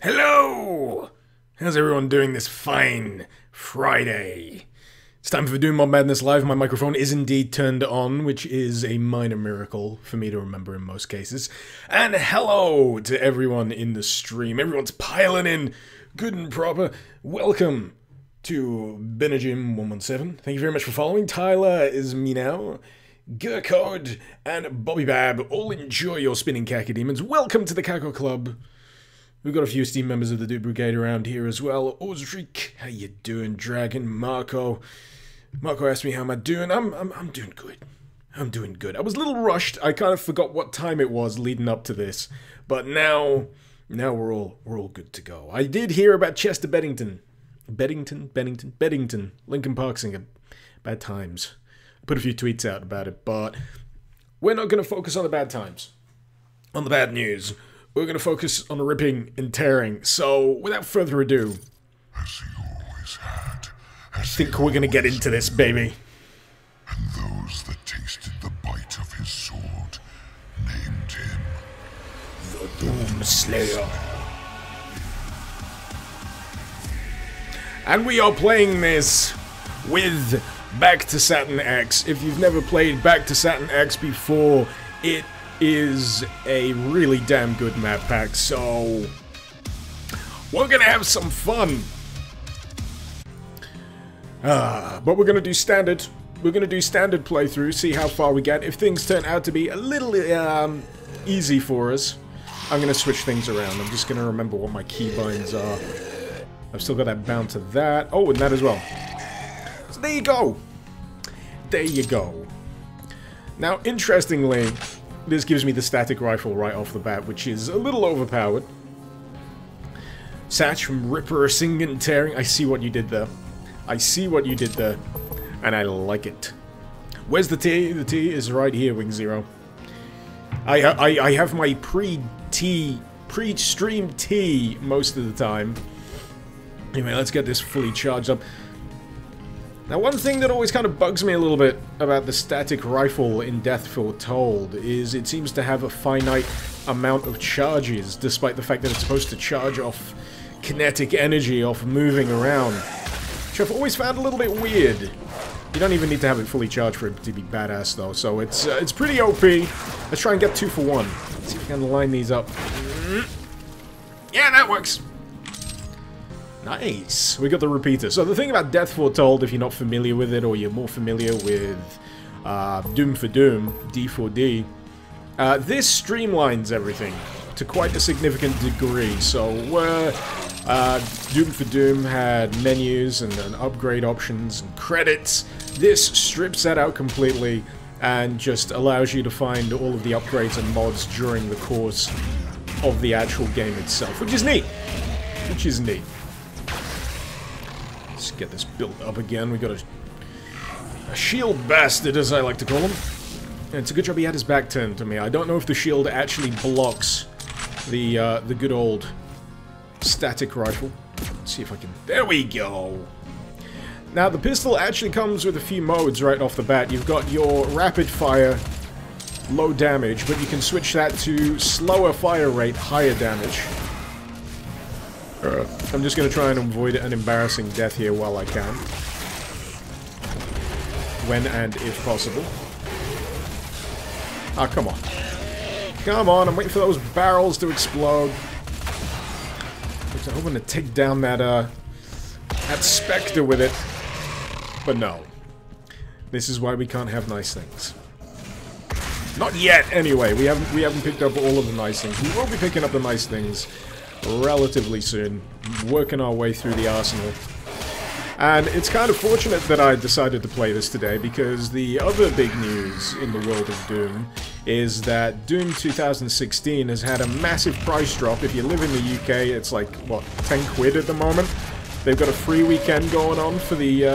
Hello! How's everyone doing this fine Friday? It's time for Doom Mob Madness Live. My microphone is indeed turned on, which is a minor miracle for me to remember in most cases. And hello to everyone in the stream. Everyone's piling in good and proper. Welcome to Benajim117. Thank you very much for following. Tyler is me now. Gurcode and Bobby Bab all enjoy your spinning cacodemons. Welcome to the Caco Club. We've got a few esteemed members of the Dude Brigade around here as well. Ozrik, how you doing? Dragon, Marco. Marco asked me how am I doing. I'm doing good. I'm doing good. I was a little rushed. I kind of forgot what time it was leading up to this, but now we're all good to go. I did hear about Chester Bennington, Lincoln Park singer. Bad times. I put a few tweets out about it, but we're not going to focus on the bad times, on the bad news. We're going to focus on ripping and tearing. So, without further ado, as he always had, I think we're going to get into this, baby. And those that tasted the bite of his sword named him the Doomslayer. And we are playing this with Back to Saturn X. If you've never played Back to Saturn X before, it is a really damn good map pack, so we're gonna have some fun. But we're gonna do standard. We're gonna do standard playthrough, see how far we get. If things turn out to be a little easy for us, I'm gonna switch things around. I'm just gonna remember what my keybinds are. I've still got that bound to that. Oh, and that as well. So there you go. There you go. Now, interestingly, this gives me the static rifle right off the bat, which is a little overpowered. Satch from Ripper, Sing and Tearing. I see what you did there. I see what you did there. And I like it. Where's the T? The T is right here, Wing Zero. I have my pre-stream T most of the time. Anyway, let's get this fully charged up. Now, one thing that always kind of bugs me a little bit about the static rifle in Death Foretold is it seems to have a finite amount of charges, despite the fact that it's supposed to charge off kinetic energy off moving around, which I've always found a little bit weird. You don't even need to have it fully charged for it to be badass, though, so it's pretty OP. Let's try and get 2 for 1. Let's see if we can line these up. Yeah, that works. Nice. We got the repeater. So the thing about Death Foretold, if you're not familiar with it, or you're more familiar with Doom for Doom, D4T, this streamlines everything to quite a significant degree. So where Doom for Doom had menus and upgrade options and credits, this strips that out completely and just allows you to find all of the upgrades and mods during the course of the actual game itself, which is neat. Which is neat. Let's get this built up again. We got a shield bastard, as I like to call him. And it's a good job he had his back turned to me. I don't know if the shield actually blocks the good old static rifle. Let's see if I can... There we go! Now, the pistol actually comes with a few modes right off the bat. You've got your rapid fire, low damage, but you can switch that to slower fire rate, higher damage. I'm just going to try and avoid an embarrassing death here while I can. When and if possible. Ah, come on. Come on, I'm waiting for those barrels to explode. I'm hoping to take down that Spectre with it. But no. This is why we can't have nice things. Not yet, anyway. We haven't picked up all of the nice things. We will be picking up the nice things relatively soon, working our way through the arsenal. And it's kind of fortunate that I decided to play this today, because the other big news in the world of Doom is that Doom 2016 has had a massive price drop. If you live in the UK, it's like, what, 10 quid at the moment? They've got a free weekend going on for the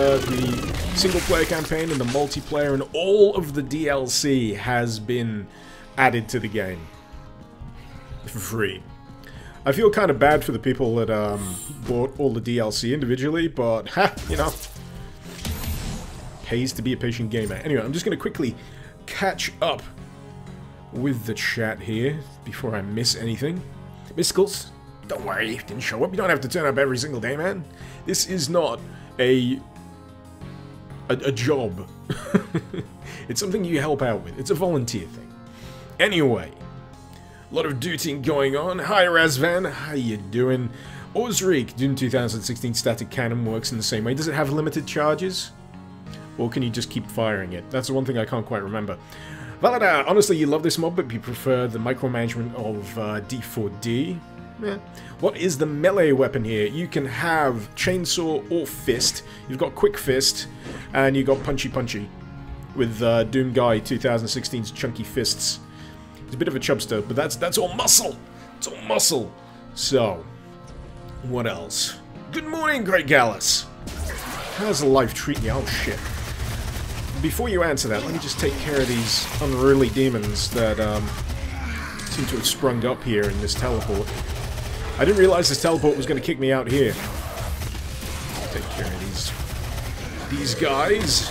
single-player campaign and the multiplayer, and all of the DLC has been added to the game for free. I feel kind of bad for the people that bought all the DLC individually, but, you know, pays to be a patient gamer. Anyway, I'm just going to quickly catch up with the chat here before I miss anything. Mysticals, Don't worry, didn't show up. You don't have to turn up every single day, man. This is not a job. It's something you help out with. It's a volunteer thing. Anyway, a lot of duty going on. Hi, Razvan. How you doing? Ozrik, Doom 2016 static cannon works in the same way. Does it have limited charges? Or can you just keep firing it? That's the one thing I can't quite remember. Valada, honestly, you love this mob, but you prefer the micromanagement of D4T. Yeah. What is the melee weapon here? You can have chainsaw or fist. You've got quick fist, and you got punchy punchy with Doom Guy 2016's chunky fists. He's a bit of a chubster, but that's all muscle. It's all muscle. So, what else? Good morning, Great Gallus. How's life treating you? Oh shit. Before you answer that, let me just take care of these unruly demons that seem to have sprung up here in this teleport. I didn't realize this teleport was going to kick me out here. Take care of these guys.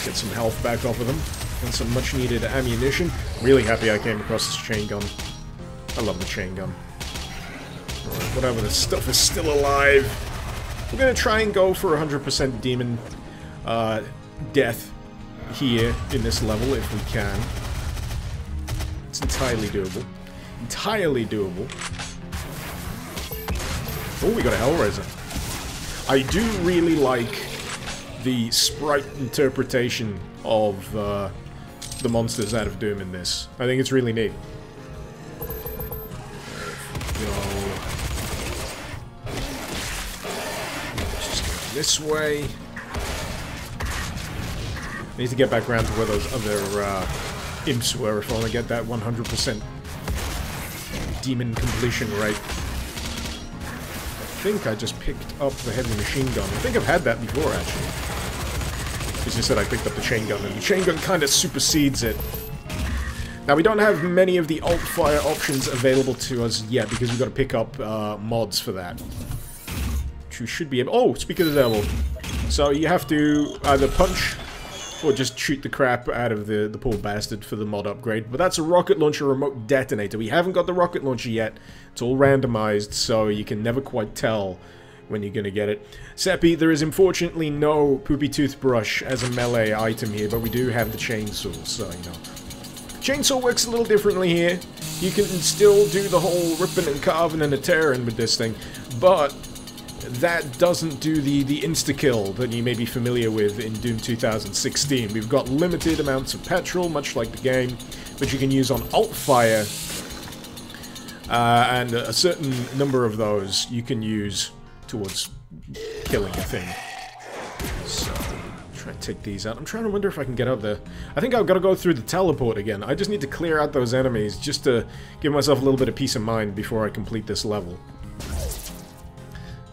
Get some health back off of them. And some much needed ammunition. Really happy I came across this chain gun. I love the chain gun. Alright, whatever, this stuff is still alive. We're going to try and go for 100% demon death here in this level if we can. It's entirely doable. Entirely doable. Oh, we got a Hellraiser. I do really like the sprite interpretation of the monsters out of Doom in this. I think it's really neat. Let's just go this way. I need to get back around to where those other imps were if I want to get that 100% demon completion rate. I think I just picked up the heavy machine gun. I think I've had that before, actually. As you said, I picked up the chain gun, and the chain gun kind of supersedes it. Now, we don't have many of the alt-fire options available to us yet, because we've got to pick up mods for that. Which we should be able... Oh, speak of the devil. So you have to either punch or just shoot the crap out of the poor bastard for the mod upgrade. But that's a rocket launcher remote detonator. We haven't got the rocket launcher yet. It's all randomized, so you can never quite tell when you're gonna get it. Seppi, there is unfortunately no poopy toothbrush as a melee item here, but we do have the chainsaw, so, you know. Chainsaw works a little differently here. You can still do the whole ripping and carving and a tearing with this thing, but that doesn't do the insta-kill that you may be familiar with in Doom 2016. We've got limited amounts of petrol, much like the game, which you can use on alt-fire, and a certain number of those you can use towards killing a thing. So, try and take these out. I'm trying to wonder if I can get up there. I think I've got to go through the teleport again. I just need to clear out those enemies just to give myself a little bit of peace of mind before I complete this level.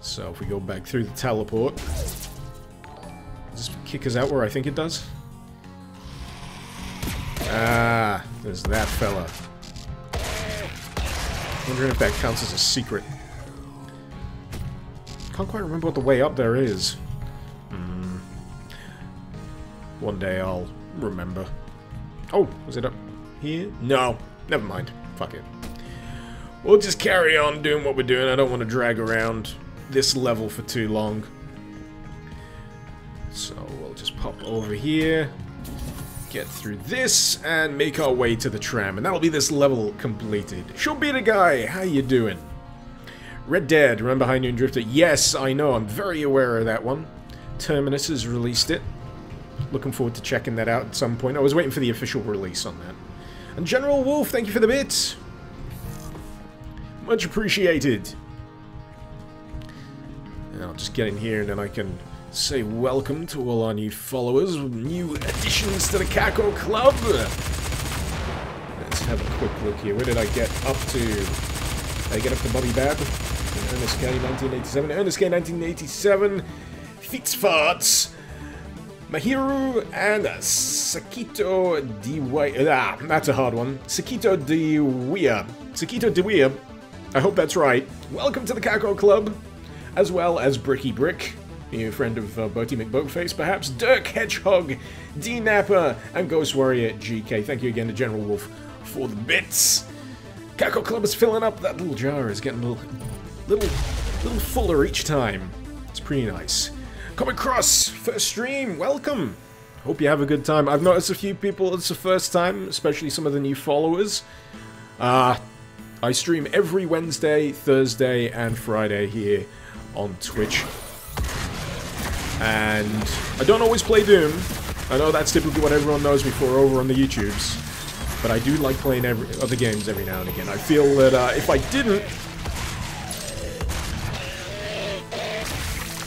So if we go back through the teleport, does this kick us out where I think it does? Ah, there's that fella. Wondering if that counts as a secret. Can't quite remember what the way up there is. One day I'll remember. Oh, was it up here? No, never mind. Fuck it. We'll just carry on doing what we're doing. I don't want to drag around this level for too long. So we'll just pop over here, get through this, and make our way to the tram. And that'll be this level completed. She'll be the guy. How you doing? Red Dead, remember High Noon Drifter? Yes, I know. I'm very aware of that one. Terminus has released it. Looking forward to checking that out at some point. I was waiting for the official release on that. And General Wolf, thank you for the bits. Much appreciated. And I'll just get in here and then I can say welcome to all our new followers, new additions to the Kako Club. Let's have a quick look here. Where did I get up to? Did I get up to Bobby Bab? Ernest K 1987. Ernest K 1987. Fitz Farts. Mahiru and Sakito Dewey. Ah, that's a hard one. Sakito Dewey. Sakito Dewey. I hope that's right. Welcome to the Kako Club. As well as Bricky Brick, a friend of Boaty McBoatface, perhaps, Dirk Hedgehog, D Napper, and Ghost Warrior GK. Thank you again to General Wolf for the bits. Kako Club is filling up. That little jar is getting a little fuller each time. It's pretty nice. Come across, first stream, welcome. Hope you have a good time. I've noticed a few people, it's the first time, especially some of the new followers. I stream every Wednesday, Thursday, and Friday here on Twitch. And I don't always play Doom. I know that's typically what everyone knows me for over on the YouTubes. But I do like playing other games every now and again. I feel that if I didn't...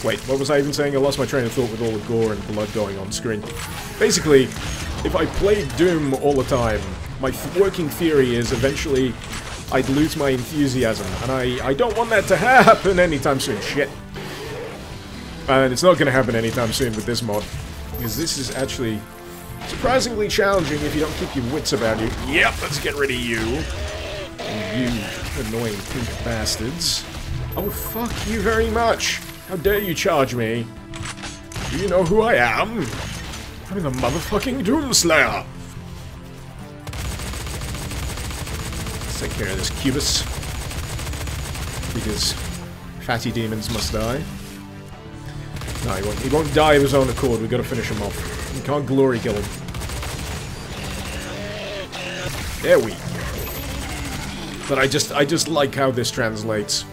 Wait, what was I even saying? I lost my train of thought with all the gore and blood going on screen. Basically, if I played Doom all the time, my working theory is eventually I'd lose my enthusiasm. And I don't want that to happen anytime soon. Shit. And it's not going to happen anytime soon with this mod. Because this is actually surprisingly challenging if you don't keep your wits about you. Yep, let's get rid of you. You annoying pink bastards. Oh, fuck you very much. How dare you charge me? Do you know who I am? I'm the motherfucking Doomslayer. Let's take care of this Cubus. Because fatty demons must die. No, he won't die of his own accord. We've got to finish him off. We can't glory kill him. There we go. But I just like how this translates.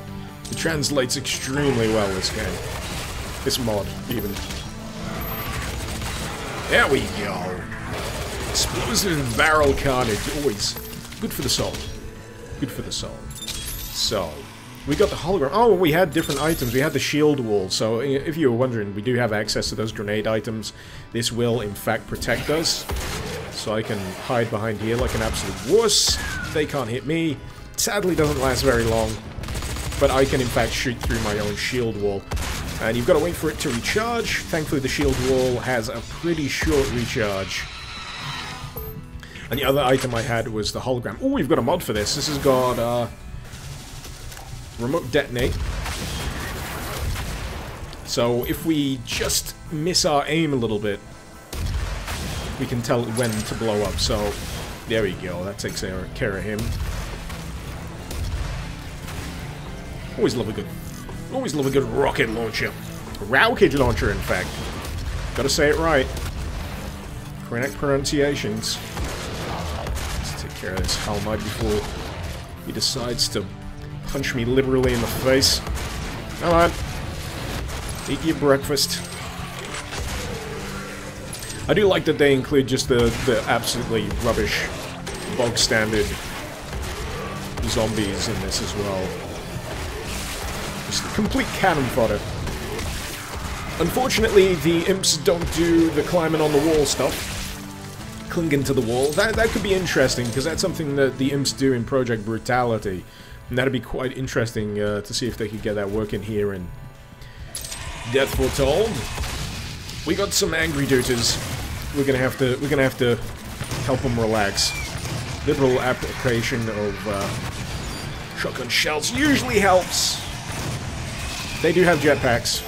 It translates extremely well, this game. This mod, even. There we go. Explosive barrel carnage. Always good for the soul. Good for the soul. So, we got the hologram. Oh, we had different items. We had the shield wall. So, if you were wondering, we do have access to those grenade items. This will, in fact, protect us. So I can hide behind here like an absolute wuss. They can't hit me. Sadly, doesn't last very long. But I can, in fact, shoot through my own shield wall. And you've got to wait for it to recharge. Thankfully, the shield wall has a pretty short recharge. And the other item I had was the hologram. Oh, we've got a mod for this. This has got, remote detonate. So if we just miss our aim a little bit, we can tell when to blow up. So there we go. That takes care of him. Always love a good rocket launcher. Rocket launcher, in fact. Gotta say it right. Correct pronunciations. Let's take care of this Halmide before he decides to punch me liberally in the face. Come on. Eat your breakfast. I do like that they include just the absolutely rubbish, bog standard zombies in this as well. Just complete cannon fodder. Unfortunately, the imps don't do the climbing on the wall stuff. Clinging to the wall. That could be interesting, because that's something that the imps do in Project Brutality. And that'd be quite interesting to see if they could get that working here in Death Foretold. We got some angry duters. We're gonna have to help them relax. Liberal application of shotgun shells usually helps. They do have jetpacks.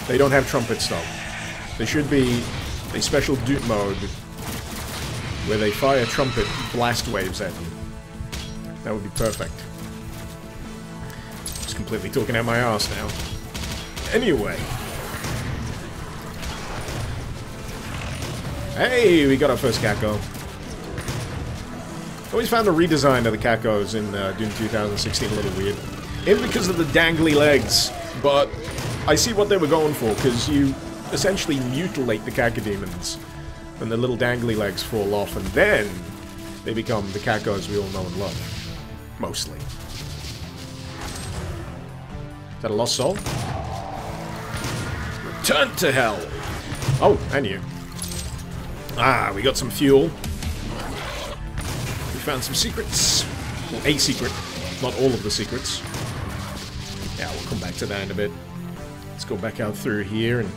They don't have trumpets though. There should be a special dupe mode where they fire trumpet blast waves at you. That would be perfect. Just completely talking out my arse now. Anyway. Hey, we got our first Kako. Always found the redesign of the Kakos in Doom 2016 a little weird. In because of the dangly legs, but I see what they were going for, because you essentially mutilate the Cacodemons, and the little dangly legs fall off, and then they become the Kakos we all know and love. Mostly. Is that a lost soul? Return to hell! Oh, and you. Ah, we got some fuel. We found some secrets. Well, a secret. Not all of the secrets. Yeah, we'll come back to that in a bit. Let's go back out through here and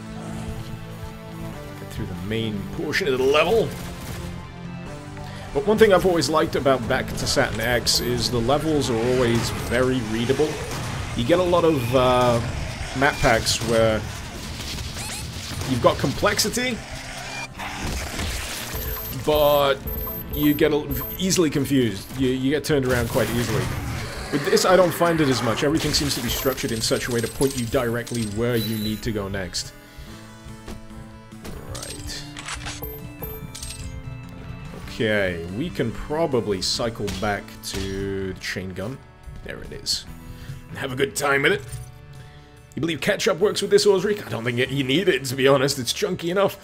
get through the main portion of the level. But one thing I've always liked about Back to Saturn X is the levels are always very readable. You get a lot of map packs where you've got complexity, but you get easily confused. You get turned around quite easily. With this, I don't find it as much. Everything seems to be structured in such a way to point you directly where you need to go next. Right. Okay, we can probably cycle back to the chain gun. There it is. Have a good time with it. You believe ketchup works with this, Osric? I don't think you need it, to be honest. It's chunky enough.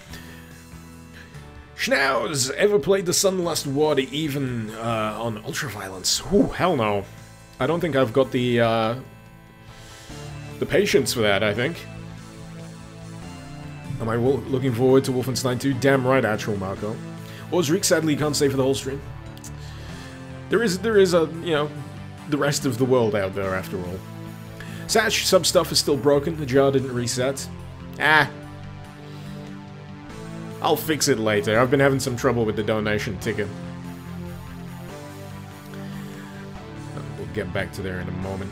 Schnauz, ever played the Sunlust WOD even on Ultraviolence? Ooh, hell no. I don't think I've got the patience for that, I think. Am I looking forward to Wolfenstein 2? Damn right, actual Marco. Osric, sadly, you can't stay for the whole stream. There is a, you know, the rest of the world out there, after all. Satch, some stuff is still broken. The jar didn't reset. Ah. I'll fix it later. I've been having some trouble with the donation ticket. We'll get back to there in a moment.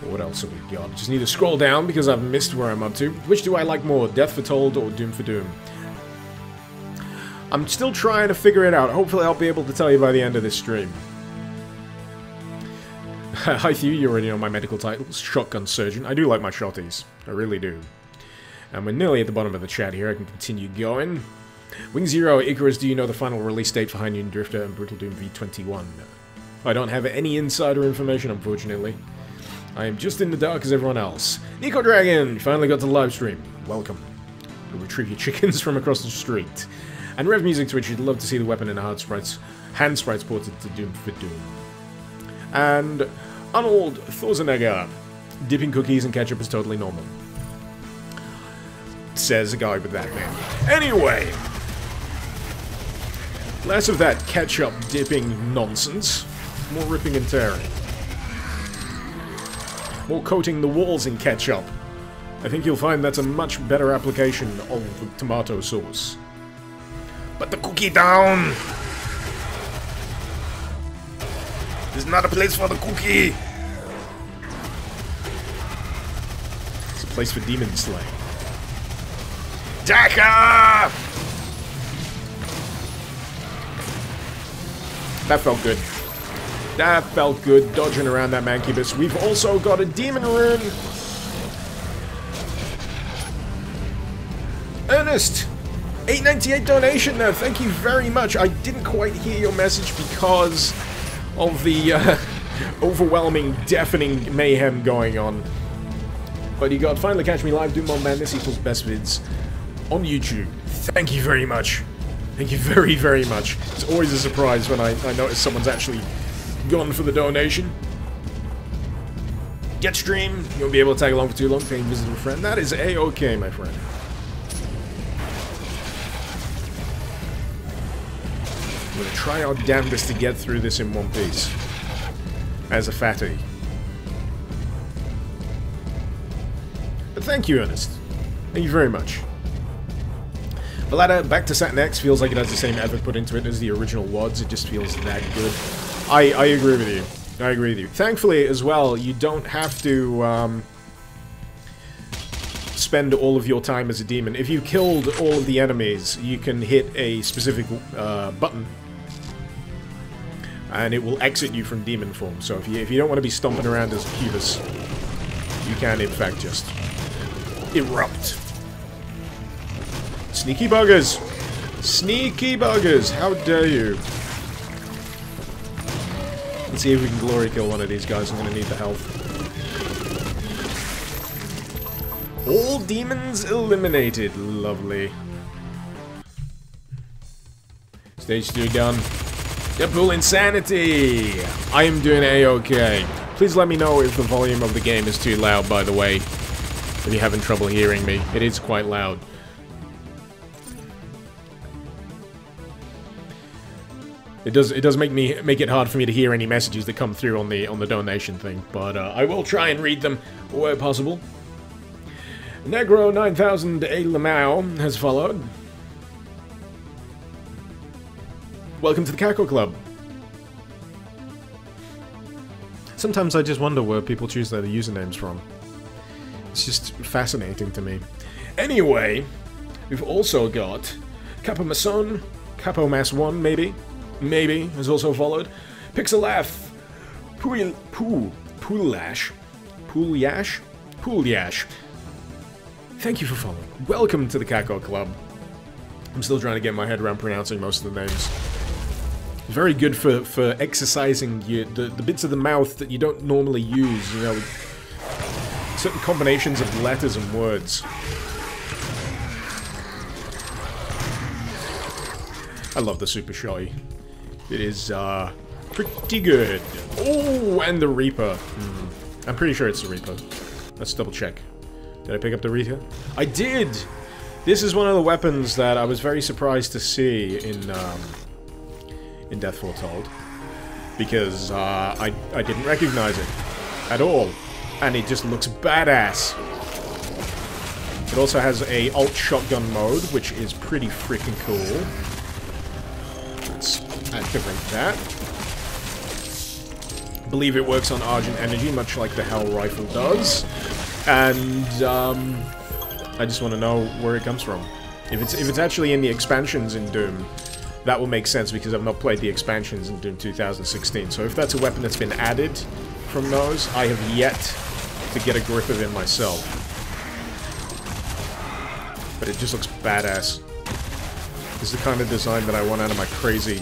What else have we got? Just need to scroll down because I've missed where I'm up to. Which do I like more, Death Foretold or Doom for Doom? I'm still trying to figure it out. Hopefully I'll be able to tell you by the end of this stream. Hi Thew, you already know my medical titles. Shotgun Surgeon. I do like my shotties. I really do. And we're nearly at the bottom of the chat here. I can continue going. Wing Zero, Icarus, do you know the final release date for High Noon Drifter and Brutal Doom V21? I don't have any insider information, unfortunately. I am just in the dark as everyone else. Nico Dragon, finally got to the live stream. Welcome. You'll retrieve your chickens from across the street. And Rev Music Twitch, you'd love to see the weapon and hand sprites ported to Doom for Doom. And Arnold Thorzenegger, dipping cookies in ketchup is totally normal. Says a guy with that name. Anyway, less of that ketchup dipping nonsense, more ripping and tearing. More coating the walls in ketchup. I think you'll find that's a much better application of the tomato sauce. Put the cookie down! There's not a place for the cookie! It's a place for demon slaying. Daka! That felt good. That felt good, dodging around that mancubus. We've also got a demon rune. Ernest! 898 donation now, thank you very much. I didn't quite hear your message because of the overwhelming, deafening mayhem going on. But you got Finally Catch Me Live, Doom on Madness equals best vids on YouTube. Thank you very much. Thank you very, very much. It's always a surprise when I notice someone's actually gone for the donation. Get stream. You won't be able to tag along for too long. Paying visit a friend. That is A-okay, my friend. We're gonna try our damnedest to get through this in one piece. As a fatty. But thank you, Ernest. Thank you very much. Valada, back to Saturn X feels like it has the same effort put into it as the original WODs. It just feels that good. I agree with you. I agree with you. Thankfully, as well, you don't have to spend all of your time as a demon. If you killed all of the enemies, you can hit a specific button, and it will exit you from demon form. So if you don't want to be stomping around as a Cubus, you can, in fact, just erupt. Sneaky buggers! Sneaky buggers! How dare you! Let's see if we can glory kill one of these guys. I'm gonna need the health. All demons eliminated. Lovely. Stage 2 done. Deadpool Insanity! I am doing A-okay. Please let me know if the volume of the game is too loud, by the way. If you're having trouble hearing me. It is quite loud. It does make it hard for me to hear any messages that come through on the donation thing, but I will try and read them where possible. Negro 9000 A Lamau has followed. Welcome to the Cackle Club. Sometimes I just wonder where people choose their usernames from. It's just fascinating to me. Anyway, we've also got Capomason, Capomas 1, maybe, has also followed. Pixelaf, Poolyash. Thank you for following. Welcome to the Kako Club. I'm still trying to get my head around pronouncing most of the names. Very good for exercising the bits of the mouth that you don't normally use, you know, certain combinations of letters and words. I love the Super Shotty. It is, pretty good. Oh, and the Reaper. I'm pretty sure it's the Reaper. Let's double check. Did I pick up the Reaper? I did! This is one of the weapons that I was very surprised to see in Death Foretold. Because, I didn't recognize it. At all. And it just looks badass. It also has a alt shotgun mode, which is pretty freaking cool. Let's activate that. I believe it works on Argent Energy, much like the Hell Rifle does. And, I just want to know where it comes from. If it's actually in the expansions in Doom, that will make sense because I've not played the expansions in Doom 2016. So if that's a weapon that's been added from those, I have yet to get a grip of it myself. But it just looks badass. This is the kind of design that I want out of my crazy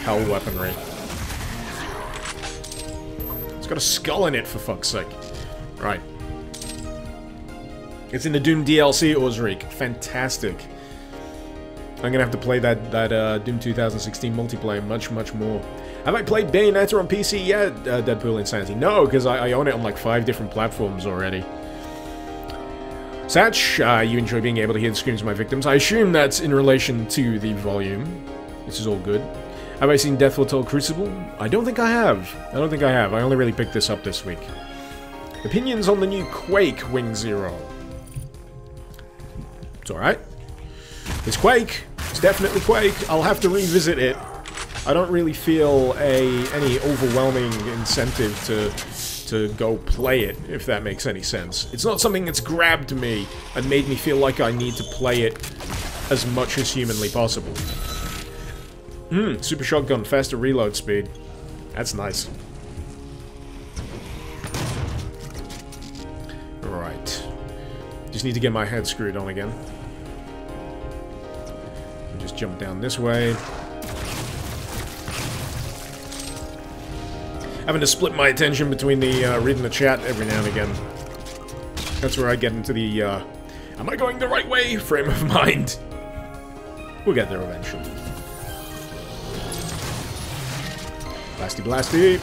hell weaponry. It's got a skull in it, for fuck's sake. Right. It's in the Doom DLC, Ozrik. Fantastic. I'm gonna have to play that Doom 2016 multiplayer much more. Have I played Bayonetta on PC yet, Deadpool Insanity? No, because I own it on like 5 different platforms already. Satch, you enjoy being able to hear the screams of my victims. I assume that's in relation to the volume. This is all good. Have I seen Death Foretold Crucible? I don't think I have. I only really picked this up this week. Opinions on the new Quake Wing Zero. It's alright. It's Quake. It's definitely Quake. I'll have to revisit it. I don't really feel any overwhelming incentive to go play it, if that makes any sense. It's not something that's grabbed me and made me feel like I need to play it as much as humanly possible. Super shotgun, faster reload speed. That's nice. Right. Just need to get my head screwed on again. Just jump down this way. Having to split my attention between the reading the chat every now and again. That's where I get into the am I going the right way frame of mind. We'll get there eventually. Blasty.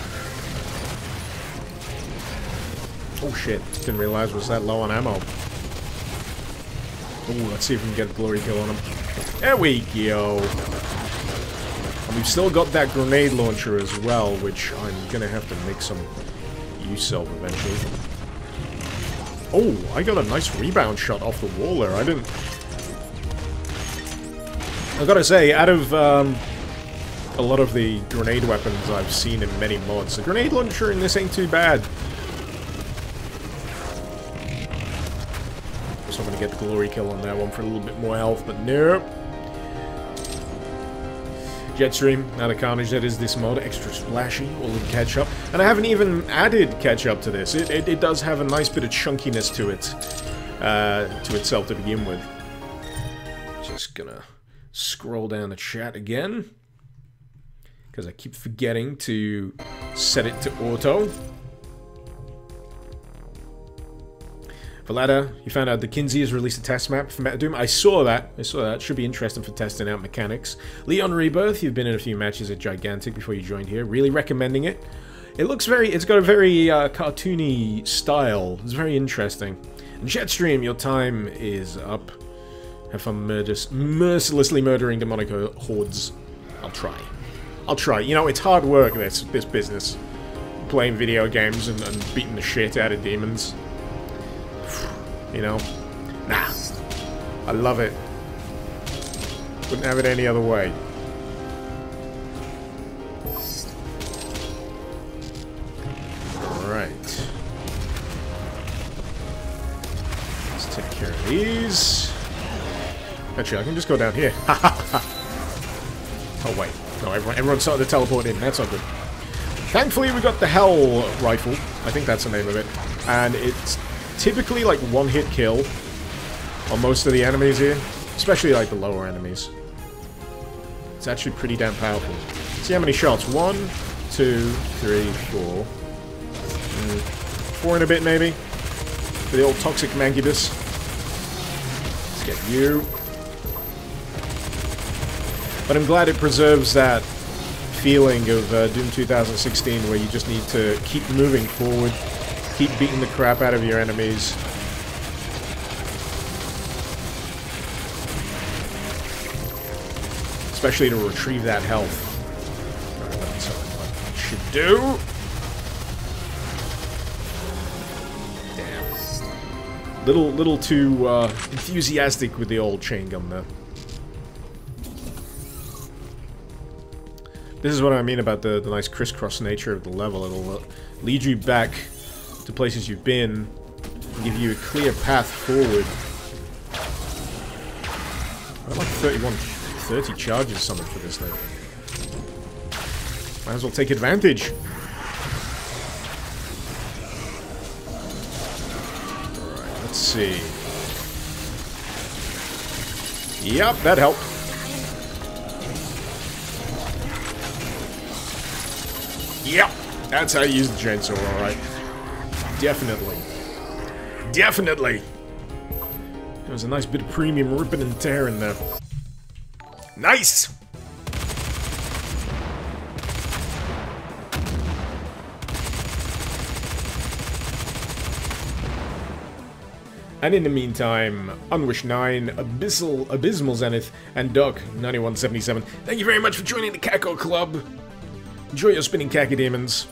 Oh shit, didn't realize I was that low on ammo. Ooh, let's see if we can get a glory kill on him. There we go. And we've still got that grenade launcher as well, which I'm gonna have to make some use of eventually. Oh, I got a nice rebound shot off the wall there. I gotta say, out of a lot of the grenade weapons I've seen in many mods, the grenade launcher in this ain't too bad. So I'm gonna get the glory kill on that one for a little bit more health, but nope. Jetstream, not a carnage that is this mod, extra splashy, all in ketchup. And I haven't even added ketchup to this. It does have a nice bit of chunkiness to it, to itself to begin with. Just gonna scroll down the chat again, because I keep forgetting to set it to auto. Valada, you found out that Kinsey has released a test map for Metadoom. I saw that. Should be interesting for testing out mechanics. Leon Rebirth, you've been in a few matches at Gigantic before you joined here. Really recommending it. It's got a very cartoony style. It's very interesting. And Jetstream, your time is up. Have fun mercilessly murdering demonic hordes. I'll try. You know, it's hard work, this business. Playing video games and beating the shit out of demons. You know? Nah. I love it. Wouldn't have it any other way. Alright. Let's take care of these. Actually, I can just go down here. Oh, wait. No, everyone's starting to teleport in. That's not good. Thankfully, we got the Hell Rifle. I think that's the name of it. And it's typically like one-hit kill on most of the enemies here. Especially like the lower enemies. It's actually pretty damn powerful. Let's see how many shots. 1, 2, 3, 4. 4 and a bit, maybe. For the old Toxic Mancubus. Let's get you. But I'm glad it preserves that feeling of Doom 2016 where you just need to keep moving forward, keep beating the crap out of your enemies. Especially to retrieve that health. Alright, that's what I should do. Damn. Little too enthusiastic with the old chain gun there. This is what I mean about the nice crisscross nature of the level. It'll lead you back to places you've been and give you a clear path forward. I have like 30 charges something for this thing. Might as well take advantage. Alright, let's see. Yep, that helped. Yep, that's how you use the chainsaw, alright. Definitely. Definitely! There was a nice bit of premium ripping and tearing there. Nice! And in the meantime, Unwish9, Abysmal Zenith, and Doc9177, thank you very much for joining the Caco Club. Enjoy your spinning cacodemons.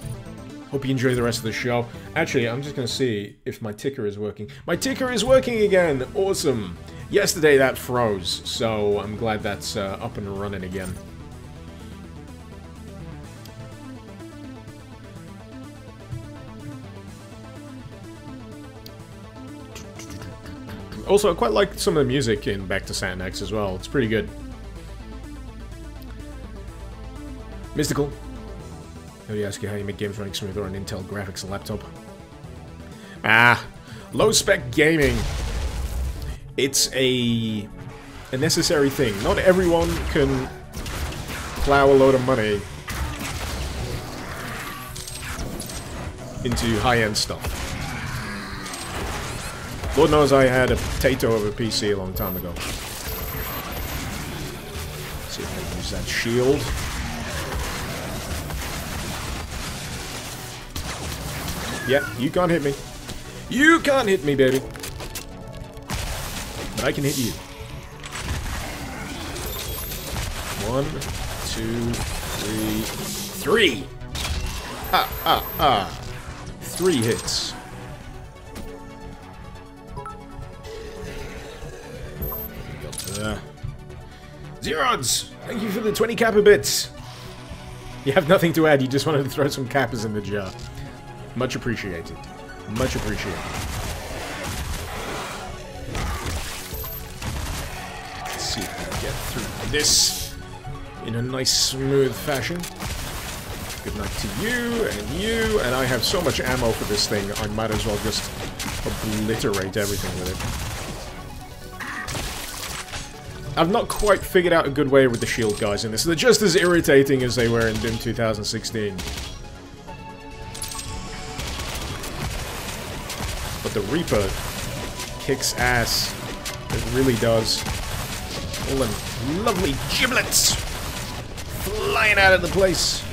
Hope you enjoy the rest of the show. Actually, I'm just going to see if my ticker is working. My ticker is working again! Awesome! Yesterday that froze, so I'm glad that's up and running again. Also, I quite like some of the music in Back to Saturn X as well. It's pretty good. Mystical. Nobody ask you how you make games running smoother on an Intel graphics laptop. Ah, low-spec gaming. It's a necessary thing. Not everyone can plow a load of money into high-end stuff. Lord knows I had a potato of a PC a long time ago. Let's see if I can use that shield. Yeah, you can't hit me. You can't hit me, baby. But I can hit you. 1, 2, 3. 3! Ah. 3 hits. Zerods! Thank you for the 20 kappa bits! You have nothing to add, you just wanted to throw some kappas in the jar. Much appreciated. Much appreciated. Let's see if we can get through this in a nice, smooth fashion. Good night to you, and I have so much ammo for this thing, I might as well just obliterate everything with it. I've not quite figured out a good way with the shield guys in this. They're just as irritating as they were in Doom 2016. But the Reaper kicks ass. It really does. All them lovely giblets flying out of the place.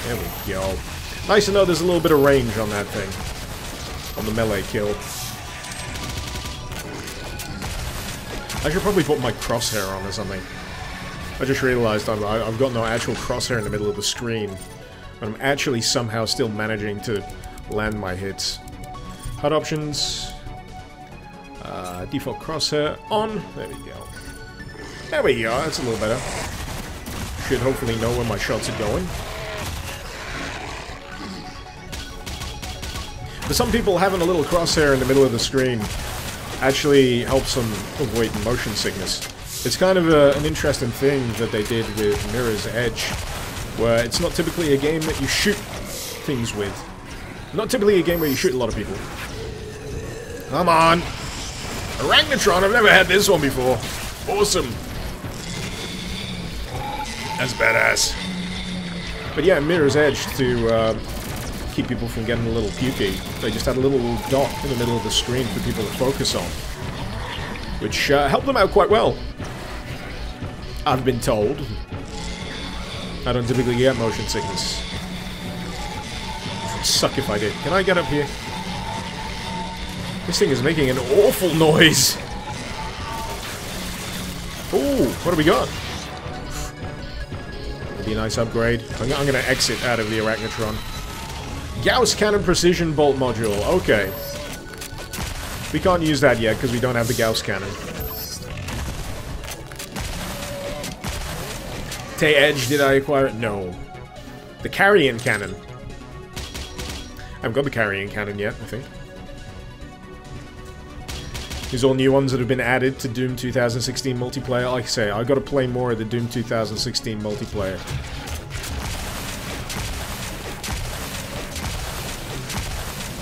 There we go. Nice to know there's a little bit of range on that thing. On the melee kill. I should probably put my crosshair on or something. I just realized I've got no actual crosshair in the middle of the screen. But I'm actually somehow still managing to land my hits. HUD options. Default crosshair on. There we go. There we go, that's a little better. Should hopefully know where my shots are going. For some people, having a little crosshair in the middle of the screen actually helps them avoid motion sickness. It's kind of an interesting thing that they did with Mirror's Edge, where it's not typically a game that you shoot things with. Not typically a game where you shoot a lot of people. Come on! Orangnatron, I've never had this one before. Awesome! That's badass. But yeah, Mirror's Edge, to keep people from getting a little pukey, they just had a little dot in the middle of the screen for people to focus on. Which helped them out quite well. I've been told. I don't typically get motion sickness. It would suck if I did. Can I get up here? This thing is making an awful noise. Ooh, what do we got? Be a nice upgrade. I'm gonna exit out of the Orangnatron. Gauss Cannon Precision Bolt Module. Okay. We can't use that yet because we don't have the Gauss Cannon. Tay Edge, did I acquire it? No. The Carrion Cannon. I haven't got the Carrion Cannon yet, I think. These are all new ones that have been added to Doom 2016 multiplayer. Like I say, I've got to play more of the Doom 2016 multiplayer.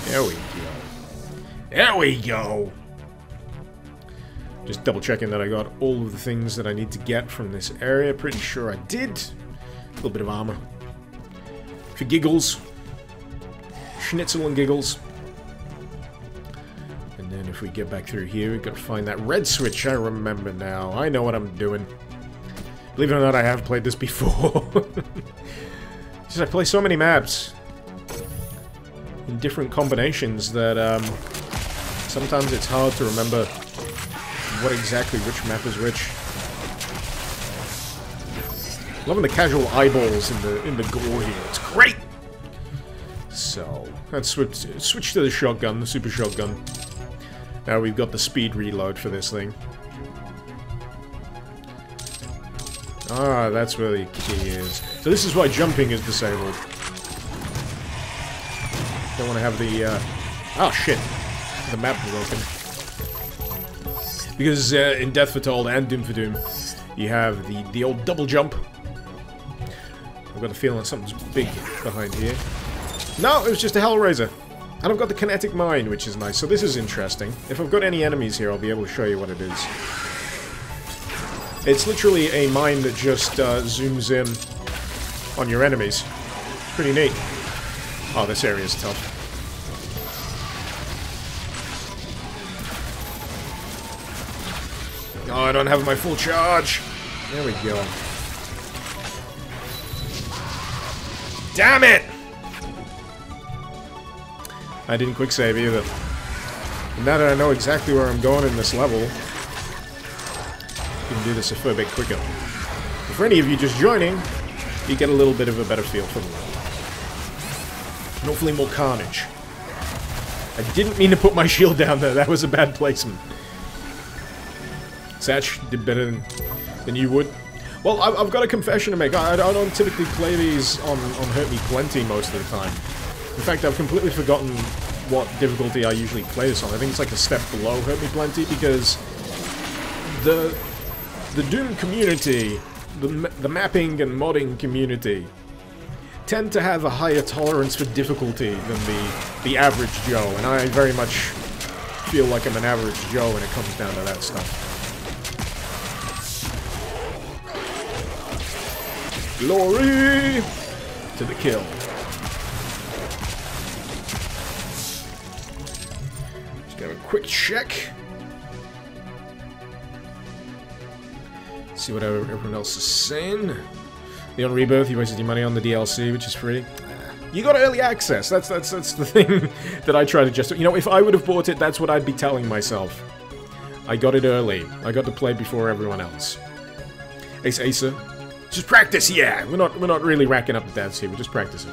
There we go. There we go! Just double checking that I got all of the things that I need to get from this area. Pretty sure I did. A little bit of armor. For giggles. Schnitzel and giggles. And then if we get back through here, we've got to find that red switch. I remember now. I know what I'm doing. Believe it or not, I have played this before. Just I play so many maps in different combinations that sometimes it's hard to remember what exactly which map is which. Loving the casual eyeballs in the gore here. It's great. So let's switch to the shotgun, the super shotgun. Now we've got the speed reload for this thing. Ah, that's where the key is. So this is why jumping is disabled. Don't want to have the, oh shit! The map broken. Because in Death Foretold and Doom for Doom, you have the old double jump. I've got a feeling something's big behind here. No, it was just a Hellraiser. And I've got the kinetic mine, which is nice. So this is interesting. If I've got any enemies here, I'll be able to show you what it is. It's literally a mine that just zooms in on your enemies. Pretty neat. Oh, this area is tough. Oh, I don't have my full charge. There we go. Damn it! I didn't quick save either. And now that I know exactly where I'm going in this level, I can do this a fair bit quicker. But for any of you just joining, you get a little bit of a better feel for the level. And hopefully more carnage. I didn't mean to put my shield down there, that was a bad placement. Satch did better than you would. Well, I've got a confession to make. I don't typically play these on Hurt Me Plenty most of the time. In fact, I've completely forgotten what difficulty I usually play this on. I think it's like a step below Hurt Me Plenty, because the Doom community, the mapping and modding community, tend to have a higher tolerance for difficulty than the average Joe, and I very much feel like I'm an average Joe when it comes down to that stuff. Glory to the kill. Just got a quick check. See what everyone else is saying. Leon Rebirth, you wasted your money on the DLC, which is free. You got early access. That's the thing that I try to justify. You know, if I would have bought it, that's what I'd be telling myself. I got it early. I got to play before everyone else. Ace Acer. Just practice, yeah. We're not really racking up the deaths here. We're just practicing.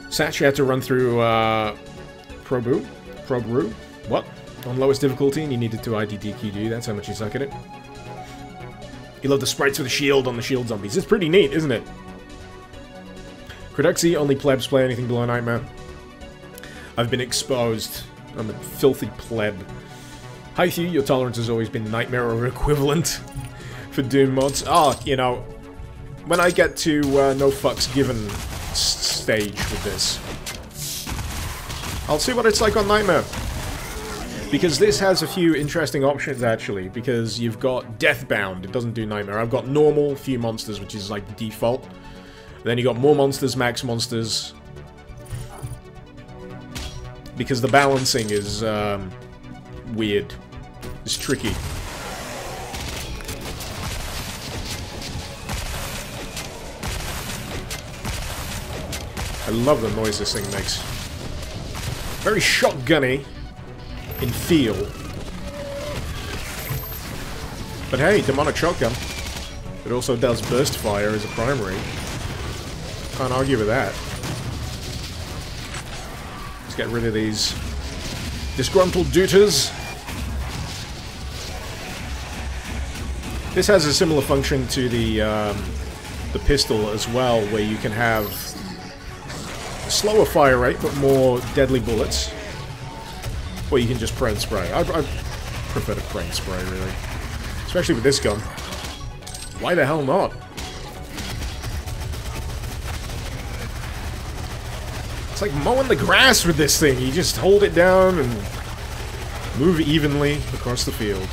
Satch had to run through Probru. What? On lowest difficulty, and you needed to IDDQD. That's how much you suck at it. You love the sprites with the shield on the shield zombies. It's pretty neat, isn't it? Cruduxy, only plebs play anything below Nightmare. I've been exposed. I'm a filthy pleb. Hi Hugh, your tolerance has always been Nightmare or equivalent for Doom mods. Ah, you know, when I get to no fucks given stage with this, I'll see what it's like on Nightmare. Because this has a few interesting options, actually. Because you've got Deathbound, it doesn't do Nightmare. I've got normal, few monsters, which is like the default. Then you got more monsters, max monsters. Because the balancing is weird. It's tricky. I love the noise this thing makes. Very shotgunny in feel. But hey, demonic shotgun. It also does burst fire as a primary. Can't argue with that. Let's get rid of these disgruntled dooters. This has a similar function to the pistol as well, where you can have a slower fire rate but more deadly bullets. Or you can just pray and spray. I prefer to pray and spray, really. Especially with this gun. Why the hell not? It's like mowing the grass with this thing. You just hold it down and move evenly across the field.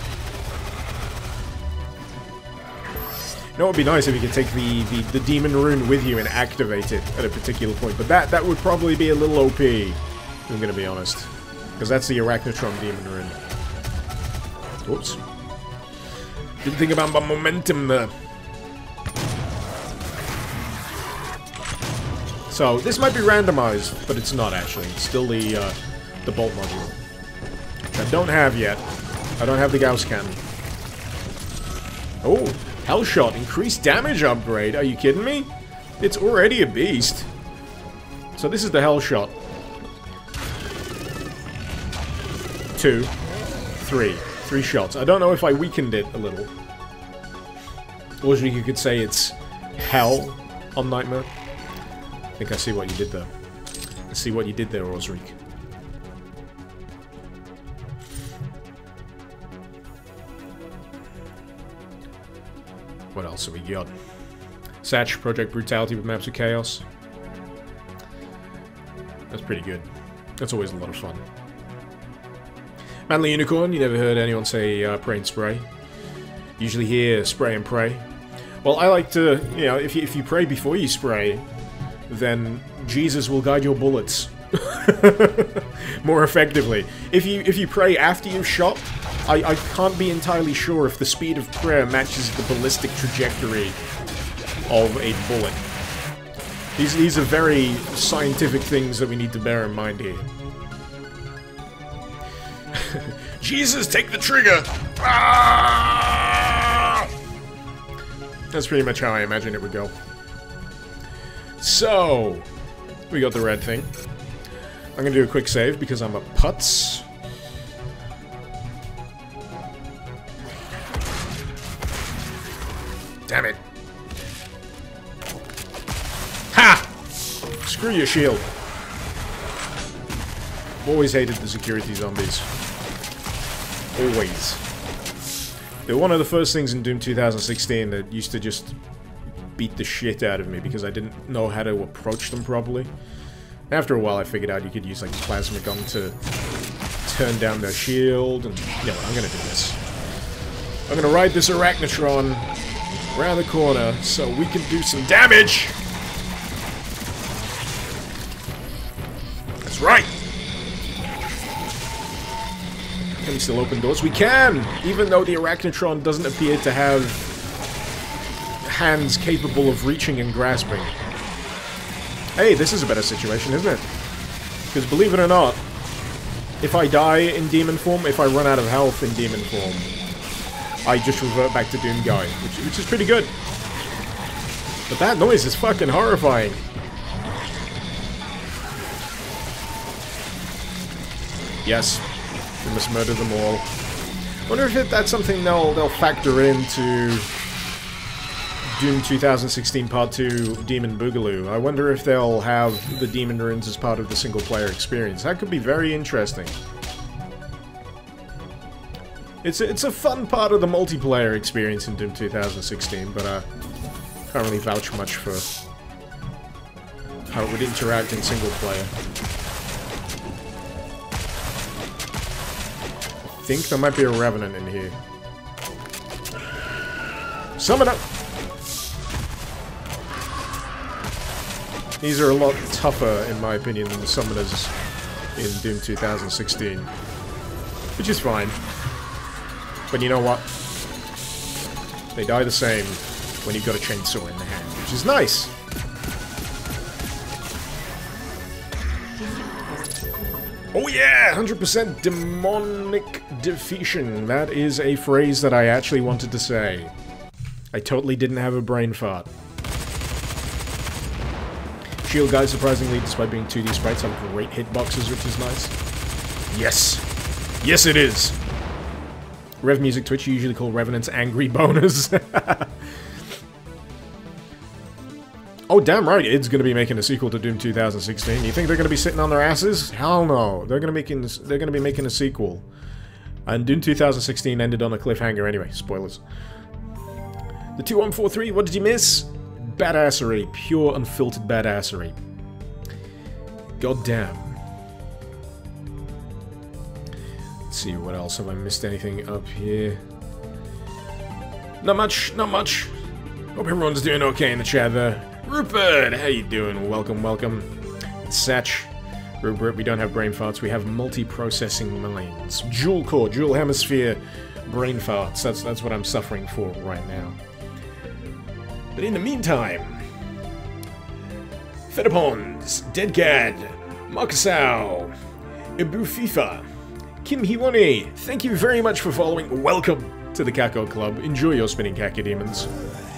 You know what would be nice if you could take the demon rune with you and activate it at a particular point. But that would probably be a little OP, I'm gonna be honest. Because that's the Arachnotron demon rune. Oops. Didn't think about my momentum there. So, this might be randomized, but it's not actually. It's still the bolt module. Which I don't have yet. I don't have the Gauss cannon. Oh, Hellshot, increased damage upgrade. Are you kidding me? It's already a beast. So this is the Hellshot. 2, 3. 3 shots. I don't know if I weakened it a little. Or you could say it's hell on Nightmare. I think I see what you did there. I see what you did there, Osric. What else have we got? Satch, Project Brutality with Maps of Chaos. That's pretty good. That's always a lot of fun. Manly Unicorn, you never heard anyone say pray and spray. Usually hear spray and pray. Well, I like to, you know, if you pray before you spray, then Jesus will guide your bullets more effectively. If you pray after you've shot, I can't be entirely sure if the speed of prayer matches the ballistic trajectory of a bullet. These are very scientific things that we need to bear in mind here. Jesus, take the trigger! Ah! That's pretty much how I imagine it would go. So, we got the red thing. I'm gonna do a quick save because I'm a putz. Damn it. Ha! Screw your shield. Always hated the security zombies. Always. They're one of the first things in Doom 2016 that used to just beat the shit out of me because I didn't know how to approach them properly. After a while I figured out you could use like the plasma gun to turn down their shield, and you know what, I'm gonna do this. I'm gonna ride this Arachnotron around the corner so we can do some damage! That's right! Can we still open doors? We can! Even though the Arachnotron doesn't appear to have hands capable of reaching and grasping. Hey, this is a better situation, isn't it? Because believe it or not, if I die in demon form, if I run out of health in demon form, I just revert back to Doom Guy, which is pretty good. But that noise is fucking horrifying. Yes, we must murder them all. I wonder if that's something they'll factor into Doom 2016 Part 2 Demon Boogaloo. I wonder if they'll have the Demon Runes as part of the single-player experience. That could be very interesting. It's a fun part of the multiplayer experience in Doom 2016, but can't really vouch much for how it would interact in single-player. I think there might be a Revenant in here. Summon up! These are a lot tougher, in my opinion, than the summoners in Doom 2016. Which is fine. But you know what? They die the same when you've got a chainsaw in the hand, which is nice! Oh yeah! 100% demonic defeation. That is a phrase that I actually wanted to say. I totally didn't have a brain fart. Shield guys, surprisingly, despite being 2D sprites, have great hitboxes, which is nice. Yes! Yes, it is! Rev Music Twitch, you usually call Revenants angry boners. Oh, damn right, id's gonna be making a sequel to Doom 2016. You think they're gonna be sitting on their asses? Hell no. They're gonna be making a sequel. And Doom 2016 ended on a cliffhanger anyway. Spoilers. The 2143, what did you miss? Badassery. Pure, unfiltered badassery. God damn. Let's see, what else? Have I missed anything up here? Not much, not much. Hope everyone's doing okay in the chat there. Rupert, how you doing? Welcome, welcome. It's Satch. Rupert, we don't have brain farts, we have multi-processing minds. Dual core, dual hemisphere brain farts. That's what I'm suffering for right now. But in the meantime, Fedapons, Deadgad, Marcusau, Ibu FIFA, Kim Hiwani, thank you very much for following. Welcome to the Kako Club. Enjoy your spinning Cacodemons.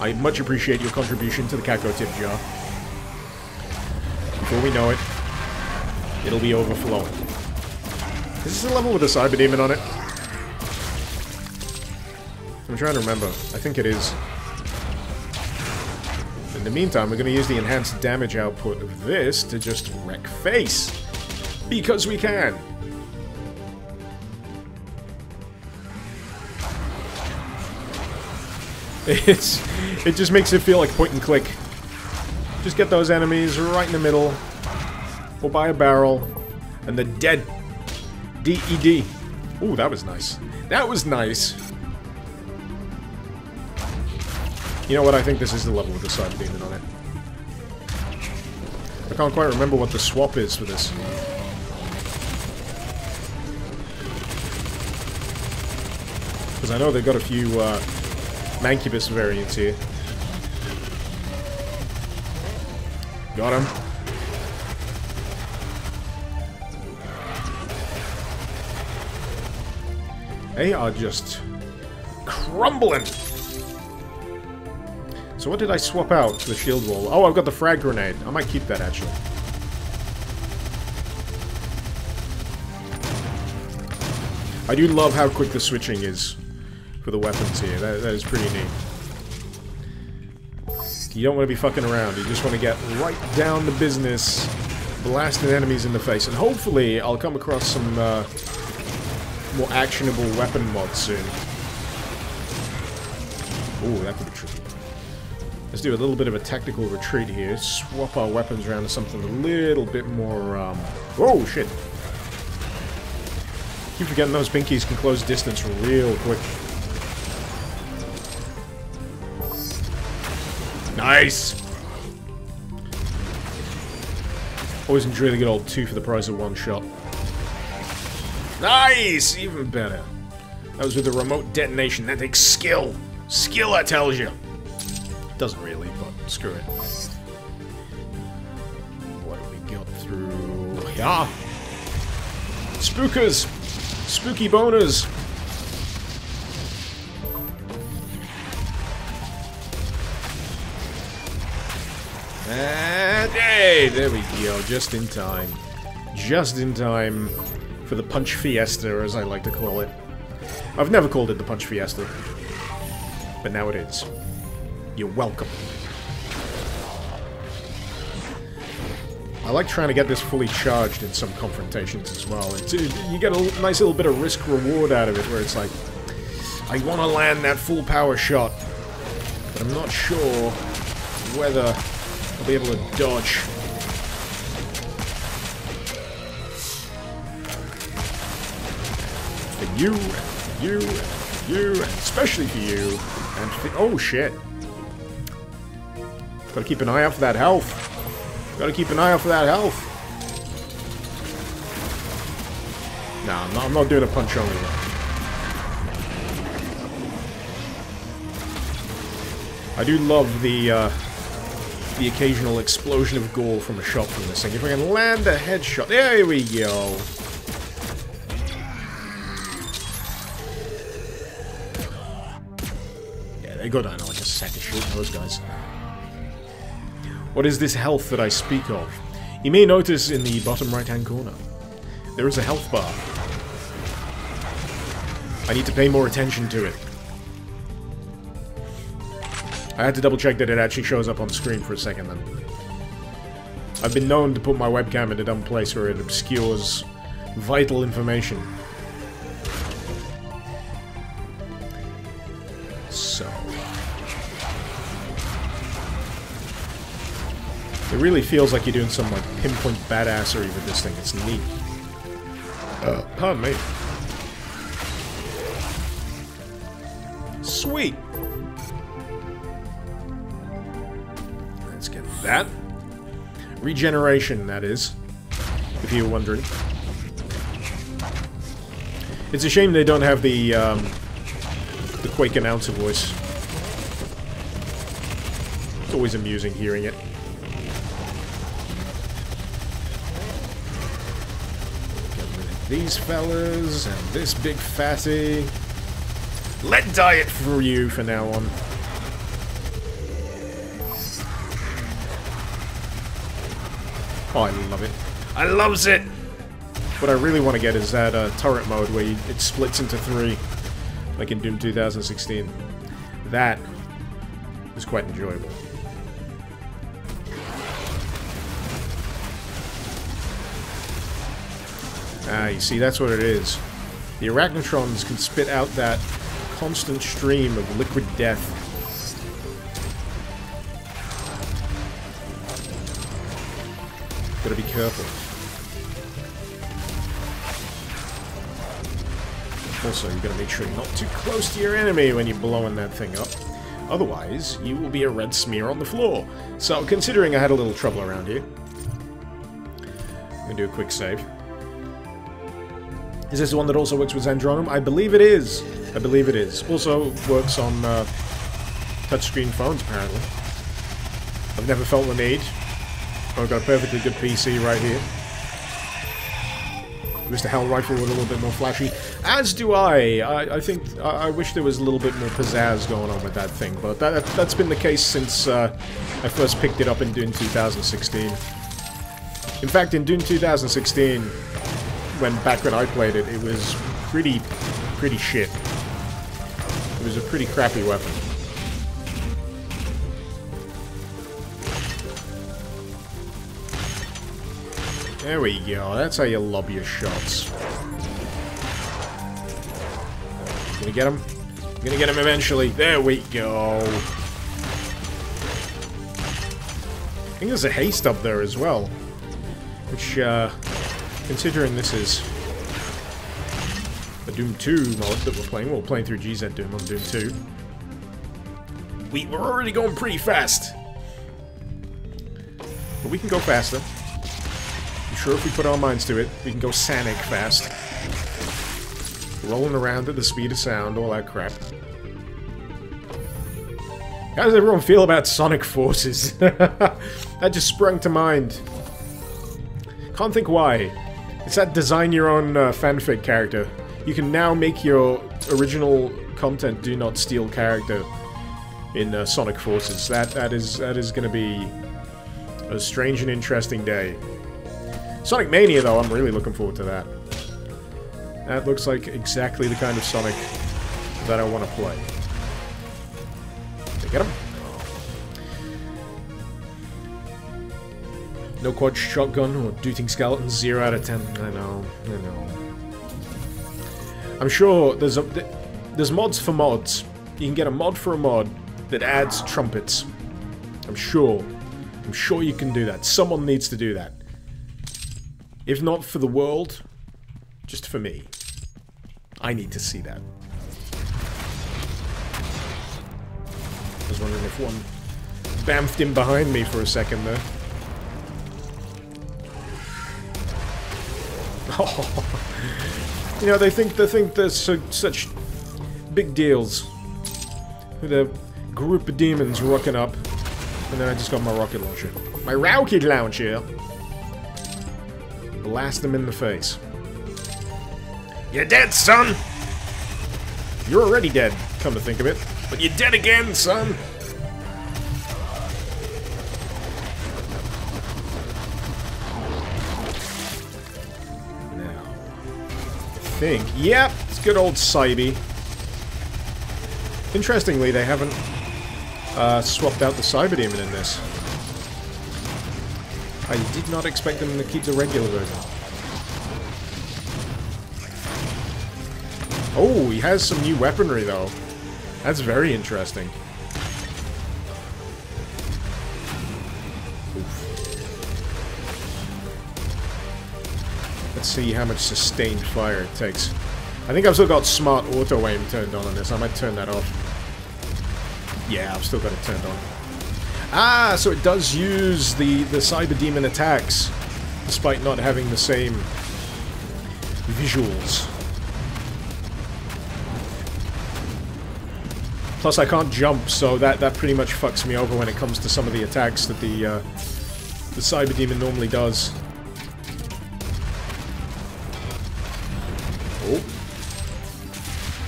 I much appreciate your contribution to the Kako tip jar. Before we know it, it'll be overflowing. Is this a level with a Cyberdemon on it? I'm trying to remember. I think it is. In the meantime, we're going to use the enhanced damage output of this to just wreck face. Because we can. It just makes it feel like point and click. Just get those enemies right in the middle. Or by a barrel. And they're dead. D-E-D. Ooh, that was nice. That was nice. You know what? I think this is the level with the Cyberdemon on it. I can't quite remember what the swap is for this. Because I know they've got a few Mancubus variants here. Got him. They are just crumbling. So what did I swap out to the shield wall? Oh, I've got the frag grenade. I might keep that, actually. I do love how quick the switching is for the weapons here. That is pretty neat. You don't want to be fucking around. You just want to get right down to business, blasting enemies in the face. And hopefully, I'll come across some more actionable weapon mods soon. Ooh, that could be tricky. Let's do a little bit of a tactical retreat here. Swap our weapons around to something a little bit more, oh, shit. Keep forgetting those pinkies can close distance real quick. Nice! Always enjoy the good old 2 for the price of 1 shot. Nice! Even better. That was with a remote detonation. That takes skill. Skill, I tells you. Doesn't really, but screw it. What do we got through? Yeah! Spookers! Spooky boners! And hey, there we go, just in time. Just in time for the Punch Fiesta, as I like to call it. I've never called it the Punch Fiesta, but now it is. You're welcome. I like trying to get this fully charged in some confrontations as well. You get a nice little bit of risk-reward out of it, where it's like, I want to land that full power shot, but I'm not sure whether I'll be able to dodge. For you, and especially for you, and for oh shit. Gotta keep an eye out for that health. Gotta keep an eye out for that health. Nah, I'm not doing a punch only though. I do love the occasional explosion of gore from a shot from this thing. If I can land a headshot, there we go. Yeah, they go down in like a second shooting those guys. What is this health that I speak of? You may notice in the bottom right-hand corner, there is a health bar. I need to pay more attention to it. I had to double check that it actually shows up on the screen for a second then. I've been known to put my webcam in a dumb place where it obscures vital information. So... it really feels like you're doing some, like, pinpoint badassery with this thing. It's neat. Pardon me. Sweet! Let's get that. Regeneration, that is. If you were wondering. It's a shame they don't have the Quake announcer voice. It's always amusing hearing it. These fellas, and this big fatty. Let diet for you for now on. Oh, I love it. I loves it! What I really want to get is that turret mode where it splits into 3, like in Doom 2016. That is quite enjoyable. Ah, you see, that's what it is. The Arachnotrons can spit out that constant stream of liquid death. Gotta be careful. Also, you gotta make sure you're not too close to your enemy when you're blowing that thing up. Otherwise, you will be a red smear on the floor. So, considering I had a little trouble around here, I'm gonna do a quick save. Is this the one that also works with Zandronum? I believe it is. I believe it is. Also works on touchscreen phones, apparently. I've never felt the need. I've got a perfectly good PC right here. Wish the Hell Rifle were a little bit more flashy. As do I. I think I wish there was a little bit more pizzazz going on with that thing, but that's been the case since I first picked it up in Doom 2016. In fact, in Doom 2016, back when I played it, it was pretty shit. It was a pretty crappy weapon. There we go. That's how you lob your shots. Gonna get him? Gonna get him eventually. There we go. I think there's a haste up there as well, which, considering this is a Doom 2 mod that we're playing through GZ Doom on Doom 2. We're already going pretty fast. But we can go faster. I'm sure if we put our minds to it, we can go Sonic fast. Rolling around at the speed of sound, all that crap. How does everyone feel about Sonic Forces? That just sprung to mind. Can't think why. It's that design your own fanfic character. You can now make your original content do not steal character in Sonic Forces. That is going to be a strange and interesting day. Sonic Mania, though, I'm really looking forward to that. That looks like exactly the kind of Sonic that I want to play. Did I get him? No quad shotgun or dooting skeletons, 0 out of 10. I know. I'm sure there's mods for mods. You can get a mod for a mod that adds trumpets. I'm sure you can do that. Someone needs to do that. If not for the world, just for me. I need to see that. I was wondering if one bamfed in behind me for a second there. Oh. You know, they think they're such big deals. With a group of demons rocking up. And then I just got my rocket launcher. My rocket launcher! Blast them in the face. You're dead, son! You're already dead, come to think of it. But you're dead again, son! Now, I think... Yep, it's good old Cybe. Interestingly, they haven't swapped out the Cyberdemon in this. I did not expect them to keep the regular version. Oh, he has some new weaponry, though. That's very interesting. Oof. Let's see how much sustained fire it takes. I think I've still got smart auto-aim turned on this. I might turn that off. Yeah, I've still got it turned on. Ah, so it does use the Cyberdemon attacks, despite not having the same visuals. Plus, I can't jump, so that pretty much fucks me over when it comes to some of the attacks that the Cyberdemon normally does. Oh.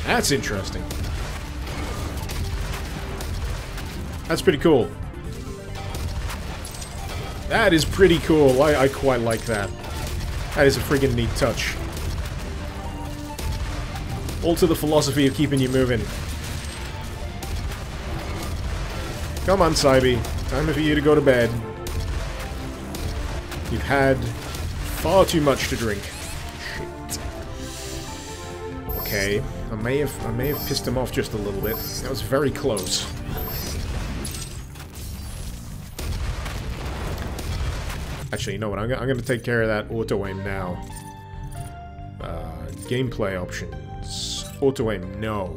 That's interesting. That's pretty cool. That is pretty cool. I quite like that. That is a friggin' neat touch. All to the philosophy of keeping you moving. Come on, Cybe. Time for you to go to bed. You've had far too much to drink. Shit. Okay, I may have pissed him off just a little bit. That was very close. Actually, you know what? I'm going to take care of that auto-aim now. Gameplay options. Auto-aim, no.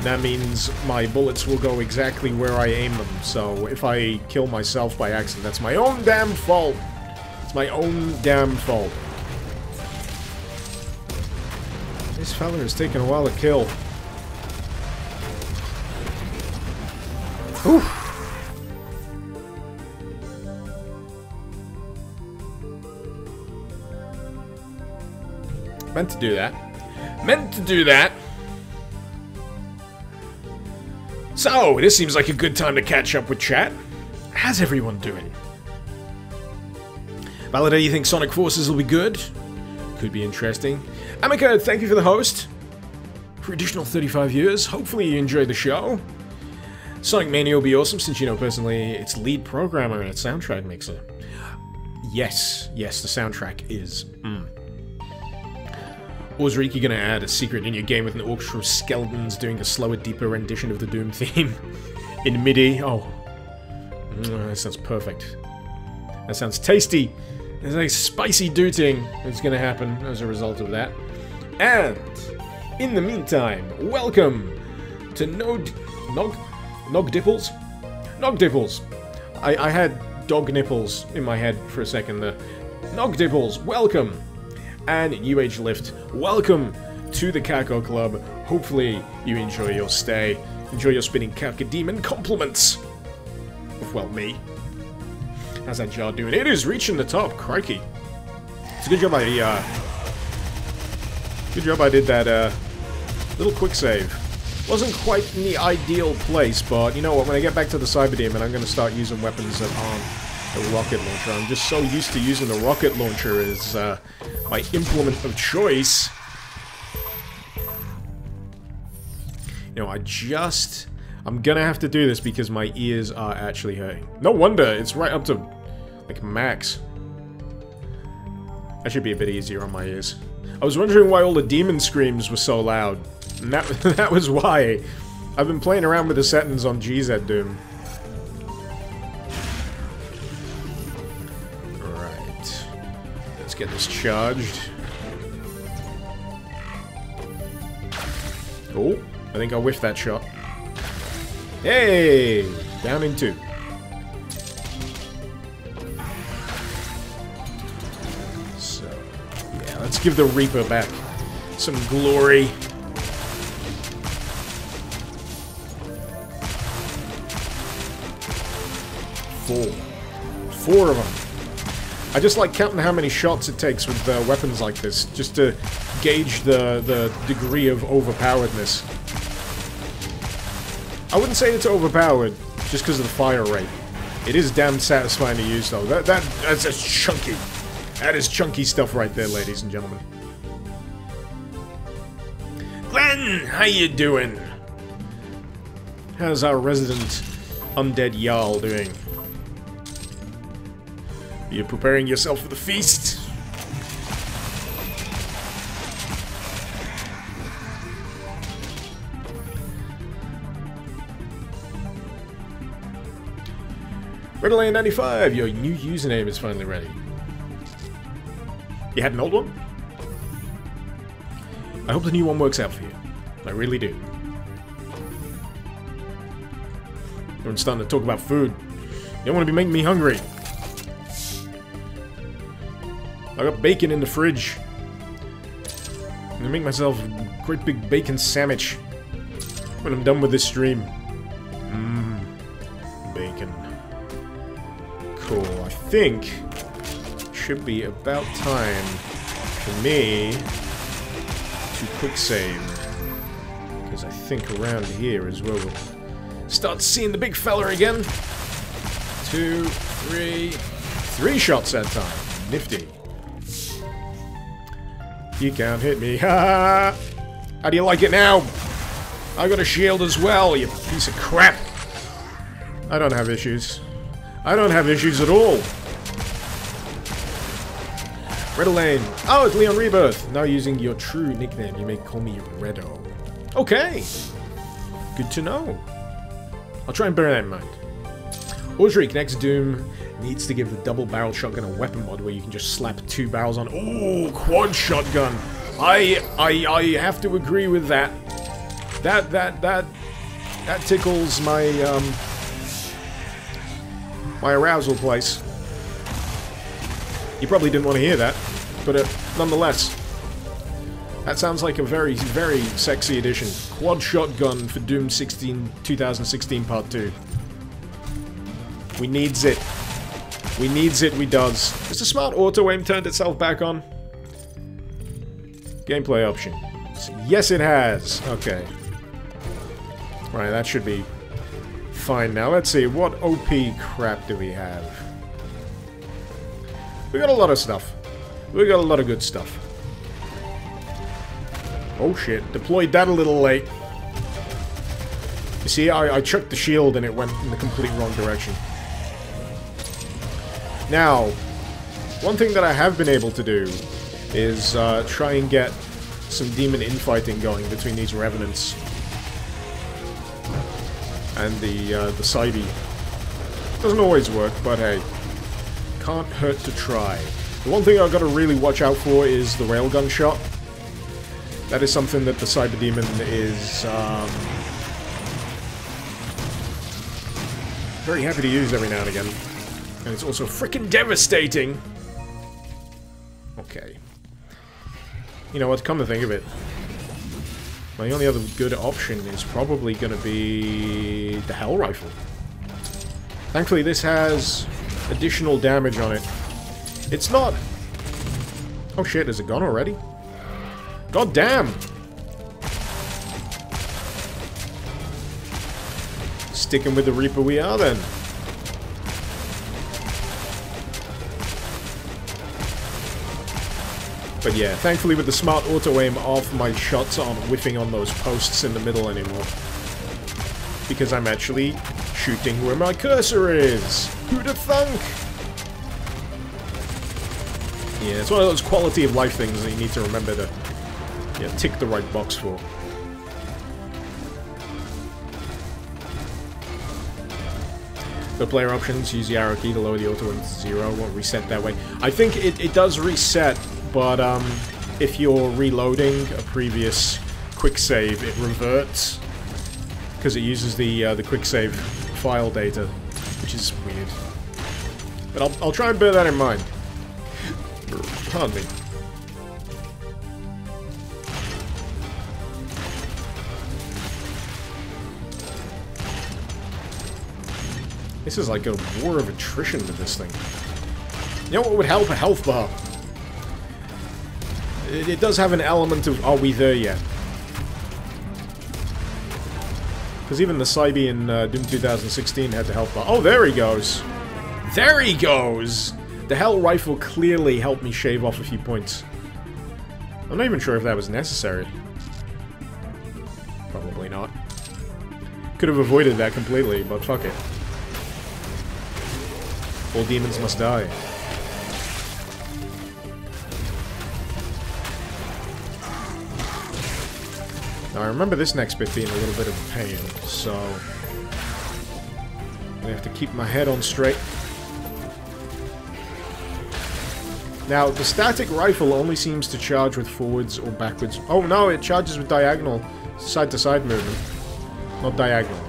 That means my bullets will go exactly where I aim them, so if I kill myself by accident, that's my own damn fault! It's my own damn fault. This fella is taking a while to kill. Whew! Meant to do that. Meant to do that! So, this seems like a good time to catch up with chat. How's everyone doing? Validate, you think Sonic Forces will be good? Could be interesting. Amica, thank you for the host. For additional 35 years. Hopefully you enjoy the show. Sonic Mania will be awesome since you know personally its lead programmer and its soundtrack mixer. Yes, the soundtrack is. Or is Riki gonna add a secret in your game with an orchestra of skeletons doing a slower, deeper rendition of the Doom theme? In MIDI? Oh. That sounds perfect. That sounds tasty! There's a spicy dooting that's gonna happen as a result of that. And, in the meantime, welcome to Nogdipples? Nogdipples! I had dog nipples in my head for a second there. Nogdipples, welcome! And UH Lift, welcome to the Kako Club. Hopefully you enjoy your stay. Enjoy your spinning Kafka Demon compliments. Well, me. How's that jar doing? It is reaching the top, crikey. It's a good job I did that little quick save. Wasn't quite in the ideal place, but you know what, when I get back to the Cyberdemon, I'm gonna start using weapons that aren't the rocket launcher. I'm just so used to using the rocket launcher as my implement of choice. You know, I just I'm gonna have to do this because my ears are actually hurting. No wonder, it's right up to, like, max. That should be a bit easier on my ears. I was wondering why all the demon screams were so loud. And that was why. I've been playing around with the settings on GZ Doom. Alright. Let's get this charged. Oh, I think I whiffed that shot. Hey! Down in 2. So, yeah, let's give the Reaper back some glory. Four of them. I just like counting how many shots it takes with weapons like this, just to gauge the degree of overpoweredness. I wouldn't say it's overpowered, just because of the fire rate. It is damn satisfying to use, though. That's chunky. That is chunky stuff right there, ladies and gentlemen. Glenn, how you doing? How's our resident undead Jarl doing? Are you preparing yourself for the feast? Redlane95, your new username is finally ready. You had an old one? I hope the new one works out for you. I really do. Everyone's starting to talk about food. You don't want to be making me hungry. I got bacon in the fridge. I'm gonna make myself a great big bacon sandwich when I'm done with this stream. Bacon. Cool. I think it should be about time for me to quick save. Because I think around here is where we'll start seeing the big fella again. 2, 3, 3 shots that time. Nifty. You can't hit me. Ha! How do you like it now? I got a shield as well, you piece of crap. I don't have issues. I don't have issues at all. Redolane. Oh, it's Leon Rebirth. Now using your true nickname, you may call me Redo. Okay. Good to know. I'll try and bear that in mind. Audric, next Doom needs to give the double barrel shotgun a weapon mod where you can just slap 2 barrels on. Ooh, quad shotgun. I have to agree with that. That tickles my my arousal place. You probably didn't want to hear that, but nonetheless, that sounds like a very, very sexy addition. Quad shotgun for Doom 2016 Part 2. We needs it. We needs it, we does. Has the smart auto-aim turned itself back on? Gameplay option. Yes, it has. Okay. Right, that should be fine now. Let's see, what OP crap do we have? We got a lot of stuff. We got a lot of good stuff. Oh shit, deployed that a little late. You see, I chucked the shield and it went in the complete wrong direction. Now, one thing that I have been able to do is try and get some demon infighting going between these revenants and the Cybe. Doesn't always work, but hey, can't hurt to try. The one thing I've got to really watch out for is the railgun shot. That is something that the Cyberdemon is very happy to use every now and again. And it's also freaking devastating! Okay. You know what, come to think of it, my only other good option is probably gonna be the Hell Rifle. Thankfully this has additional damage on it. It's not... Oh shit, is it gone already? God damn! Sticking with the Reaper we are then. But yeah, thankfully with the smart auto-aim off, my shots aren't whiffing on those posts in the middle anymore. because I'm actually shooting where my cursor is. Who'd have thunk? Yeah, it's one of those quality of life things that you need to remember to tick the right box for. The player options, use the arrow key to lower the auto to 0, won't reset that way. I think it does reset, but if you're reloading a previous quick save, it reverts, because it uses the quick save file data, which is weird. But I'll try and bear that in mind. Pardon me. This is like a war of attrition with this thing. You know what would help? A health bar. It does have an element of, are we there yet? Because even the Cyber in Doom 2016 had the health bar. Oh, there he goes! There he goes! The Hell Rifle clearly helped me shave off a few points. I'm not even sure if that was necessary. Probably not. Could have avoided that completely, but fuck it. All demons must die. Now I remember this next bit being a little bit of a pain, so I have to keep my head on straight. Now, the static rifle only seems to charge with forwards or backwards. Oh no, it charges with diagonal, side-to-side movement. Not diagonal.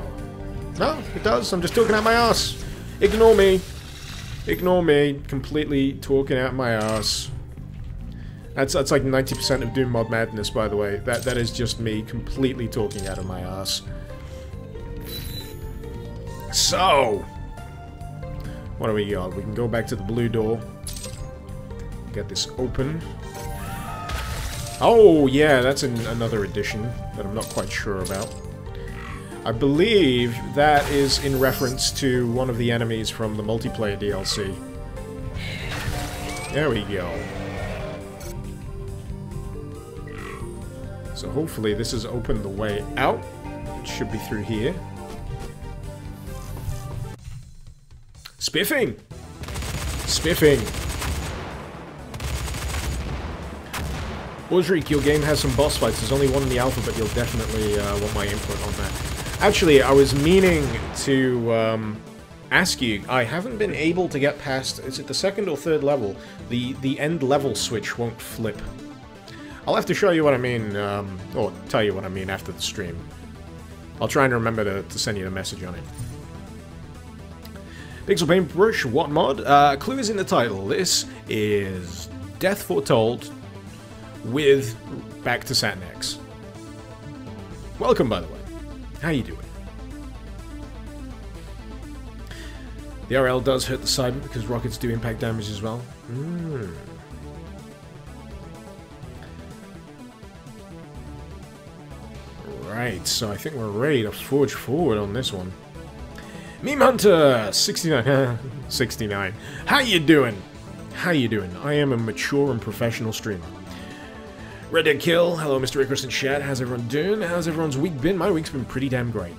No, it does. I'm just talking out my ass. Ignore me. Ignore me. Completely talking out my ass. That's like 90% of Doom Mod Madness, by the way. That is just me completely talking out of my ass. So, what do we got? We can go back to the blue door. Get this open. Oh, yeah, that's another addition that I'm not quite sure about. I believe that is in reference to one of the enemies from the multiplayer DLC. There we go. So hopefully this has opened the way out. It should be through here. Spiffing! Spiffing! Audric, your game has some boss fights. There's only one in the alpha, but you'll definitely want my input on that. Actually, I was meaning to ask you. I haven't been able to get past... Is it the second or third level? The end level switch won't flip. I'll have to show you what I mean, or tell you what I mean after the stream. I'll try and remember to send you the message on it. Pixel Paintbrush, what mod? Clue is in the title. This is Death Foretold with Back to Saturn X. Welcome, by the way. How you doing? The RL does hurt the Cyber because rockets do impact damage as well. Right, so I think we're ready to forge forward on this one. Meme Hunter 69. 69. How you doing? How you doing? I am a mature and professional streamer. Red Dead Kill, hello Mr. Icarus and chat, how's everyone doing? How's everyone's week been? My week's been pretty damn great.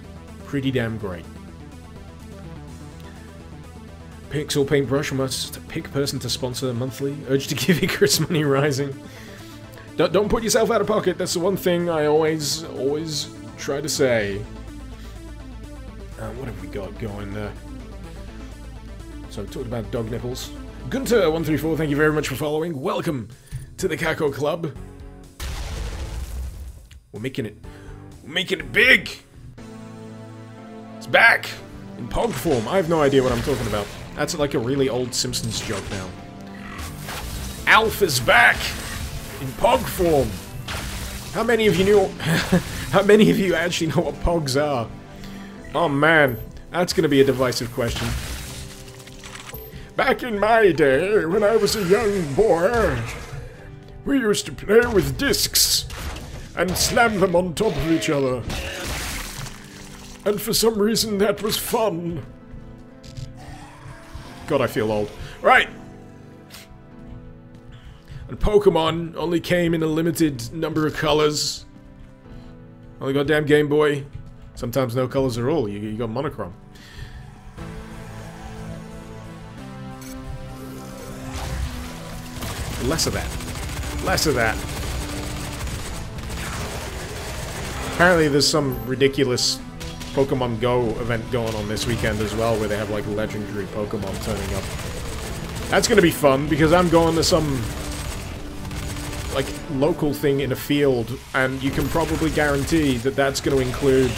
Pretty damn great. Pixel Paintbrush must pick person to sponsor monthly. Urge to give Icarus money rising. Don't put yourself out of pocket, that's the one thing I always try to say. What have we got going there? So we talked about dog nipples. Gunter134, thank you very much for following. Welcome to the Kako Club. We're making it big! It's back! In POG form. I have no idea what I'm talking about. That's like a really old Simpsons joke now. Alf is back! In POG form! How many of you knew... How many of you actually know what POGs are? Oh man, that's gonna be a divisive question. Back in my day, when I was a young boy, we used to play with discs and slam them on top of each other. And for some reason that was fun. God, I feel old. Right. And Pokemon only came in a limited number of colors. On the goddamn Game Boy. Sometimes no colors at all. You got monochrome. Less of that. Less of that. Apparently there's some ridiculous Pokemon Go event going on this weekend as well, where they have like legendary Pokemon turning up. That's gonna be fun, because I'm going to some like local thing in a field, and you can probably guarantee that that's gonna include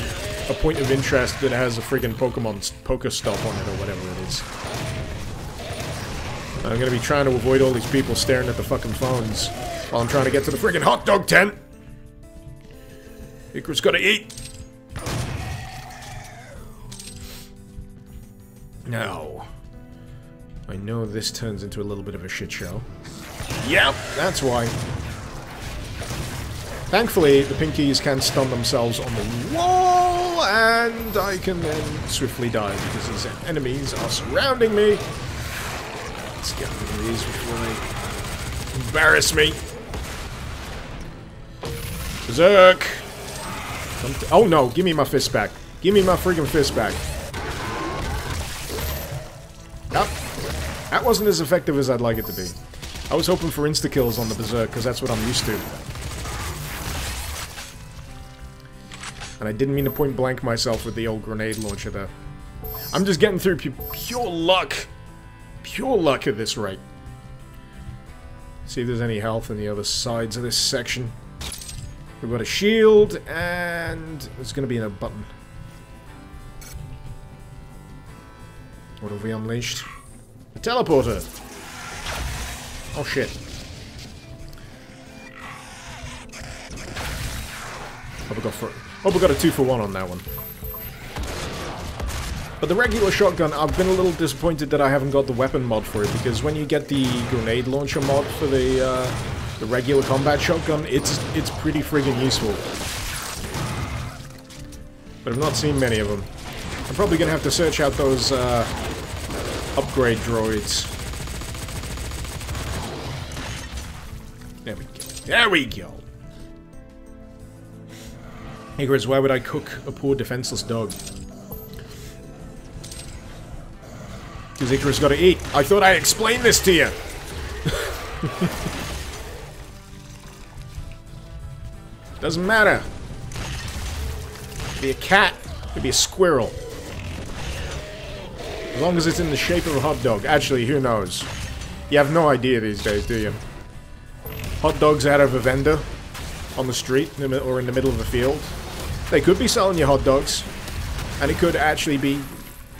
a point of interest that has a friggin' Pokemon's Pokestop on it, or whatever it is. I'm gonna be trying to avoid all these people staring at the fucking phones while I'm trying to get to the friggin' hot dog tent. Icarus gotta eat. Now, I know this turns into a little bit of a shit show. Yep, that's why. Thankfully, the pinkies can stun themselves on the wall, and I can then swiftly die because these enemies are surrounding me. Let's get rid of these before they embarrass me. Berserk! Oh no, give me my fist back. Give me my friggin' fist back. Yep. That wasn't as effective as I'd like it to be. I was hoping for insta-kills on the Berserk, because that's what I'm used to. And I didn't mean to point blank myself with the old grenade launcher there. I'm just getting through pure luck. Pure luck at this rate. See if there's any health in the other sides of this section. We've got a shield, and there's going to be a button. What have we unleashed? A teleporter! Oh shit. Hope we got a 2-for-1 on that one. But the regular shotgun, I've been a little disappointed that I haven't got the weapon mod for it, because when you get the grenade launcher mod for the regular combat shotgun, it's pretty friggin' useful. But I've not seen many of them. I'm probably gonna have to search out those upgrade droids. There we go. There we go! Icarus, why would I cook a poor defenseless dog? Because Icarus gotta eat. I thought I explained this to you! Doesn't matter. Could be a cat, could be a squirrel. As long as it's in the shape of a hot dog. Actually, who knows? You have no idea these days, do you? Hot dogs out of a vendor on the street or in the middle of a field. They could be selling you hot dogs. And it could actually be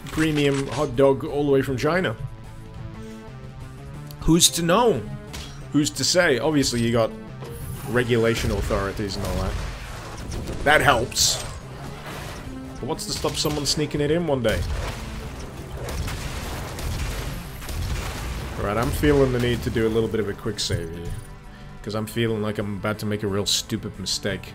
premium hot dog all the way from China. Who's to know? Who's to say? Obviously, you got regulation authorities and all that. That helps. But what's to stop someone sneaking it in one day? Alright, I'm feeling the need to do a little bit of a quick save here. Because I'm feeling like I'm about to make a real stupid mistake.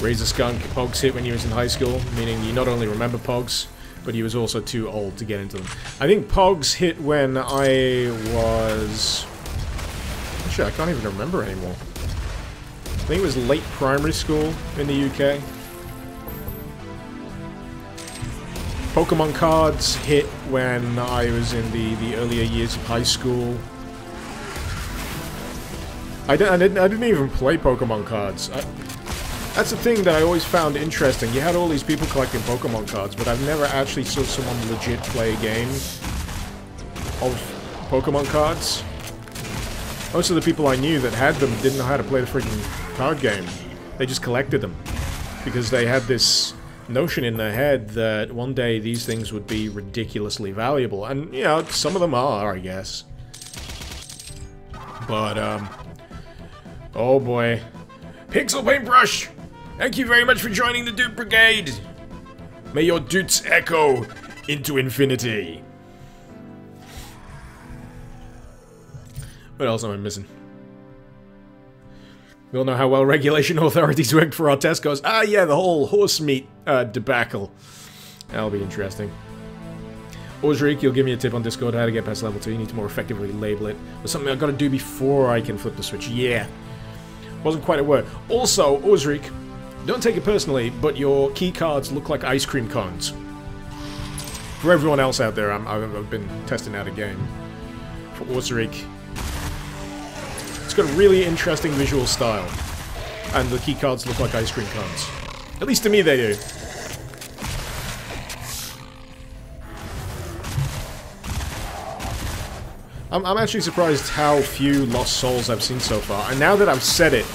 Razor Skunk, Pogs hit when he was in high school, meaning you not only remember Pogs, but he was also too old to get into them. I think Pogs hit when I was... Actually, I can't even remember anymore. I think it was late primary school in the UK. Pokemon cards hit when I was in the earlier years of high school. I didn't even play Pokemon cards. That's the thing that I always found interesting. You had all these people collecting Pokemon cards, but I've never actually saw someone legit play a game of Pokemon cards. Most of the people I knew that had them didn't know how to play the freaking card game. They just collected them. Because they had this notion in their head that one day these things would be ridiculously valuable. And, you know, some of them are, I guess. But, oh boy. Pixel Paintbrush! Thank you very much for joining the Dude Brigade! May your dutes echo into infinity. What else am I missing? We all know how well regulation authorities work for our Tesco's. Ah, yeah, the whole horse meat debacle. That'll be interesting. Ozrik, you'll give me a tip on Discord how to get past level 2. You need to more effectively label it. Or something I've got to do before I can flip the switch. Yeah. Wasn't quite at work. Also, Ozrik, Don't take it personally, but your key cards look like ice cream cones. For everyone else out there, I've been testing out a game for Orzarik. It's got a really interesting visual style, and the key cards look like ice cream cones. At least to me, they do. I'm actually surprised how few Lost Souls I've seen so far, and now that I've said it,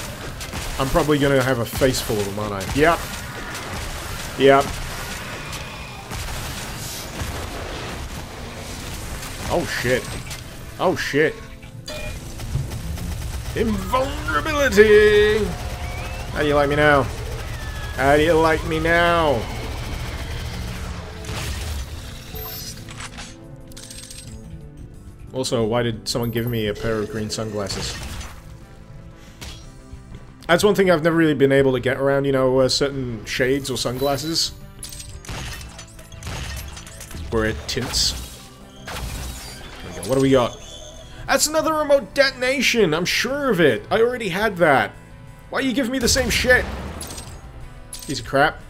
I'm probably gonna have a face full of them, aren't I? Yep. Yep. Oh shit. Oh shit. Invulnerability! How do you like me now? How do you like me now? Also, why did someone give me a pair of green sunglasses? That's one thing I've never really been able to get around, you know, certain shades or sunglasses. Or tints. There we go. What do we got? That's another remote detonation! I'm sure of it! I already had that! Why are you giving me the same shit? Piece of crap.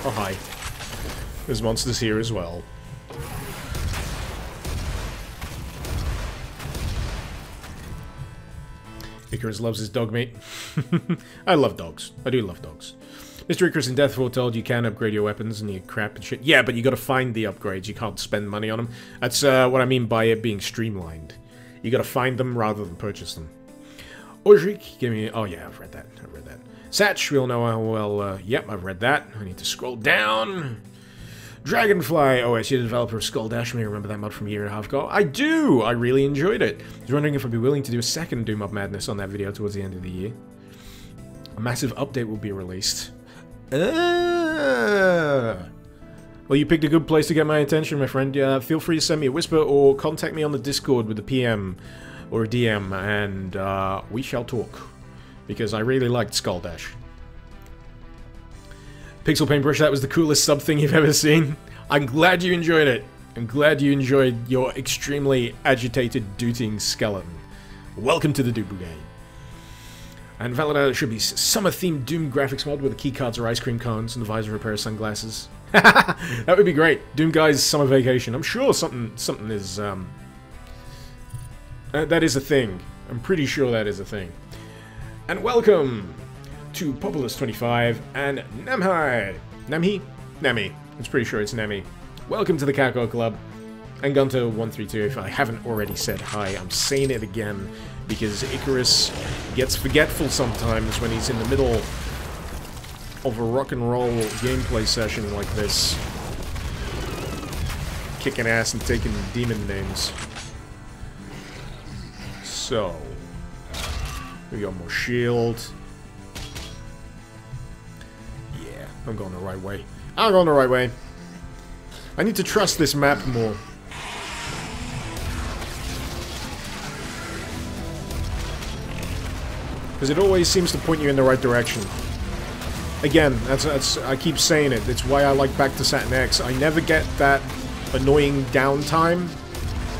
Oh, hi. There's monsters here as well. Icarus loves his dog meat. I love dogs. I do love dogs. Mr. Icarus in Death Foretold, you can upgrade your weapons and your crap and shit. Yeah, but you gotta find the upgrades. You can't spend money on them. That's what I mean by it being streamlined. You gotta find them rather than purchase them. Orzarik, give me... Oh yeah, I've read that. I've read that. Satch, we all know how well... yep, I've read that. I need to scroll down. Dragonfly. Oh, I see the developer of Skull Dash. You may remember that mod from a year and a half ago. I do! I really enjoyed it. I was wondering if I'd be willing to do a second Doom Up Madness on that video towards the end of the year. A massive update will be released. Well, you picked a good place to get my attention, my friend. Feel free to send me a whisper or contact me on the Discord with a PM or a DM, and we shall talk. Because I really liked Skull Dash. Pixel Paintbrush, that was the coolest sub thing you've ever seen. I'm glad you enjoyed it. I'm glad you enjoyed your extremely agitated, dooting skeleton. Welcome to the Doom Brigade. And Valida should be summer-themed Doom graphics mod where the keycards are ice cream cones and the visor a pair of sunglasses. That would be great. Doom Guy's summer vacation. I'm sure something is, that is a thing. I'm pretty sure that is a thing. And welcome to Populous25 and Namhi. Namhi? Nemi. I'm pretty sure it's Nemi. Welcome to the Kako Club. And Gunter132, if I haven't already said hi, I'm saying it again because Icarus gets forgetful sometimes when he's in the middle of a rock and roll gameplay session like this. Kicking ass and taking demon names. So, we got more shield. Yeah, I'm going the right way. I'm going the right way. I need to trust this map more. Because it always seems to point you in the right direction. Again, that's I keep saying it. It's why I like Back to Saturn X. I never get that annoying downtime.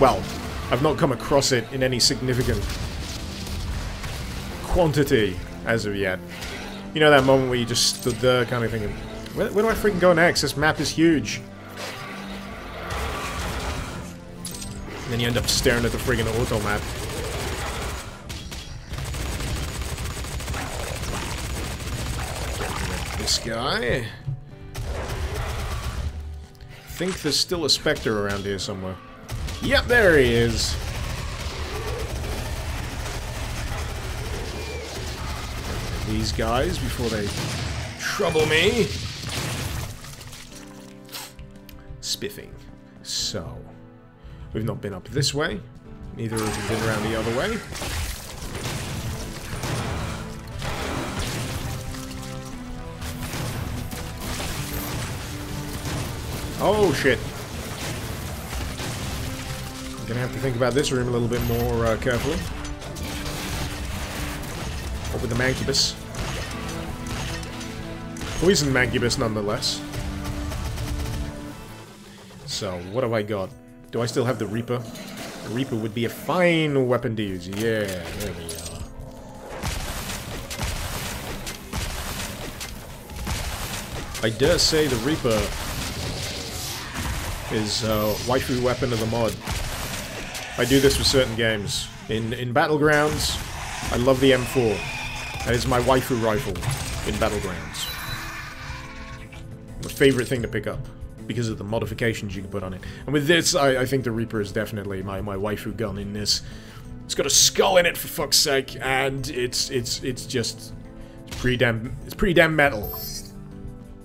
Well, I've not come across it in any significant quantity as of yet. You know that moment where you just stood there kind of thinking, where do I freaking go next? This map is huge. And then you end up staring at the friggin' auto map. This guy. I think there's still a Spectre around here somewhere. Yep, there he is. These guys before they trouble me. Spiffing. So, we've not been up this way. Neither have we been around the other way. Oh, shit. I'm gonna have to think about this room a little bit more carefully. What with the Mancubus? Poison Mancubus, nonetheless. So, what have I got? Do I still have the Reaper? The Reaper would be a fine weapon to use. Yeah, there we are. I dare say the Reaper is waifu weapon of the mod. I do this with certain games. In Battlegrounds, I love the M4. That is my waifu rifle in Battlegrounds. My favorite thing to pick up, because of the modifications you can put on it. And with this, I think the Reaper is definitely my waifu gun in this. It's got a skull in it, for fuck's sake, and it's pretty damn metal.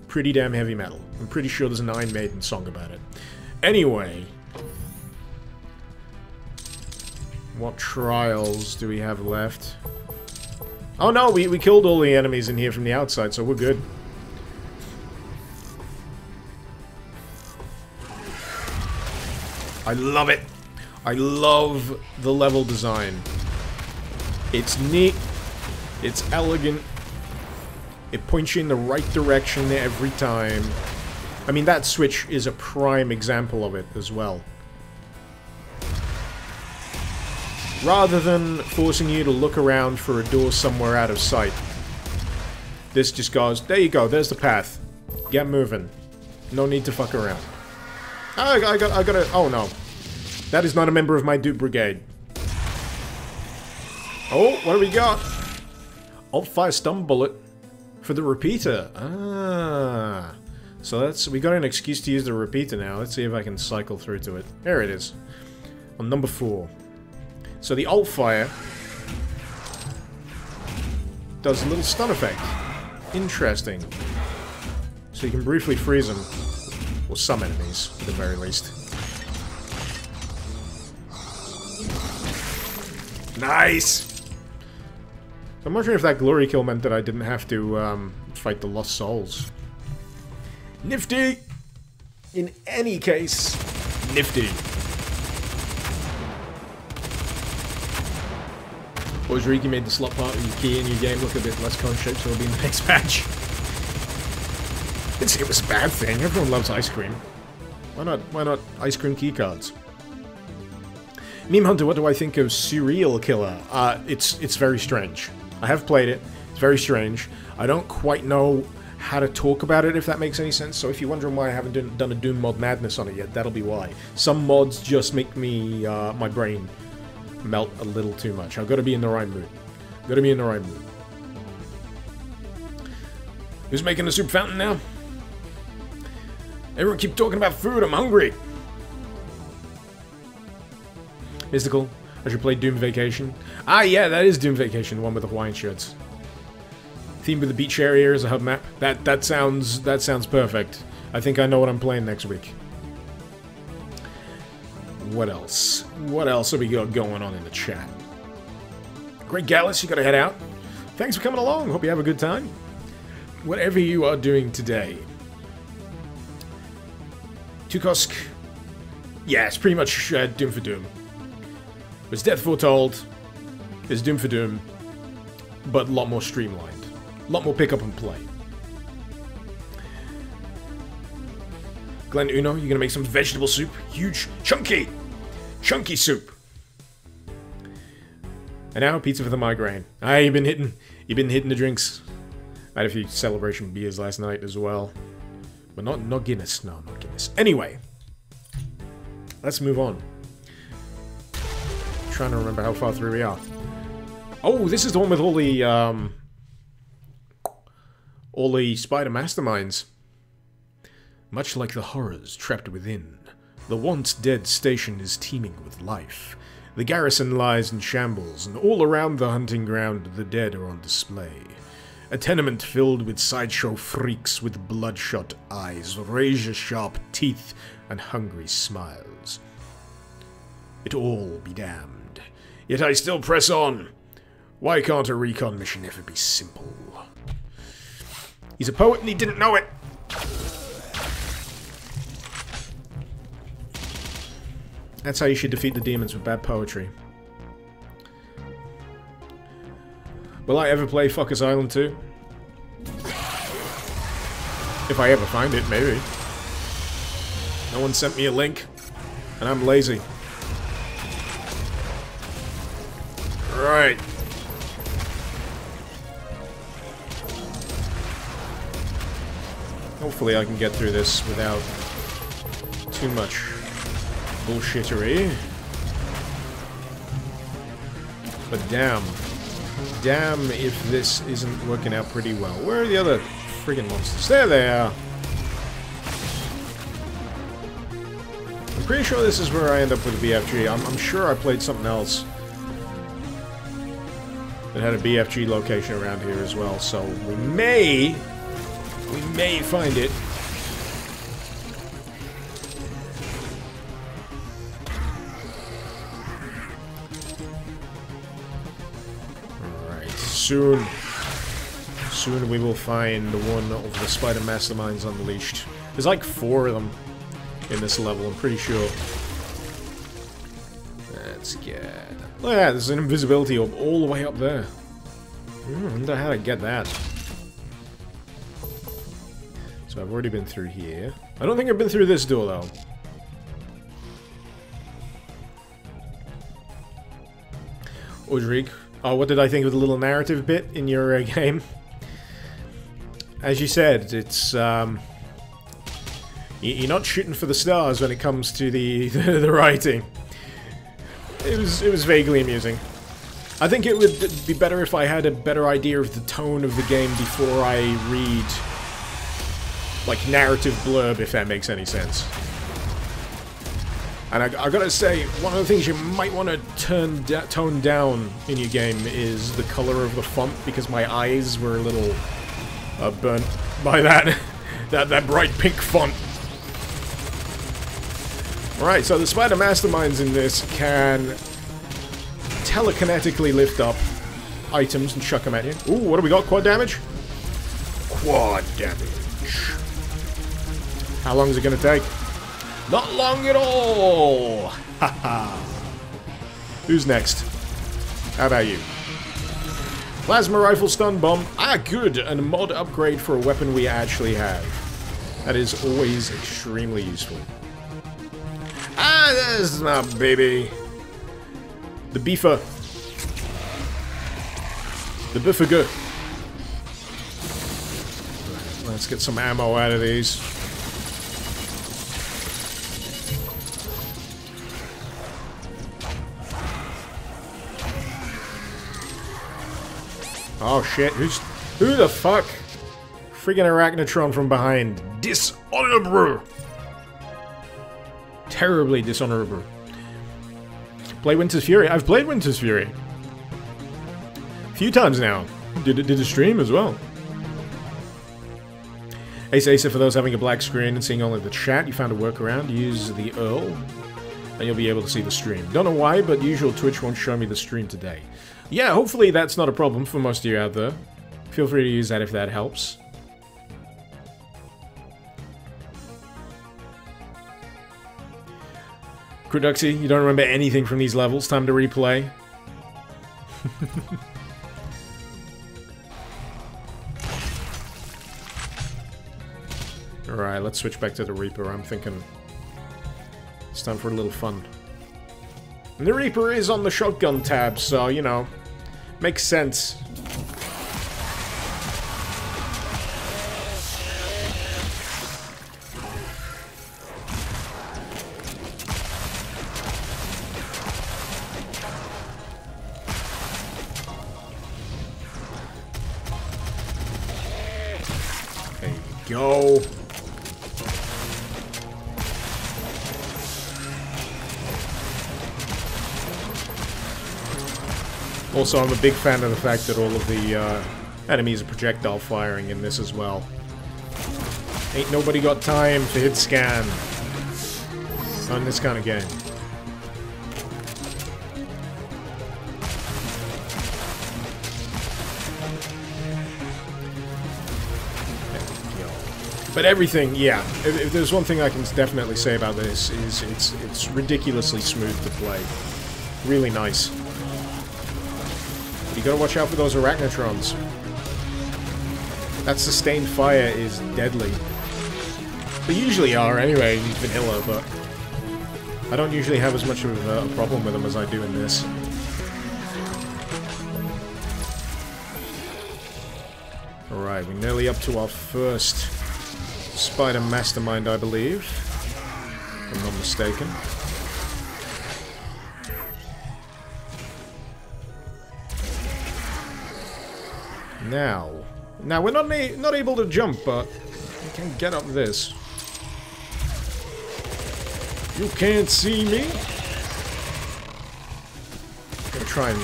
Pretty damn heavy metal. I'm pretty sure there's an Iron Maiden song about it. Anyway, what trials do we have left? Oh no, we killed all the enemies in here from the outside, so we're good. I love it. I love the level design. It's neat. It's elegant. It points you in the right direction every time. I mean, that switch is a prime example of it as well. Rather than forcing you to look around for a door somewhere out of sight, this just goes, there you go, there's the path. Get moving. No need to fuck around. I gotta, oh no. That is not a member of my dupe brigade. Oh, what do we got? Alt-fire stun bullet for the repeater. Ah. So that's, we got an excuse to use the repeater now. Let's see if I can cycle through to it. There it is. On number 4. So the alt-fire does a little stun effect. Interesting. So you can briefly freeze them. Or some enemies, at the very least. Nice! I'm wondering if that glory kill meant that I didn't have to fight the Lost Souls. Nifty! In any case, nifty. Boys, Riki made the slot part of your key in your game look a bit less cone-shaped, so it'll be in the next patch. Didn't say it was a bad thing. Everyone loves ice cream. Why not ice cream keycards? Meme Hunter, what do I think of Surreal Killer? It's very strange. I have played it. It's very strange. I don't quite know how to talk about it, if that makes any sense. So if you're wondering why I haven't done a Doom mod madness on it yet, that'll be why. Some mods just make me, my brain melt a little too much. I've got to be in the right mood. Got to be in the right mood. Who's making the soup fountain now? Everyone keep talking about food, I'm hungry! Mystical, I should play Doom Vacation. Ah yeah, that is Doom Vacation, the one with the Hawaiian shirts. Theme with the beach area as a hub map. That sounds perfect. I think I know what I'm playing next week. What else? What else have we got going on in the chat? Great Gallus, you gotta head out. Thanks for coming along, hope you have a good time. Whatever you are doing today. Tukosk. Yeah, it's pretty much Doom for Doom. There's Death Foretold. There's Doom for Doom. But a lot more streamlined. A lot more pick up and play. Glenn Uno, you're gonna make some vegetable soup? Huge, chunky soup. And now pizza for the migraine. Ah, you've been hitting the drinks. I had a few celebration beers last night as well. But not Guinness. No, not Guinness. Anyway. Let's move on. I'm trying to remember how far through we are. Oh, this is the one with all the spider masterminds. Much like the horrors trapped within, the once dead station is teeming with life. The garrison lies in shambles, and all around the hunting ground the dead are on display. A tenement filled with sideshow freaks with bloodshot eyes, razor-sharp teeth, and hungry smiles. It all be damned. Yet I still press on. Why can't a recon mission ever be simple? He's a poet and he didn't know it! That's how you should defeat the demons, with bad poetry. Will I ever play Fuckers Island 2? If I ever find it, maybe. No one sent me a link. And I'm lazy. Right. Hopefully I can get through this without too much bullshittery. But damn. Damn if this isn't working out pretty well. Where are the other friggin' monsters? There they are! I'm pretty sure this is where I end up with a BFG. I'm sure I played something else that had a BFG location around here as well, so we may find it. Alright, soon we will find one of the Spider Masterminds unleashed. There's like 4 of them in this level, I'm pretty sure. That's good. Look at that, there's an invisibility orb all the way up there. I wonder how to get that. So I've already been through here. I don't think I've been through this door, though. Udrig, what did I think of the little narrative bit in your game? As you said, it's, you're not shooting for the stars when it comes to the writing. It was vaguely amusing. I think it would be better if I had a better idea of the tone of the game before I read, like, narrative blurb, if that makes any sense. And I gotta say, one of the things you might want to tone down in your game is the color of the font, because my eyes were a little burnt by that that bright pink font. Alright, so the Spider Masterminds in this can telekinetically lift up items and chuck them at you. Ooh, what do we got? Quad damage? Quad damage. How long is it gonna take? Not long at all! Haha. Who's next? How about you? Plasma rifle stun bomb. Ah, good! And a mod upgrade for a weapon we actually have. That is always extremely useful. Ah, there's my baby. The beefer. The biffager. Let's get some ammo out of these. Oh shit, who the fuck? Friggin' Arachnotron from behind. Dishonorable! Terribly dishonorable. Play Winter's Fury. I've played Winter's Fury. A few times now. Did a stream as well. Asa, for those having a black screen and seeing only the chat, you found a workaround. Use the Earl, and you'll be able to see the stream. Don't know why, but usual Twitch won't show me the stream today. Yeah, hopefully that's not a problem for most of you out there. Feel free to use that if that helps. Cruduxy, you don't remember anything from these levels? Time to replay. Alright, let's switch back to the Reaper. I'm thinking it's time for a little fun. And the Reaper is on the shotgun tab, so, you know, makes sense. There you go. Also, I'm a big fan of the fact that all of the enemies are projectile firing in this as well. Ain't nobody got time to hit scan on this kind of game. But everything, yeah. If there's one thing I can definitely say about this is it's ridiculously smooth to play. Really nice. You gotta watch out for those Arachnotrons. That sustained fire is deadly. They usually are anyway in vanilla, but I don't usually have as much of a problem with them as I do in this. Alright, we're nearly up to our first Spider Mastermind, I believe. If I'm not mistaken. Now we're not able to jump, but we can get up this. You can't see me. I'm gonna try and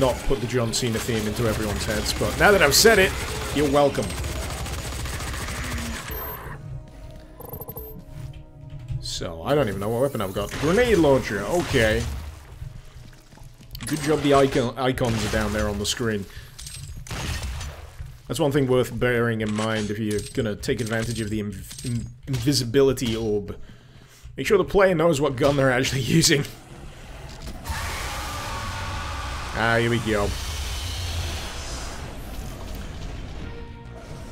not put the John Cena theme into everyone's heads, but now that I've said it, you're welcome. So, I don't even know what weapon I've got. Grenade launcher, okay. Good job the icons are down there on the screen. That's one thing worth bearing in mind if you're gonna take advantage of the invisibility orb. Make sure the player knows what gun they're actually using. Ah, here we go.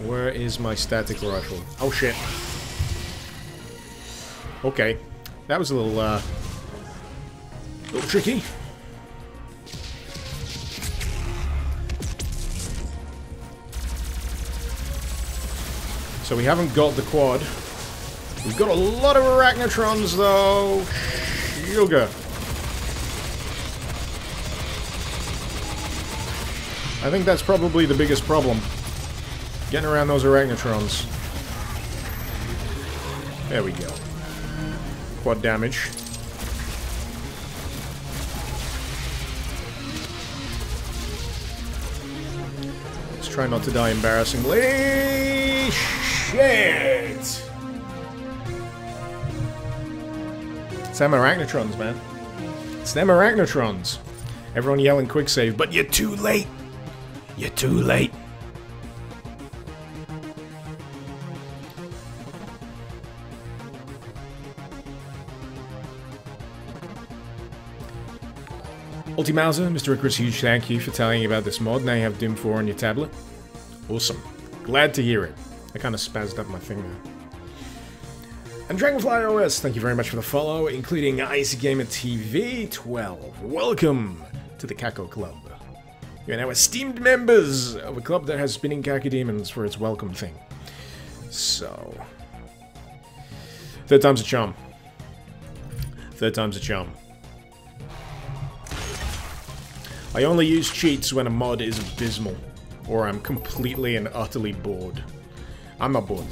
Where is my static rifle? Oh shit. Okay. That was a little tricky. So we haven't got the quad. We've got a lot of arachnotrons though. Sugar. I think that's probably the biggest problem. Getting around those arachnotrons. There we go. Quad damage. Let's try not to die embarrassingly. Shit! It's them arachnotrons, man. It's them arachnotrons. Everyone yelling quick save, but you're too late! You're too late! Ultimauser, Mr. Icarus, huge thank you for telling me about this mod. Now you have Doom 4 on your tablet. Awesome. Glad to hear it. I kind of spazzed up my thing there. And Dragonfly OS, thank you very much for the follow, including Icy Gamer TV 12. Welcome to the Kako Club. You're now esteemed members of a club that has spinning cacodemons for its welcome thing. So... third time's a charm. Third time's a charm. I only use cheats when a mod is abysmal, or I'm completely and utterly bored. I'm not bored.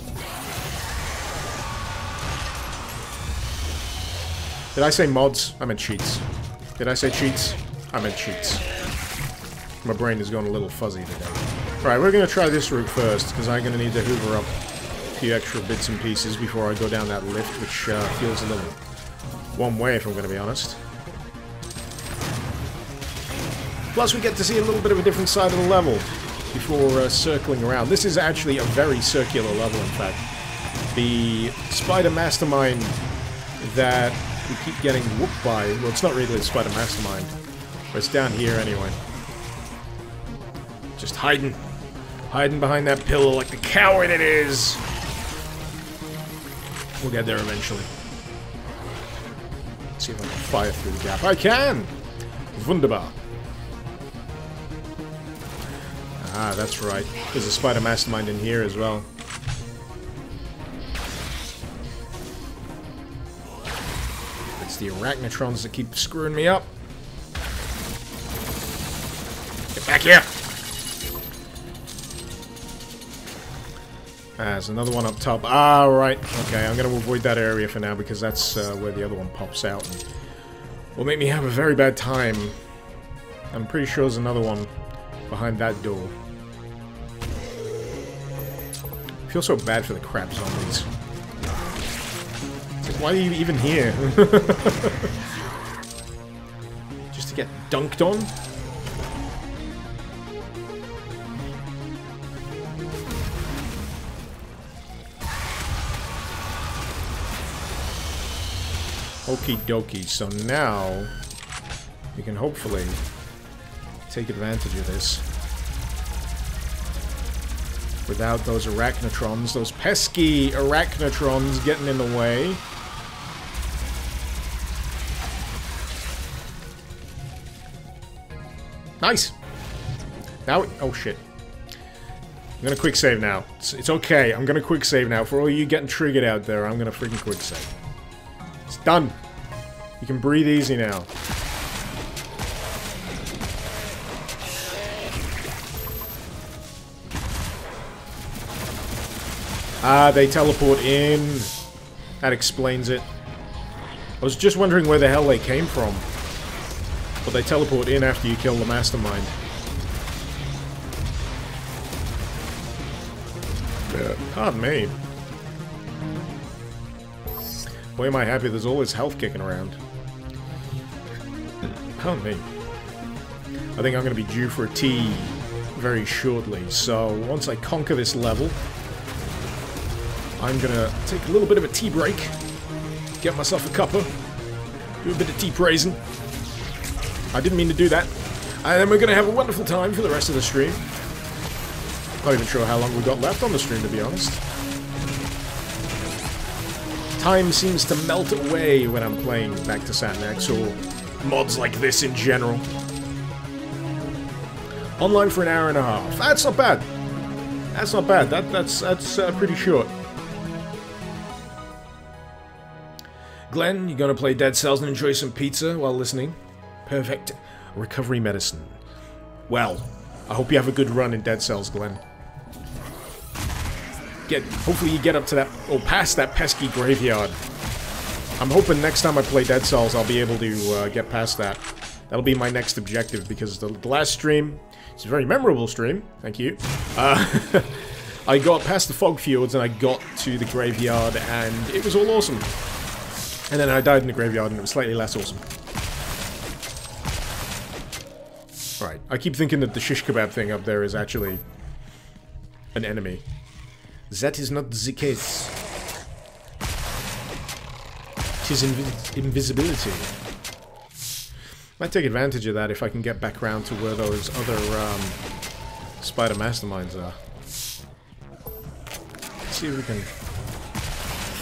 Did I say mods? I meant cheats. Did I say cheats? I meant cheats. My brain is going a little fuzzy today. Alright, we're going to try this route first, because I'm going to need to hoover up a few extra bits and pieces before I go down that lift, which feels a little one way if I'm going to be honest. Plus we get to see a little bit of a different side of the level before circling around. This is actually a very circular level, in fact. The Spider Mastermind that we keep getting whooped by, well, it's not really the Spider Mastermind, but it's down here anyway. Just hiding behind that pillar like the coward it is. We'll get there eventually. Let's see if I can fire through the gap. I can! Wunderbar. Ah, that's right. There's a Spider Mastermind in here as well. It's the arachnotrons that keep screwing me up. Get back here! Ah, there's another one up top. Ah, right. Okay, I'm going to avoid that area for now because that's where the other one pops out. And will make me have a very bad time. I'm pretty sure there's another one behind that door. I feel so bad for the crab zombies. It's like, why are you even here? Just to get dunked on? Okie dokie, so now we can hopefully take advantage of this without those arachnotrons, those pesky arachnotrons getting in the way. Nice! Now, oh shit. I'm gonna quick save now. It's okay, I'm gonna quick save now. For all you getting triggered out there, I'm gonna freaking quick save. It's done! You can breathe easy now. Ah, they teleport in. That explains it. I was just wondering where the hell they came from. But they teleport in after you kill the mastermind. Pardon me. Boy, am I happy there's all this health kicking around. Pardon me. I think I'm going to be due for a tea very shortly, so once I conquer this level, I'm going to take a little bit of a tea break, get myself a cuppa, do a bit of tea praising. I didn't mean to do that. And then we're going to have a wonderful time for the rest of the stream. Not even sure how long we've got left on the stream, to be honest. Time seems to melt away when I'm playing Back to Saturn X, or mods like this in general. Online for an hour and a half. That's not bad. That's not bad. That's pretty short. Glenn, you gonna play Dead Cells and enjoy some pizza while listening? Perfect. Recovery medicine. Well, I hope you have a good run in Dead Cells, Glenn. Hopefully you get up to that, or past that pesky graveyard. I'm hoping next time I play Dead Cells I'll be able to get past that. That'll be my next objective, because the last stream, it's a very memorable stream, thank you. I got past the fog fjords and I got to the graveyard and it was all awesome. And then I died in the graveyard and it was slightly less awesome. Right, I keep thinking that the shish kebab thing up there is actually an enemy. That is not the case. It is invisibility. Might take advantage of that if I can get back around to where those other spider masterminds are. Let's see if we can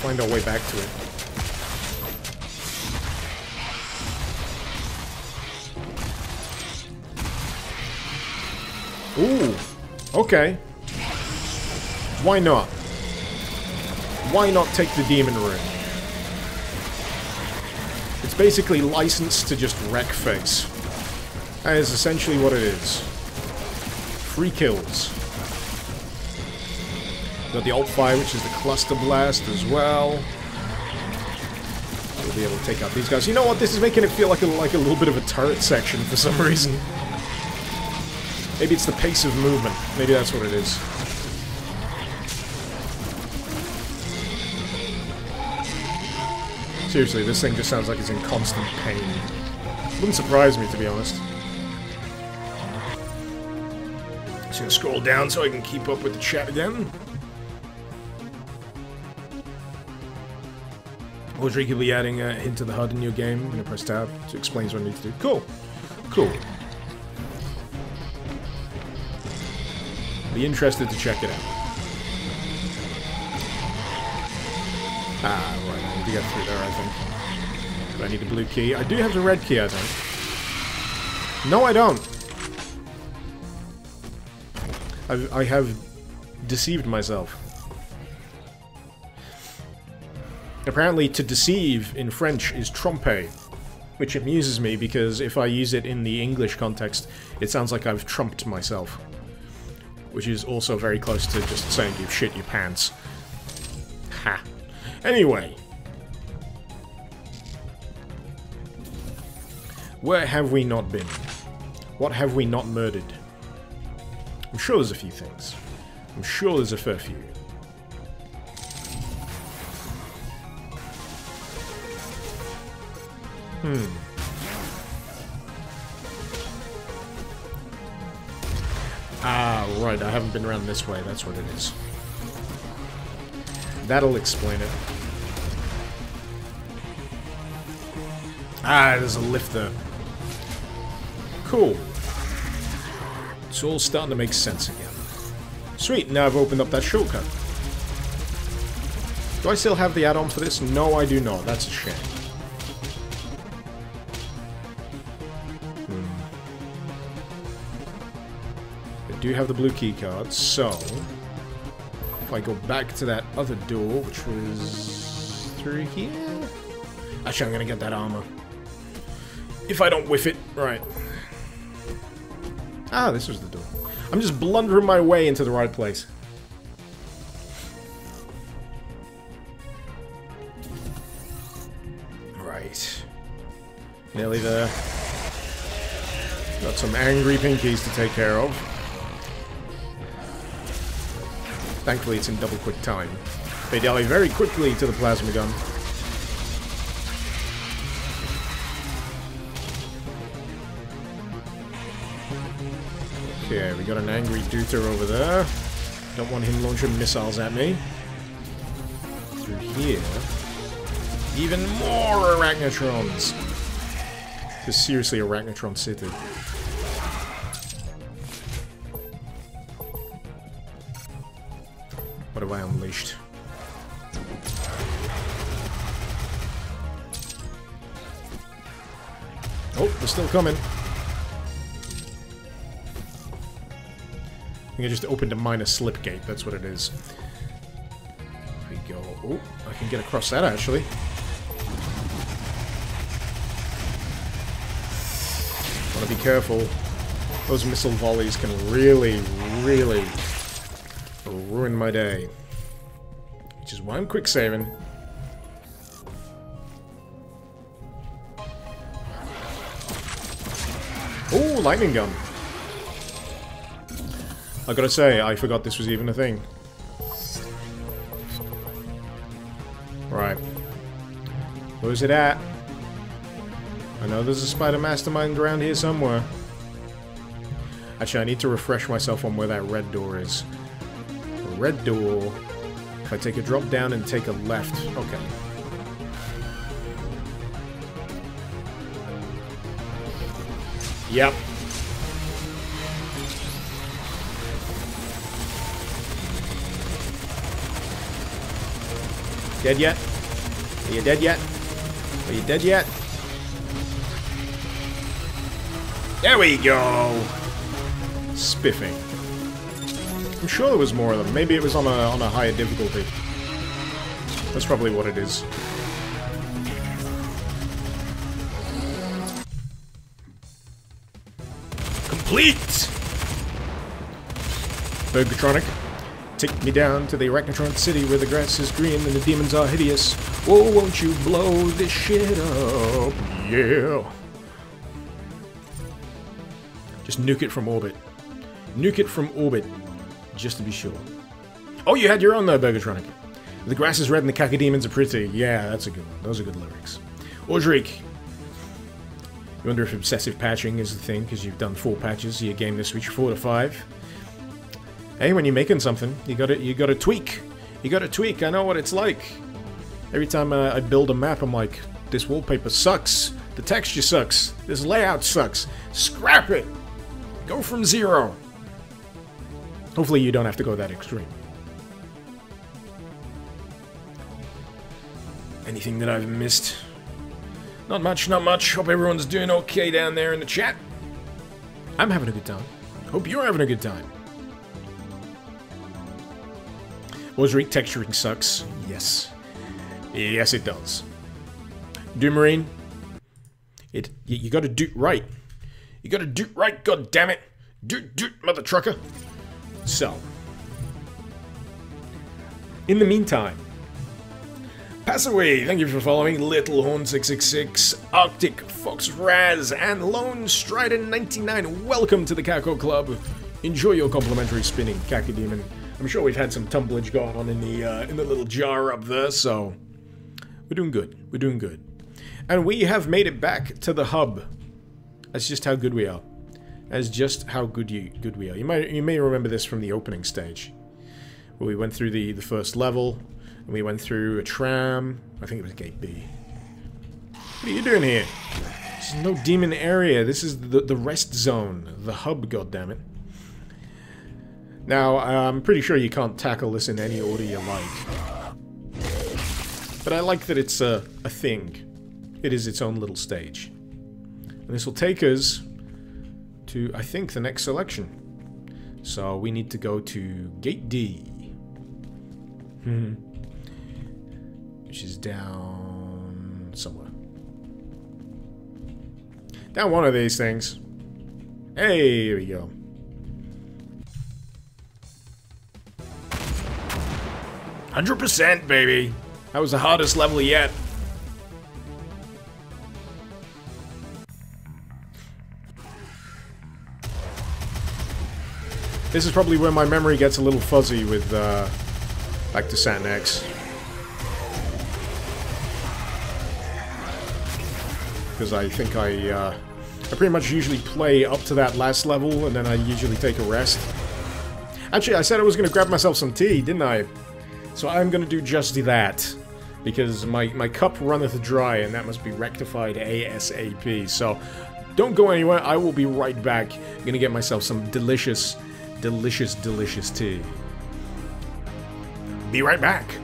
find our way back to it. Ooh, okay. Why not? Why not take the demon rune? It's basically licensed to just wreck face. That is essentially what it is. Free kills. Got the alt fire, which is the cluster blast as well. We'll be able to take out these guys. You know what? This is making it feel like a little bit of a turret section for some reason. Maybe it's the pace of movement. Maybe that's what it is. Seriously, this thing just sounds like it's in constant pain. Wouldn't surprise me, to be honest. Just gonna scroll down so I can keep up with the chat again. Audrey could be adding a hint to the HUD in your game. I'm gonna press tab to explain what I need to do. Cool. Cool. Be interested to check it out. Ah, right, I need to get through there, I think. Do I need a blue key? I do have the red key, I think. No, I don't. I have deceived myself. Apparently, to deceive in French is tromper, which amuses me because if I use it in the English context, it sounds like I've trumped myself. Which is also very close to just saying you've shit your pants. Ha. Anyway. Where have we not been? What have we not murdered? I'm sure there's a few things. I'm sure there's a fair few. Ah, right, I haven't been around this way, that's what it is. That'll explain it. Ah, there's a lift there. Cool. It's all starting to make sense again. Sweet, now I've opened up that shortcut. Do I still have the add-on for this? No, I do not. That's a shame. I do have the blue key card, so if I go back to that other door, which was through here. Actually, I'm gonna get that armor. If I don't whiff it, right. Ah, this was the door. I'm just blundering my way into the right place. Right. Nearly there. Got some angry pinkies to take care of. Thankfully, it's in double quick time. They dally very quickly to the plasma gun. Okay, we got an angry Deuter over there. Don't want him launching missiles at me. Through here. Even more Arachnotrons! This is seriously Arachnotron City. What have I unleashed? Oh, they're still coming. I think I just opened a minor slip gate, that's what it is. There we go. Oh, I can get across that actually. Wanna be careful. Those missile volleys can really, really ruin my day. Which is why I'm quick saving. Oh, lightning gun. I gotta say, I forgot this was even a thing. Right. Where's it at? I know there's a spider mastermind around here somewhere. Actually, I need to refresh myself on where that red door is. A red door. If I take a drop down and take a left. Okay. Yep. Dead yet? Are you dead yet? Are you dead yet? There we go! Spiffing. I'm sure there was more of them. Maybe it was on a higher difficulty. That's probably what it is. Complete! Burgertronic. Take me down to the Arachnotron City where the grass is green and the demons are hideous. Oh, won't you blow this shit up? Yeah. Just nuke it from orbit. Nuke it from orbit. Just to be sure. Oh, you had your own there, Burgertronic. The grass is red and the cacodemons are pretty. Yeah, that's a good one. Those are good lyrics. Audric. You wonder if obsessive patching is the thing, because you've done 4 patches. Your game this week, 4 to 5. Hey, when you're making something, you gotta tweak. You gotta tweak. I know what it's like. Every time I build a map, I'm like, this wallpaper sucks. The texture sucks. This layout sucks. Scrap it. Go from 0. Hopefully you don't have to go that extreme. Anything that I've missed? Not much, not much. Hope everyone's doing okay down there in the chat. I'm having a good time. Hope you're having a good time. Ozric texturing sucks. Yes. Yes, it does. Doomarine. You gotta do right. You gotta do right, god damn it. Do, mother trucker. So. In the meantime. Pass away. Thank you for following Little Horn 666, Arctic Fox Raz, and Lone Strider 99. Welcome to the Kako Club. Enjoy your complimentary spinning, Cacodemon. I'm sure we've had some tumblage going on in the little jar up there, so we're doing good. We're doing good. And we have made it back to the hub. That's just how good we are. That's just how good we are. You may remember this from the opening stage, where we went through the first level, and we went through a tram. I think it was Gate B. What are you doing here? This is no demon area. This is the rest zone, the hub. Goddammit. Now, I'm pretty sure you can't tackle this in any order you like. But I like that it's a thing. It is its own little stage. And this will take us to, I think, the next selection. So we need to go to Gate D. Which is down somewhere. Down one of these things. Hey, here we go. "100%, baby!" That was the hardest level yet. This is probably where my memory gets a little fuzzy with Back to Saturn X. Because I think I pretty much usually play up to that last level, and then I usually take a rest. Actually, I said I was going to grab myself some tea, didn't I? So I'm going to do just that. Because my cup runneth dry, and that must be rectified ASAP. So don't go anywhere, I will be right back. I'm going to get myself some delicious tea. Be right back.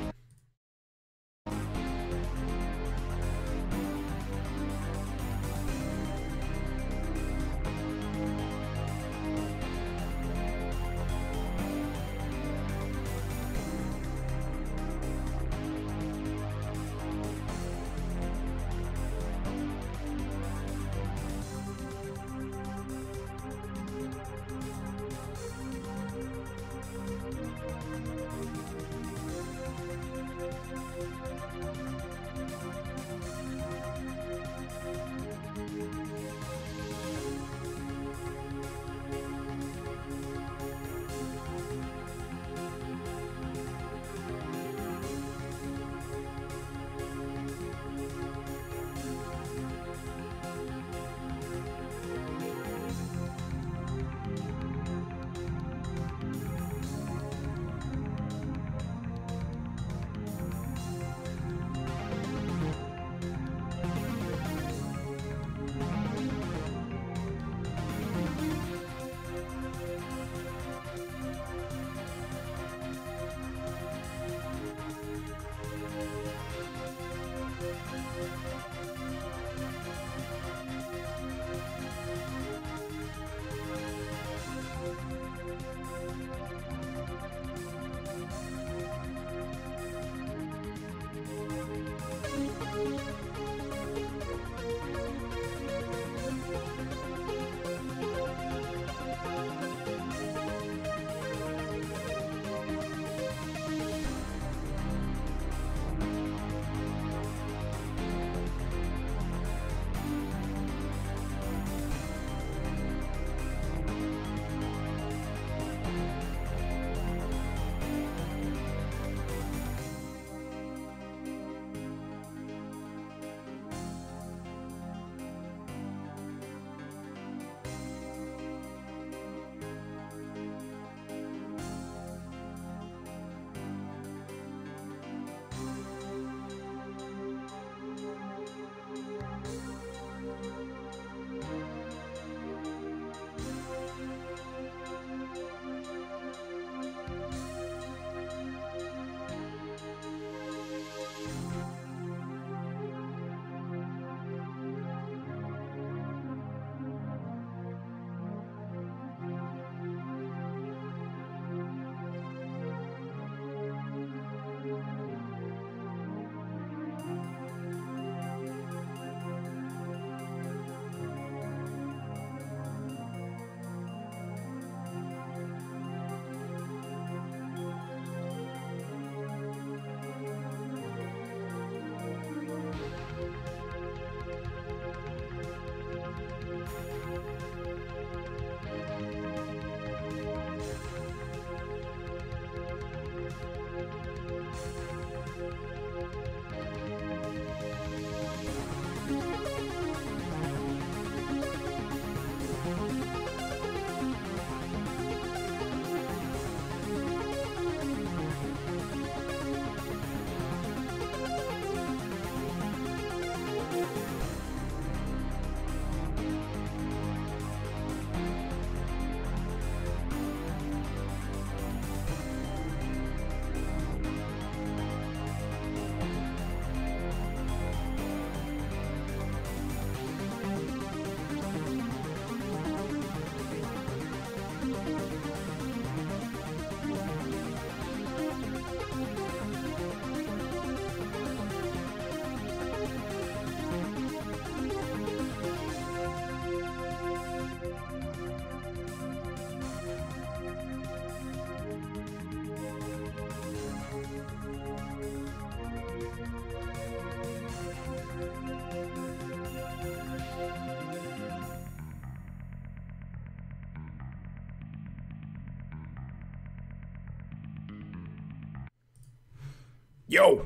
Yo!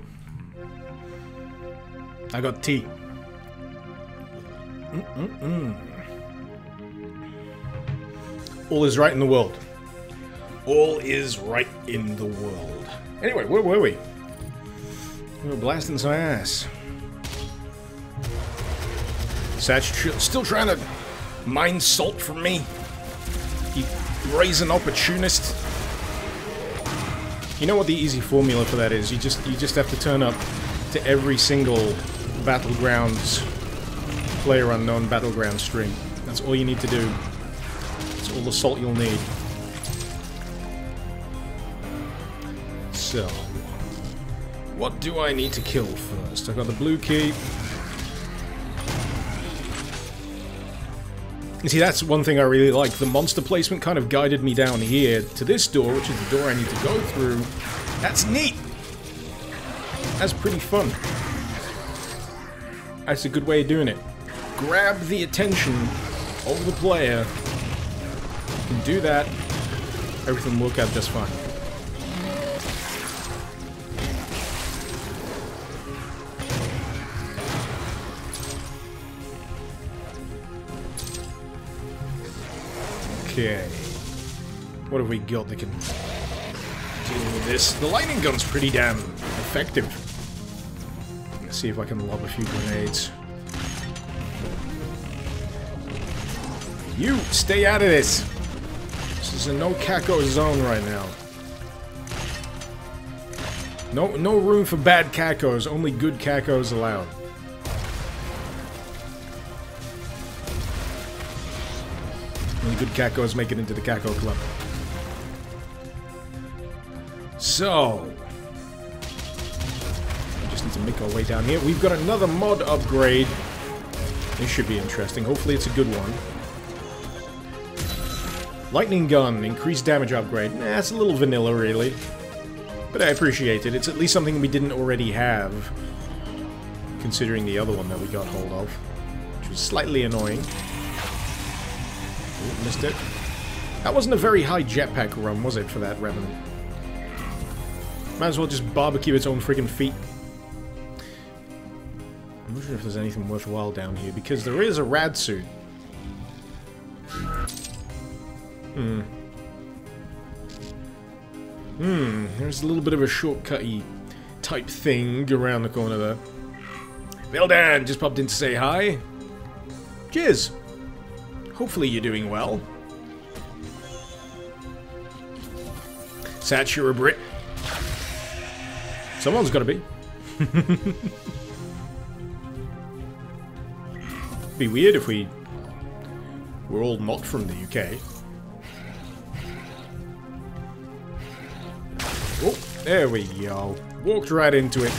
I got tea. All is right in the world. All is right in the world. Anyway, where were we? We were blasting some ass. Satch still trying to mine salt from me. You brazen opportunist. You know what the easy formula for that is? You just have to turn up to every single Battlegrounds PlayerUnknown Battleground stream. That's all you need to do. That's all the salt you'll need. So, what do I need to kill first? I got the blue key. You see, that's one thing I really like. The monster placement kind of guided me down here to this door, which is the door I need to go through. That's neat! That's pretty fun. That's a good way of doing it. Grab the attention of the player. You can do that. Everything will work out just fine. Okay. What have we got that can deal with this? The lightning gun's pretty damn effective. Let's see if I can lob a few grenades. You! Stay out of this! This is a no-caco zone right now. No room for bad cacos, only good cacos allowed. Only good cacos make it into the caco club. So... we just need to make our way down here. We've got another mod upgrade. This should be interesting. Hopefully it's a good one. Lightning gun, increased damage upgrade. Nah, it's a little vanilla, really. But I appreciate it. It's at least something we didn't already have. Considering the other one that we got hold of. Which was slightly annoying. Ooh, missed it. That wasn't a very high jetpack run, was it, for that Revenant? Might as well just barbecue its own freaking feet. I'm not sure if there's anything worthwhile down here, because there is a rad suit. There's a little bit of a shortcut-y type thing around the corner there. Vildan just popped in to say hi. Cheers. Hopefully you're doing well. Satch, you're a Brit. Someone's gotta be. Be weird if we were all not from the UK. Oh, there we go. Walked right into it.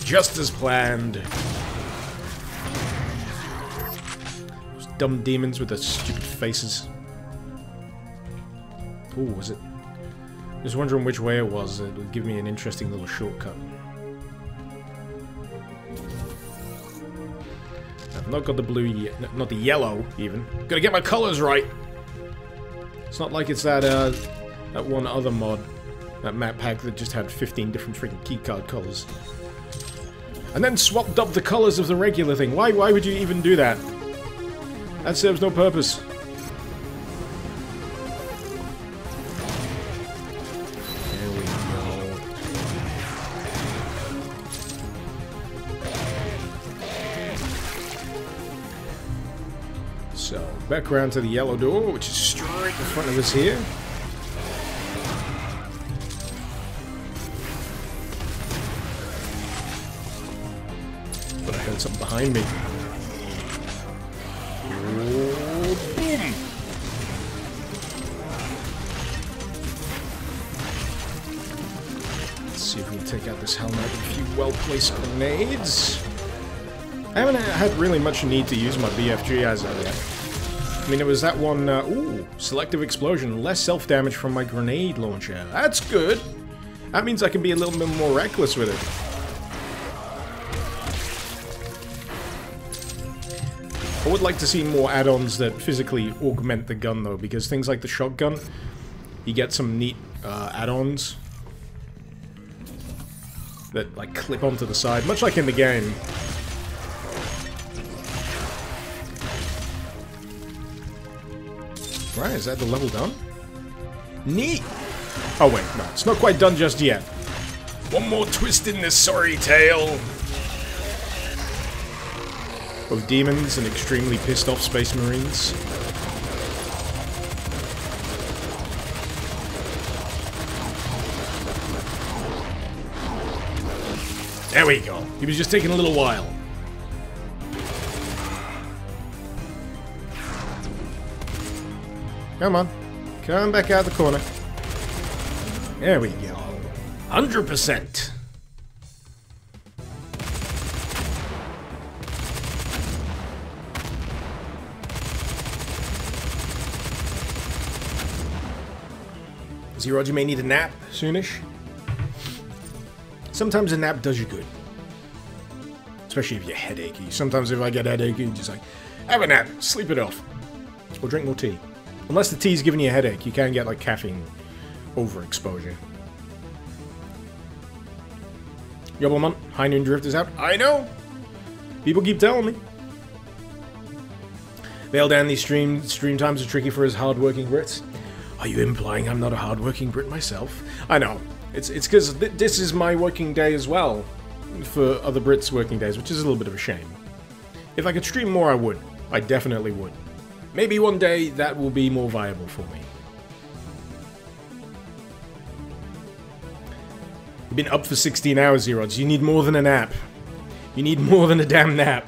Just as planned. Those dumb demons with the stupid faces. Oh, was it? I was wondering which way it was. It would give me an interesting little shortcut. I've not got the blue yet. Not the yellow, even. Gotta get my colors right! It's not like it's that, that one other mod. That map pack that just had 15 different freaking keycard colors. And then swapped up the colors of the regular thing. Why would you even do that? That serves no purpose. There we go. So, back around to the yellow door, which is straight in front of us here. Something behind me. Oh, boom! Let's see if we can take out this helmet with a few well-placed grenades. I haven't had really much need to use my BFG as of yet. I mean, it was that one, ooh, selective explosion, less self-damage from my grenade launcher. That's good! That means I can be a little bit more reckless with it. I would like to see more add-ons that physically augment the gun, though, because things like the shotgun, you get some neat add-ons. that, like, clip onto the side, much like in the game. Right, is that the level done? Neat! Oh wait, no, it's not quite done just yet. One more twist in this sorry tale of demons and extremely pissed off space marines. There we go. He was just taking a little while. Come on. Come back out the corner. There we go. 100%. Zero, you may need a nap soonish. Sometimes a nap does you good. Especially if you're headachy. Sometimes if I get headachy, you just like, have a nap, sleep it off. Or drink more tea. Unless the tea's giving you a headache, you can get like caffeine overexposure. Yobblemont, High Noon Drift is out. I know! People keep telling me. Veil down, these stream times are tricky for us hard-working Brits. Are you implying I'm not a hard-working Brit myself? I know. It's because this is my working day as well. For other Brits' working days, which is a little bit of a shame. If I could stream more, I would. I definitely would. Maybe one day that will be more viable for me. You've been up for 16 hours, Zerods. You need more than a nap. You need more than a damn nap.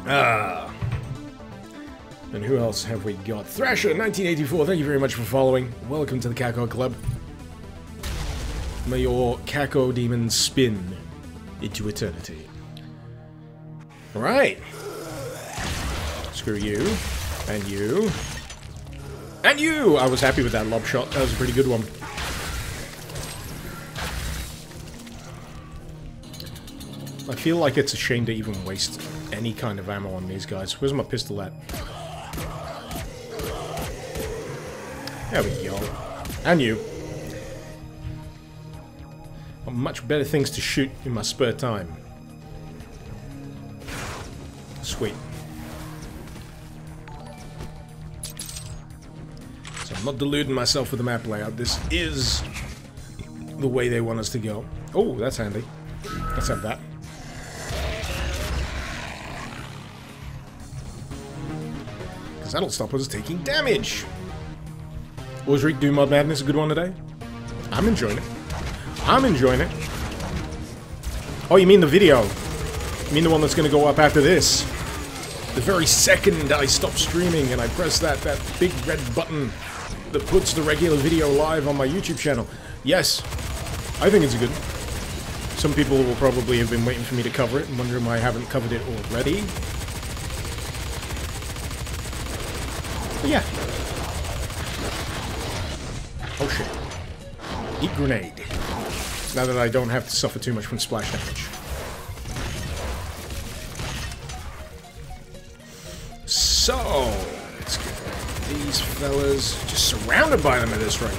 Ah. And who else have we got? Thrasher, 1984, thank you very much for following. Welcome to the Kako Club. May your Kako demons spin into eternity. Alright. Screw you. And you. And you! I was happy with that lob shot. That was a pretty good one. I feel like it's a shame to even waste any kind of ammo on these guys. Where's my pistol at? There we go. And you. Got much better things to shoot in my spare time. Sweet. So I'm not deluding myself with the map layout. This is the way they want us to go. Oh, that's handy. Let's have that. Because that'll stop us taking damage. Was Rick Doom Mod Madness a good one today? I'm enjoying it. I'm enjoying it. Oh, you mean the video? You mean the one that's going to go up after this? The very second I stop streaming and I press that big red button that puts the regular video live on my YouTube channel. Yes, I think it's good. Some people will probably have been waiting for me to cover it and wondering why I haven't covered it already. But yeah. Oh shit. Eat grenade. Now that I don't have to suffer too much from splash damage. So, let's get these fellas just surrounded by them at this rate.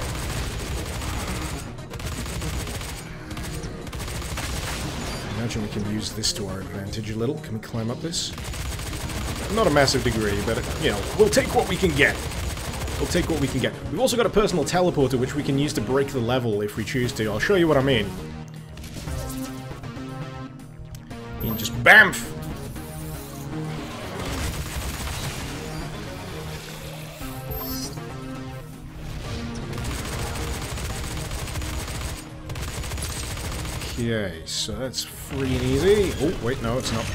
I imagine we can use this to our advantage a little. Can we climb up this? Not a massive degree, but, you know, we'll take what we can get. We'll take what we can get. We've also got a personal teleporter, which we can use to break the level if we choose to. I'll show you what I mean. You can just BAMF! Okay, so that's free and easy. Oh, wait, no, it's not.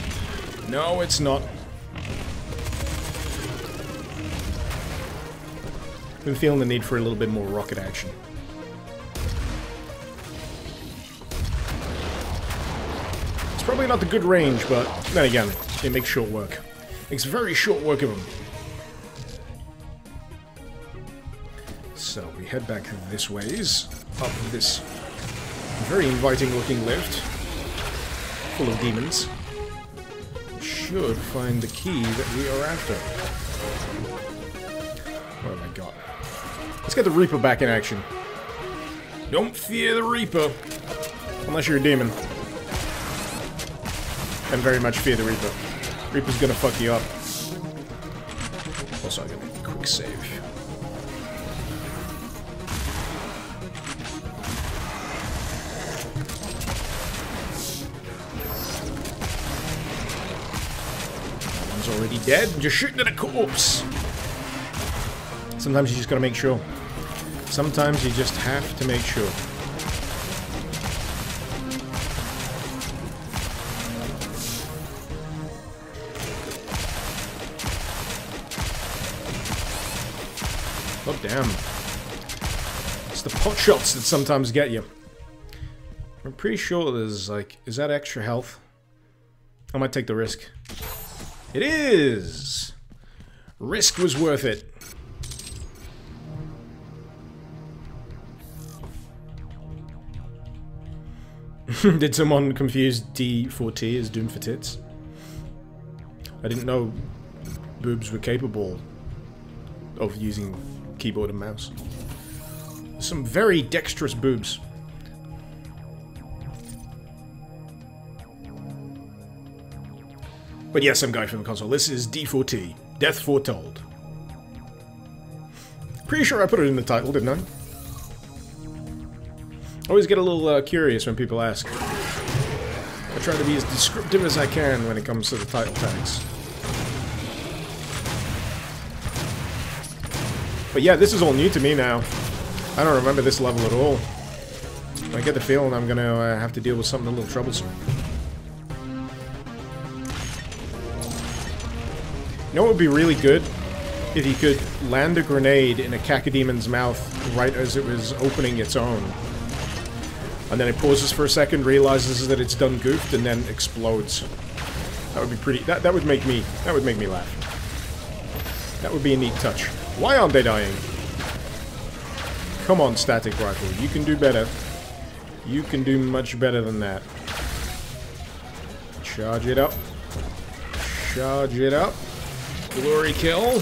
No, it's not. Been feeling the need for a little bit more rocket action. It's probably not the good range, but then again, it makes short work. Makes very short work of them. So we head back this ways, up this very inviting looking lift, full of demons. We should find the key that we are after. What have I got? Let's get the Reaper back in action. Don't fear the Reaper. Unless you're a demon. And very much fear the Reaper. Reaper's gonna fuck you up. Also, I'm gonna make a quick save. That one's already dead. I'm just shooting at a corpse. Sometimes you just gotta make sure. Sometimes you just have to make sure. Oh, damn. It's the pot shots that sometimes get you. I'm pretty sure there's, like... Is that extra health? I might take the risk. It is! Risk was worth it. Did someone confuse D4T as Doom for Tits? I didn't know boobs were capable of using keyboard and mouse. Some very dexterous boobs. But yes, I'm Guy from the console. This is D4T, Death Foretold. Pretty sure I put it in the title, didn't I? I always get a little curious when people ask. I try to be as descriptive as I can when it comes to the title tags. But yeah, this is all new to me now. I don't remember this level at all. I get the feeling I'm gonna have to deal with something a little troublesome. You know what would be really good? If you could land a grenade in a cacademon's mouth right as it was opening its own. And then it pauses for a second, realizes that it's done goofed, and then explodes. That would be pretty... That would make me laugh. That would be a neat touch. Why aren't they dying? Come on, static rifle. You can do better. You can do much better than that. Charge it up. Charge it up. Glory kill.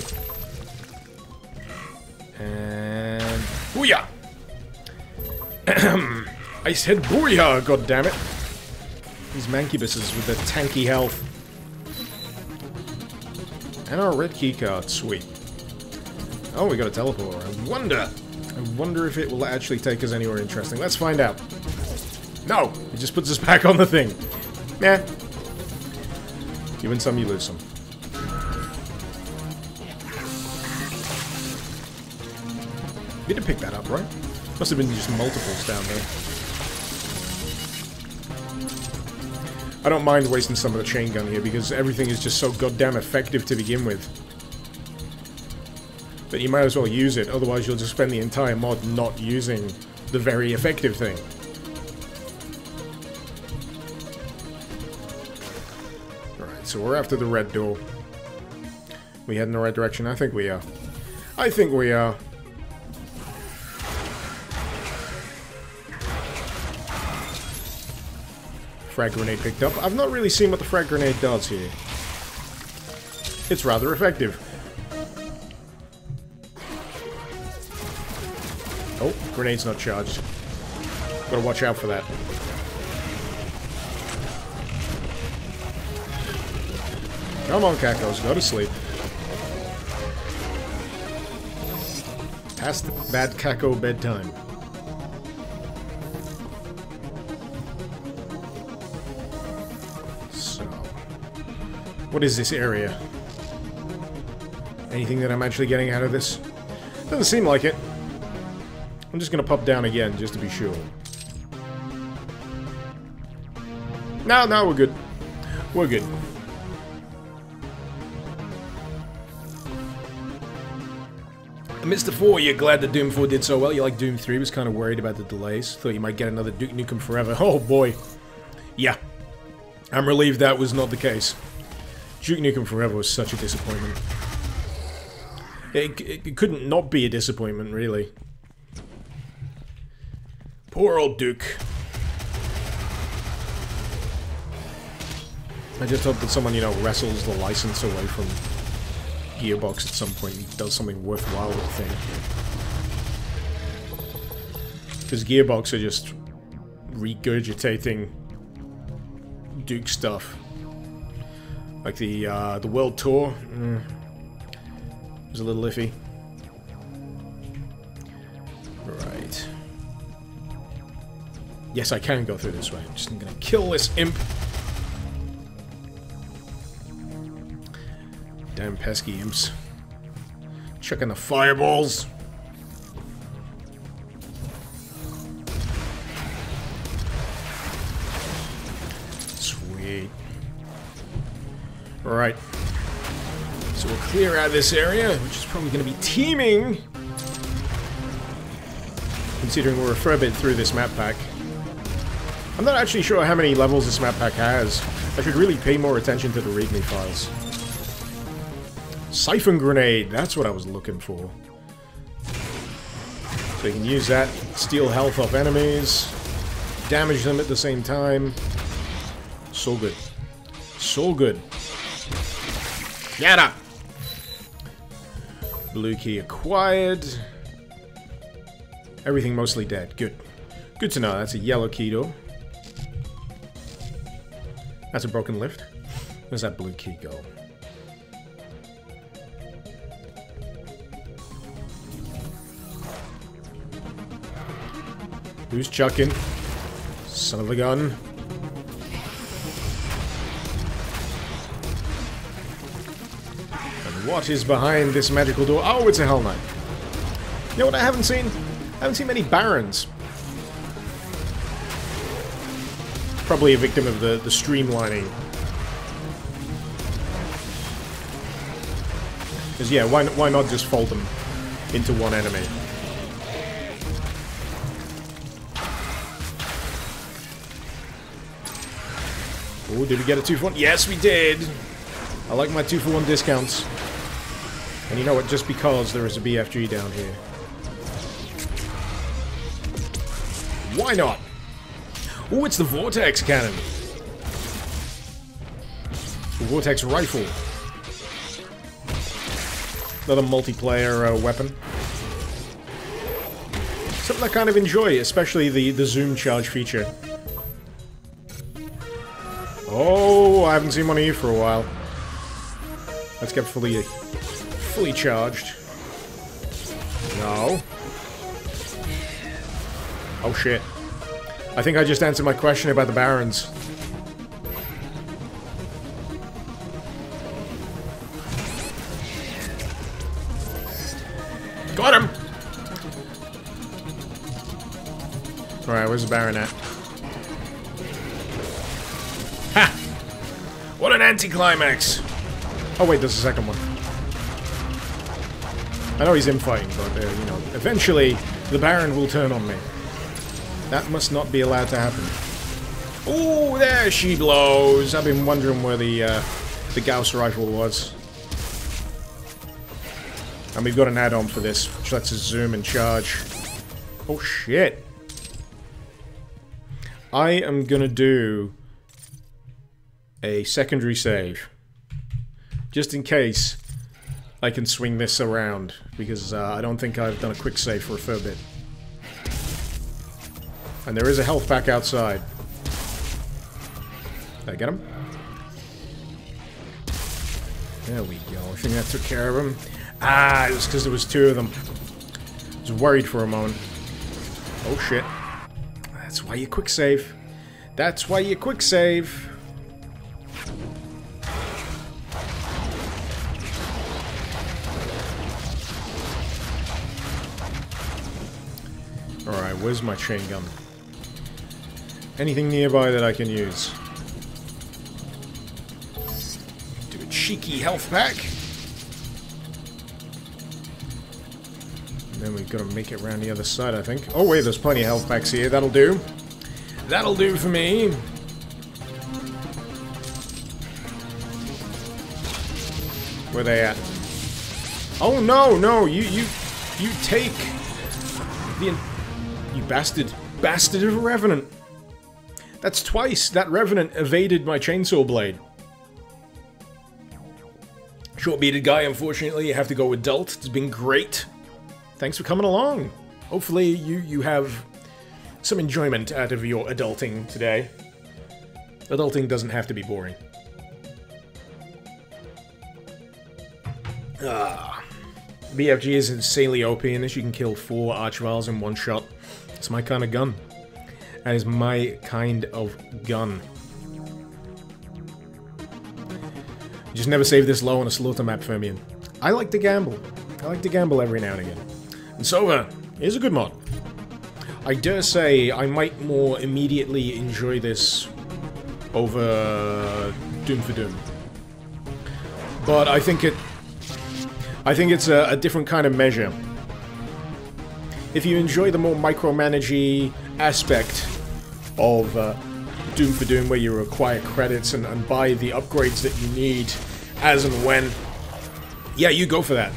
And... Booyah! I said booyah, goddammit! These mancubuses with their tanky health. And our red keycard, sweet. Oh, we got a teleporter. I wonder if it will actually take us anywhere interesting. Let's find out. No! It just puts us back on the thing. Nah. You win some, you lose some. You did pick that up, right? Must have been just multiples down there. I don't mind wasting some of the chain gun here because everything is just so goddamn effective to begin with. But you might as well use it, otherwise you'll just spend the entire mod not using the very effective thing. Alright, so we're after the red door. We head in the right direction? I think we are. I think we are. Frag grenade picked up. I've not really seen what the frag grenade does here. It's rather effective. Oh, grenade's not charged. Gotta watch out for that. Come on, Cacos, go to sleep. Past the bad Caco bedtime. What is this area? Anything that I'm actually getting out of this? Doesn't seem like it. I'm just gonna pop down again, just to be sure. No, we're good. We're good. Mr. 4, you're glad that Doom 4 did so well. You like Doom 3, was kind of worried about the delays. Thought you might get another Duke Nukem Forever. Oh boy. Yeah. I'm relieved that was not the case. Duke Nukem Forever was such a disappointment. It couldn't not be a disappointment, really. Poor old Duke. I just hope that someone, you know, wrestles the license away from Gearbox at some point and does something worthwhile with the thing. Because Gearbox are just regurgitating Duke stuff. Like the World Tour. Was a little iffy. Right. Yes, I can go through this way. I'm just gonna kill this imp. Damn pesky imps. Chucking the fireballs. Sweet. Alright. So we'll clear out this area, which is probably going to be teeming. Considering we're a fair bit through this map pack. I'm not actually sure how many levels this map pack has. I should really pay more attention to the readme files. Siphon grenade, that's what I was looking for. So you can use that, steal health off enemies, damage them at the same time. So good. So good. Get up! Blue key acquired. Everything mostly dead. Good. Good to know. That's a yellow key door. That's a broken lift. Where's that blue key go? Who's chucking? Son of a gun. And what is behind this magical door? Oh, it's a Hell Knight. You know what I haven't seen? I haven't seen many Barons. Probably a victim of the streamlining. Because yeah, why not just fold them into one enemy? Oh, did we get a 2-for-1? Yes, we did! I like my 2-for-1 discounts. And you know what? Just because there is a BFG down here. Why not? Oh, it's the Vortex Cannon. The Vortex Rifle. Another multiplayer weapon. Something I kind of enjoy, especially the zoom charge feature. Oh, I haven't seen one of you for a while. Let's get fully charged. No. Oh shit. I think I just answered my question about the Barons. Got him! Alright, where's the Baron at? Ha! What an anticlimax! Oh wait, there's a second one. I know he's infighting, but you know, eventually the Baron will turn on me. That must not be allowed to happen. Oh, there she blows! I've been wondering where the Gauss rifle was. And we've got an add-on for this, which lets us zoom and charge. Oh shit! I am gonna do a secondary save. Just in case I can swing this around, because I don't think I've done a quick save for a fair bit. And there is a health pack outside. Did I get him? There we go. I think that took care of him. Ah, it was because there was two of them. I was worried for a moment. Oh shit. That's why you quick save. That's why you quick save. Alright, where's my chain gun? Anything nearby that I can use? Do a cheeky health pack. And then we've got to make it around the other side, I think. Oh wait, there's plenty of health packs here. That'll do. That'll do for me. Where they at? Oh no, no, you take the... You bastard of a Revenant. That's twice that Revenant evaded my chainsaw blade. Short-bearded guy, unfortunately, you have to go adult. It's been great. Thanks for coming along. Hopefully you have some enjoyment out of your adulting today. Adulting doesn't have to be boring. BFG is insanely OP in this. You can kill 4 Archviles in one shot. It's my kind of gun. That is my kind of gun. Just never save this low on a slaughter map, Fermion. I like to gamble. I like to gamble every now and again. And Sova is a good mod. I dare say I might more immediately enjoy this over Doom for Doom. But I think it's a different kind of measure. If you enjoy the more micromanagey aspect of Doom for Doom, where you acquire credits and buy the upgrades that you need as and when, yeah, you go for that.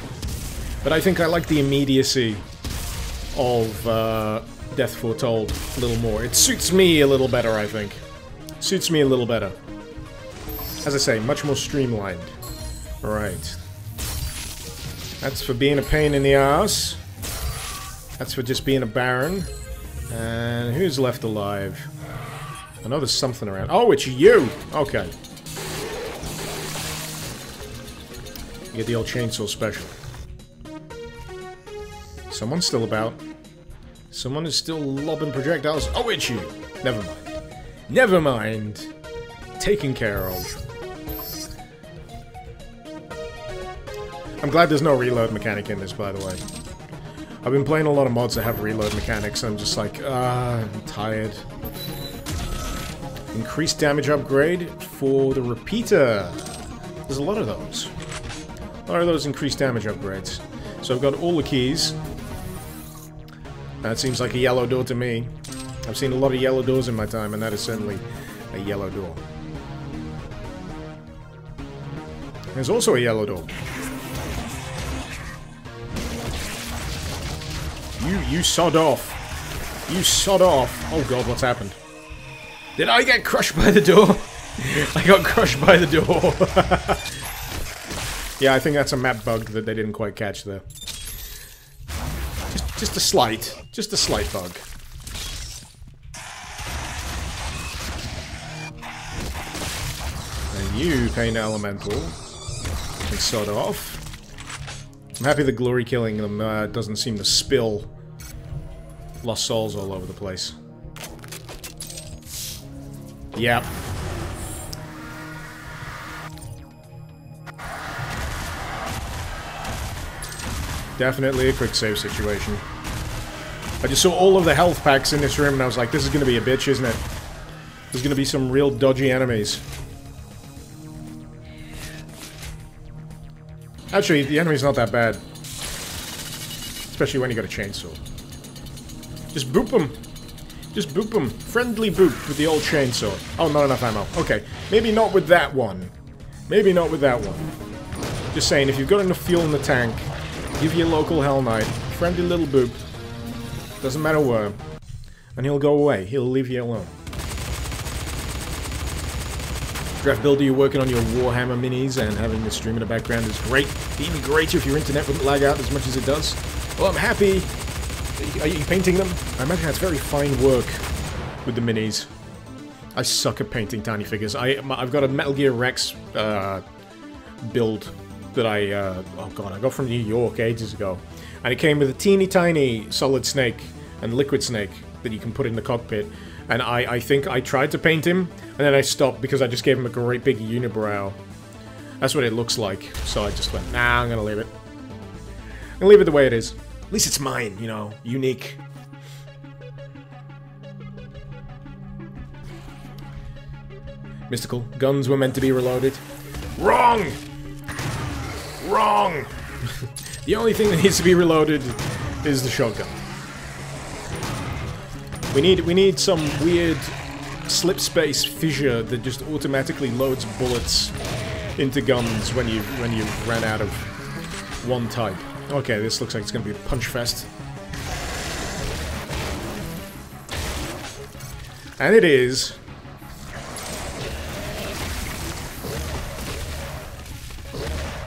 But I think I like the immediacy of Death Foretold a little more. It suits me a little better, I think. Suits me a little better. As I say, much more streamlined. Alright. That's for being a pain in the ass. That's for just being a Baron. And who's left alive? I know there's something around. Oh, it's you! Okay. You get the old chainsaw special. Someone's still about. Someone is still lobbing projectiles. Oh, it's you! Never mind. Never mind. Taken care of. I'm glad there's no reload mechanic in this, by the way. I've been playing a lot of mods that have reload mechanics, and I'm just like, I'm tired. Increased damage upgrade for the repeater. There's a lot of those. A lot of those increased damage upgrades. So I've got all the keys. That seems like a yellow door to me. I've seen a lot of yellow doors in my time, and that is certainly a yellow door. There's also a yellow door. You sod off. You sod off. Oh god, what's happened? Did I get crushed by the door? I got crushed by the door. Yeah, I think that's a map bug that they didn't quite catch there. Just a slight bug. And you, Pain Elemental, can sod off. I'm happy the glory killing them doesn't seem to spill lost souls all over the place. Yep. Definitely a quick save situation. I just saw all of the health packs in this room and I was like, this is gonna be a bitch, isn't it? There's gonna be some real dodgy enemies. Actually, the enemy's not that bad. Especially when you got a chainsaw. Just boop them. Just boop them. Friendly boop with the old chainsaw. Oh, not enough ammo. Okay. Maybe not with that one. Maybe not with that one. Just saying, if you've got enough fuel in the tank, give your local Hell Knight friendly little boop. Doesn't matter where. And he'll go away. He'll leave you alone. Draft Builder, you're working on your Warhammer minis and having the stream in the background is great. Even greater if your internet wouldn't lag out as much as it does. Well, I'm happy. Are you painting them? I imagine that's very fine work with the minis. I suck at painting tiny figures. I've got a Metal Gear Rex build that oh god, I got from New York ages ago. And it came with a teeny tiny Solid Snake and Liquid Snake that you can put in the cockpit. And I think I tried to paint him, and then I stopped because I just gave him a great big unibrow. That's what it looks like. So I just went, nah, I'm gonna leave it. I'm gonna leave it the way it is. At least it's mine, you know, unique. Mystical. Guns were meant to be reloaded. Wrong! Wrong! The only thing that needs to be reloaded is the shotgun. We need some weird slip space fissure that just automatically loads bullets into guns when you ran out of one type. Okay, this looks like it's gonna be a punch fest. And it is.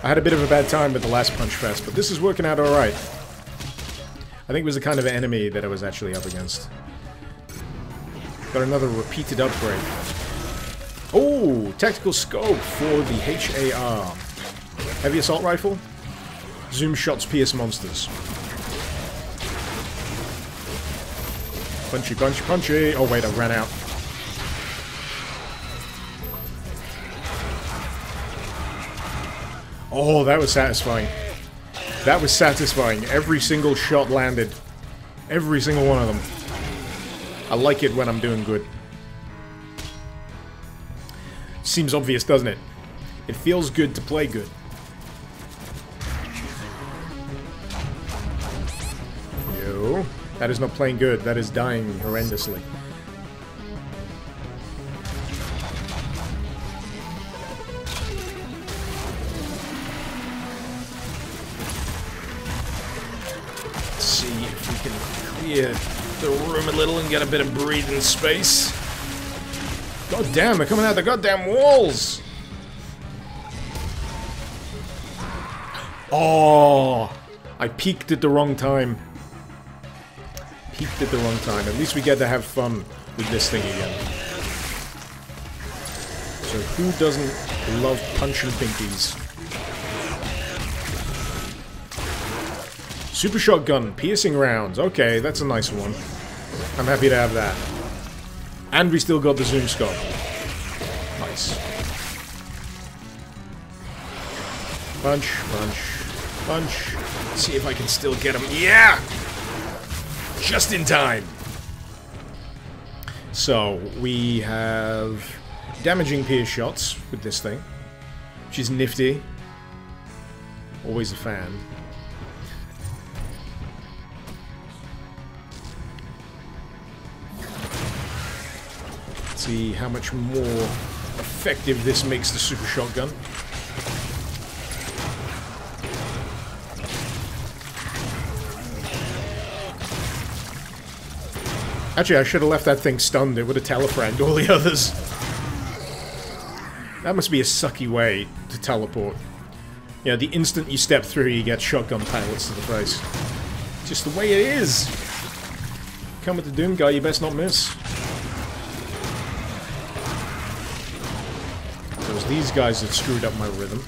I had a bit of a bad time with the last punch fest, but this is working out alright. I think it was the kind of enemy that I was actually up against. Got another repeated upgrade. Oh, tactical scope for the HAR. Heavy assault rifle. Zoom shots pierce monsters. Punchy, punchy, punchy. Oh wait, I ran out. Oh, that was satisfying. That was satisfying. Every single shot landed. Every single one of them. I like it when I'm doing good. Seems obvious, doesn't it? It feels good to play good. Yo. That is not playing good. That is dying horrendously. Clear the room a little and get a bit of breathing space. God damn, they're coming out the goddamn walls! Oh, I peeked at the wrong time. Peeked at the wrong time. At least we get to have fun with this thing again. So who doesn't love punching pinkies? Super shotgun, piercing rounds. Okay, that's a nice one. I'm happy to have that. And we still got the zoom scope. Nice. Punch, punch, punch. Let's see if I can still get him. Yeah! Just in time. So, we have damaging pierce shots with this thing, which is nifty. Always a fan. See how much more effective this makes the super shotgun. Actually, I should have left that thing stunned. It would have telefragged all the others. That must be a sucky way to teleport. You know, the instant you step through, you get shotgun pilots to the face. Just the way it is. Come with the Doom guy, you best not miss. These guys have screwed up my rhythm.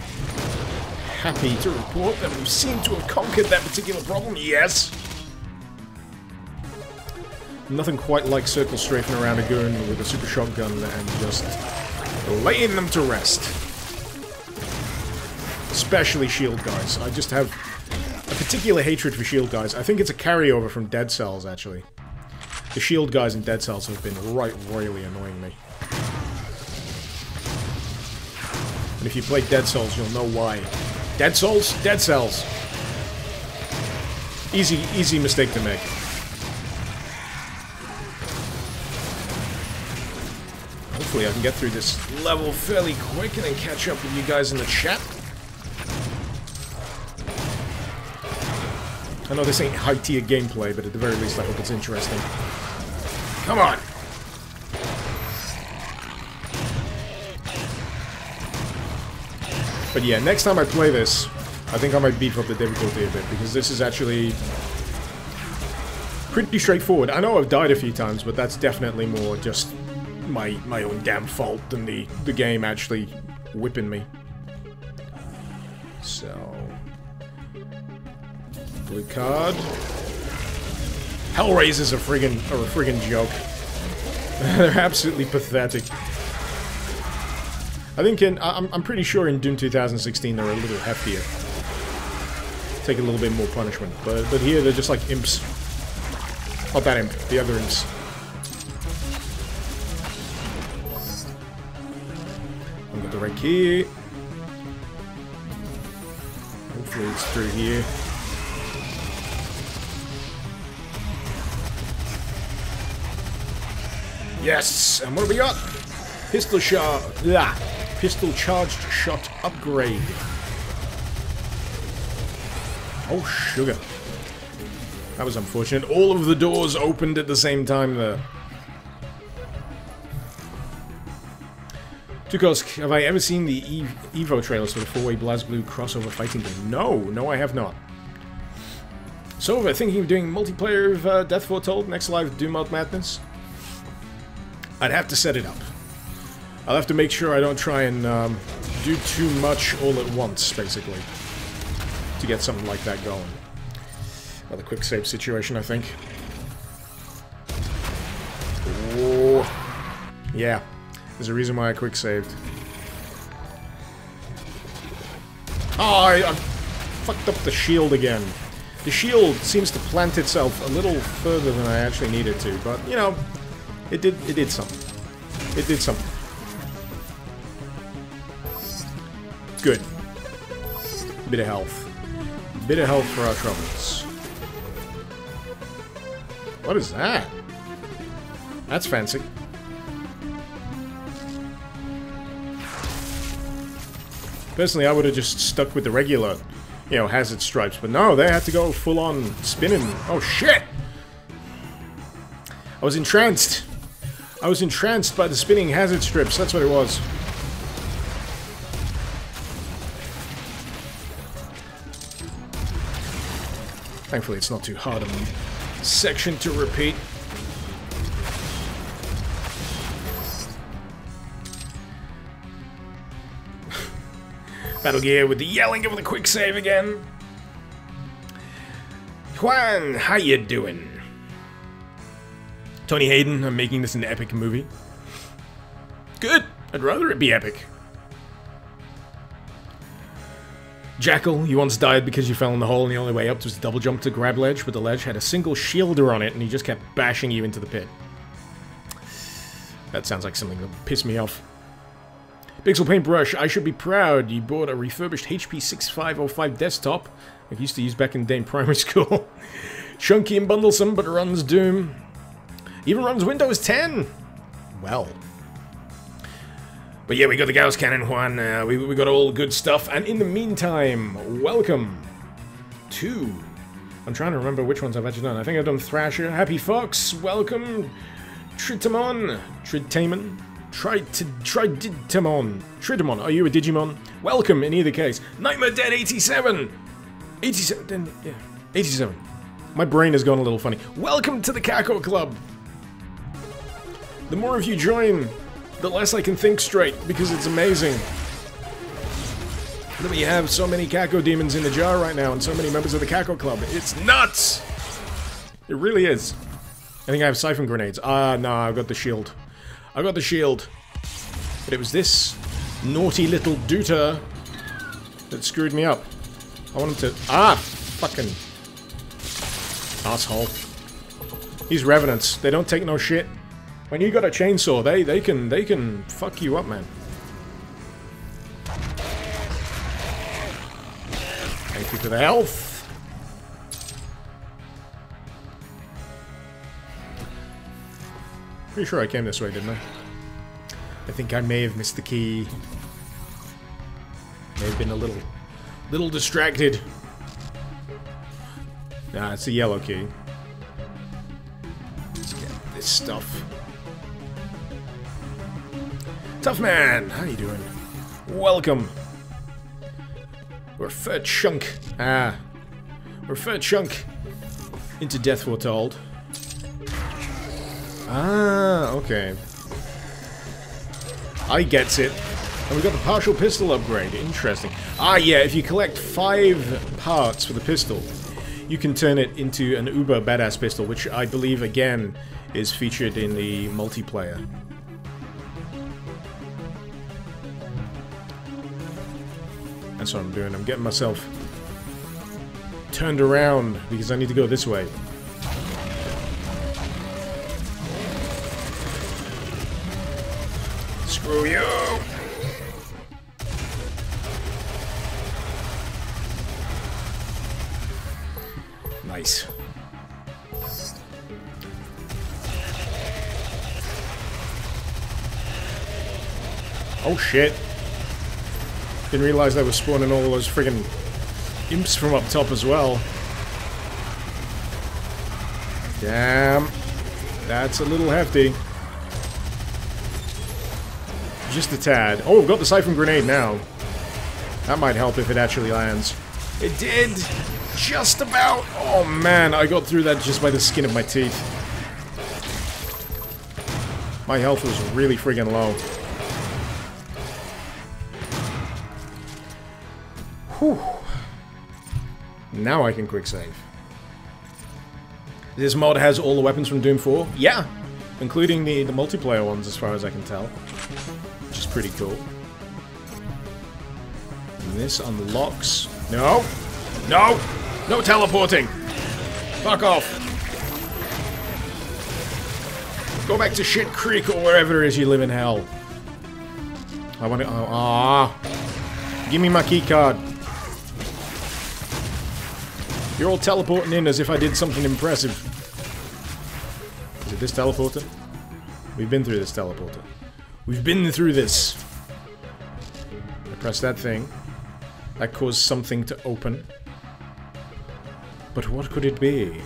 Happy to report that we seem to have conquered that particular problem, yes! Nothing quite like circle strafing around a goon with a super shotgun and just laying them to rest. Especially shield guys. I just have a particular hatred for shield guys. I think it's a carryover from Dead Cells, actually. The shield guys in Dead Cells have been right royally annoying me. And if you play Dead Cells, you'll know why. Dead Souls? Dead Cells. Easy mistake to make. Hopefully I can get through this level fairly quick and then catch up with you guys in the chat. I know this ain't high-tier gameplay, but at the very least I hope it's interesting. Come on! But yeah, next time I play this, I think I might beef up the difficulty a bit, because this is actually pretty straightforward. I know I've died a few times, but that's definitely more just my own damn fault than the game actually whipping me. So... blue card. Hellraisers are a friggin' joke. They're absolutely pathetic. I think I'm pretty sure in Doom 2016 they're a little heftier. Take a little bit more punishment. But here they're just like imps. Not that imp, the other imps. I've got the red key. Hopefully it's through here. Yes! And what have we got? Pistol shot. Yeah. Pistol charged shot upgrade. Oh, sugar. That was unfortunate. All of the doors opened at the same time there. Tukos, have I ever seen the Evo trailers for the 4-way BlazBlue crossover fighting game? No, I have not. So, we're thinking of doing multiplayer of Death Foretold, next live Doom Out Madness? I'd have to set it up. I'll have to make sure I don't try and do too much all at once, basically, to get something like that going. Another quick save situation, I think. Oh, yeah. There's a reason why I quick saved. Oh, I fucked up the shield again. The shield seems to plant itself a little further than I actually needed to, but, you know, it did something. It did something. Good. Bit of health. Bit of health for our troubles. What is that? That's fancy. Personally, I would have just stuck with the regular, you know, hazard stripes, but no, they had to go full-on spinning. Oh, shit! I was entranced. I was entranced by the spinning hazard strips, that's what it was. Thankfully, it's not too hard a section to repeat. Battle Gear with the yelling of the quick save again. Juan, how you doing? Tony Hayden, I'm making this an epic movie. Good. I'd rather it be epic. Jackal, you once died because you fell in the hole and the only way up was to double jump to grab ledge, but the ledge had a single shielder on it and he just kept bashing you into the pit. That sounds like something that would piss me off. Pixel Paintbrush, I should be proud. You bought a refurbished HP 6505 desktop I used to use back in the day in primary school. Chunky and bundlesome, but runs Doom. Even runs Windows 10. Well. But yeah, we got the Gauss Cannon, Juan. We got all good stuff. And in the meantime, welcome to... I'm trying to remember which ones I've actually done. I think I've done Thrasher. Happy Fox, welcome. Tritamon. Tritamon, are you a Digimon? Welcome in either case. Nightmare Dead 87! 87, yeah, 87. My brain has gone a little funny. Welcome to the Kako Club! The more of you join, the less I can think straight, because it's amazing that we have so many Kako demons in the jar right now, and so many members of the Kako Club. It's nuts! It really is. I think I have siphon grenades. No, I've got the shield. I got the shield. But it was this naughty little duder that screwed me up. I want him to... fucking... asshole. These revenants, they don't take no shit. When you got a chainsaw, they can fuck you up, man. Thank you for the health. Pretty sure I came this way, didn't I? I think I may have missed the key. May have been a little distracted. Nah, it's the yellow key. Let's get this stuff. Tough man, how you doing? Welcome. We're a fair chunk. We're a fair chunk into Death Foretold. Okay. I gets it. And we got the partial pistol upgrade. Interesting. Yeah, if you collect 5 parts for the pistol, you can turn it into an uber badass pistol, which I believe, again, is featured in the multiplayer. That's what I'm doing. I'm getting myself turned around because I need to go this way. Screw you! Nice. Oh shit. Didn't realize they were spawning all those friggin' imps from up top as well. Damn. That's a little hefty. Just a tad. Oh, we've got the siphon grenade now. That might help if it actually lands. It did! Just about! Oh man, I got through that just by the skin of my teeth. My health was really friggin' low. Whew. Now I can quick save. This mod has all the weapons from Doom 4? Yeah! Including the multiplayer ones, as far as I can tell. Which is pretty cool. And this unlocks... No! No! No teleporting! Fuck off! Go back to Shit Creek or wherever it is you live in hell. I want to... Give me my keycard. You're all teleporting in as if I did something impressive. Is it this teleporter? We've been through this teleporter. We've been through this. I press that thing. That caused something to open. But what could it be?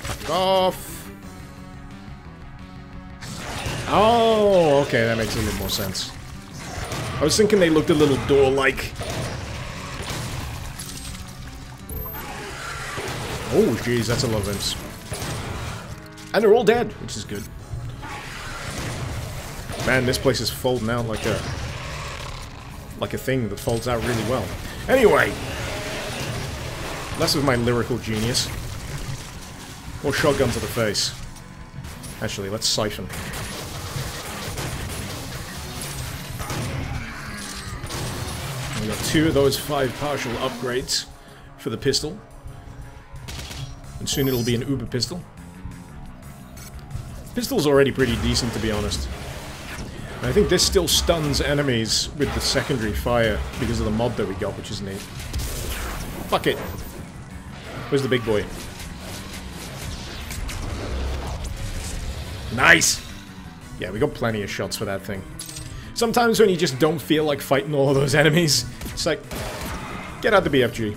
Fuck off! Oh, okay, that makes a little more sense. I was thinking they looked a little door-like. Oh, jeez, that's a lot of imps. And they're all dead, which is good. Man, this place is folding out like a thing that folds out really well. Anyway, less of my lyrical genius. More shotgun to the face. Actually, let's siphon. We got 2 of those 5 partial upgrades for the pistol. And soon it'll be an uber pistol. Pistol's already pretty decent, to be honest. And I think this still stuns enemies with the secondary fire because of the mod that we got, which is neat. Fuck it. Where's the big boy? Nice! Yeah, we got plenty of shots for that thing. Sometimes when you just don't feel like fighting all of those enemies, it's like, get out the BFG.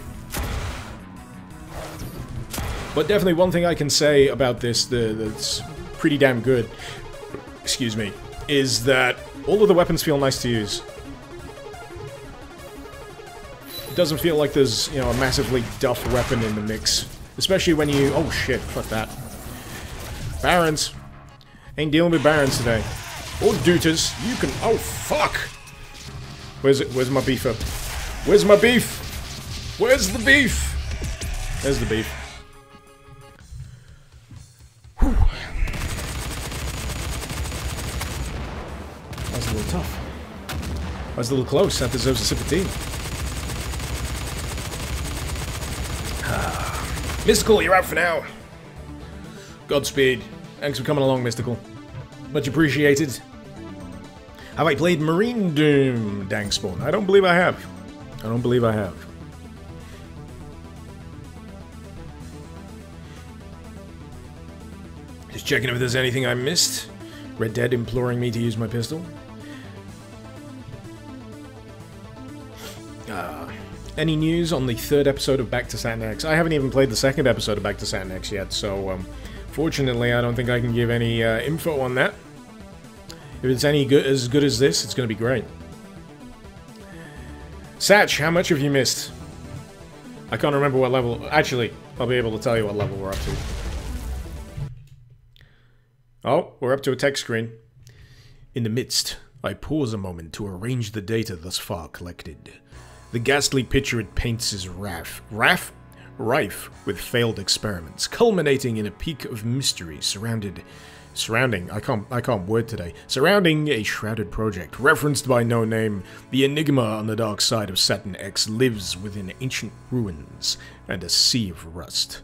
But definitely one thing I can say about this that's pretty damn good, excuse me, is that all of the weapons feel nice to use. It doesn't feel like there's, you know, a massively duff weapon in the mix. Especially when you... Oh shit, fuck that. Barons. Ain't dealing with Barons today. Or Duters. You can... Oh, fuck! Where's it? Where's my beef up? Where's my beef? Where's the beef? There's the beef. Whew. That was a little tough. That was a little close. That deserves a sip of tea. Mystical, you're out for now. Godspeed. Thanks for coming along, Mystical. Much appreciated. Have I played Marine Doom, Dangspawn? I don't believe I have. I don't believe I have. Just checking if there's anything I missed. Red Dead imploring me to use my pistol. Any news on the 3rd episode of Back to Saturn X? I haven't even played the 2nd episode of Back to Saturn X yet, so fortunately I don't think I can give any info on that. If it's any good as this, it's going to be great. Satch, how much have you missed? I can't remember what level... Actually, I'll be able to tell you what level we're up to. Oh, we're up to a text screen. In the midst, I pause a moment to arrange the data thus far collected. The ghastly picture it paints is rife with failed experiments, culminating in a peak of mystery surrounding a shrouded project. Referenced by no name, the enigma on the dark side of Saturn X lives within ancient ruins and a sea of rust.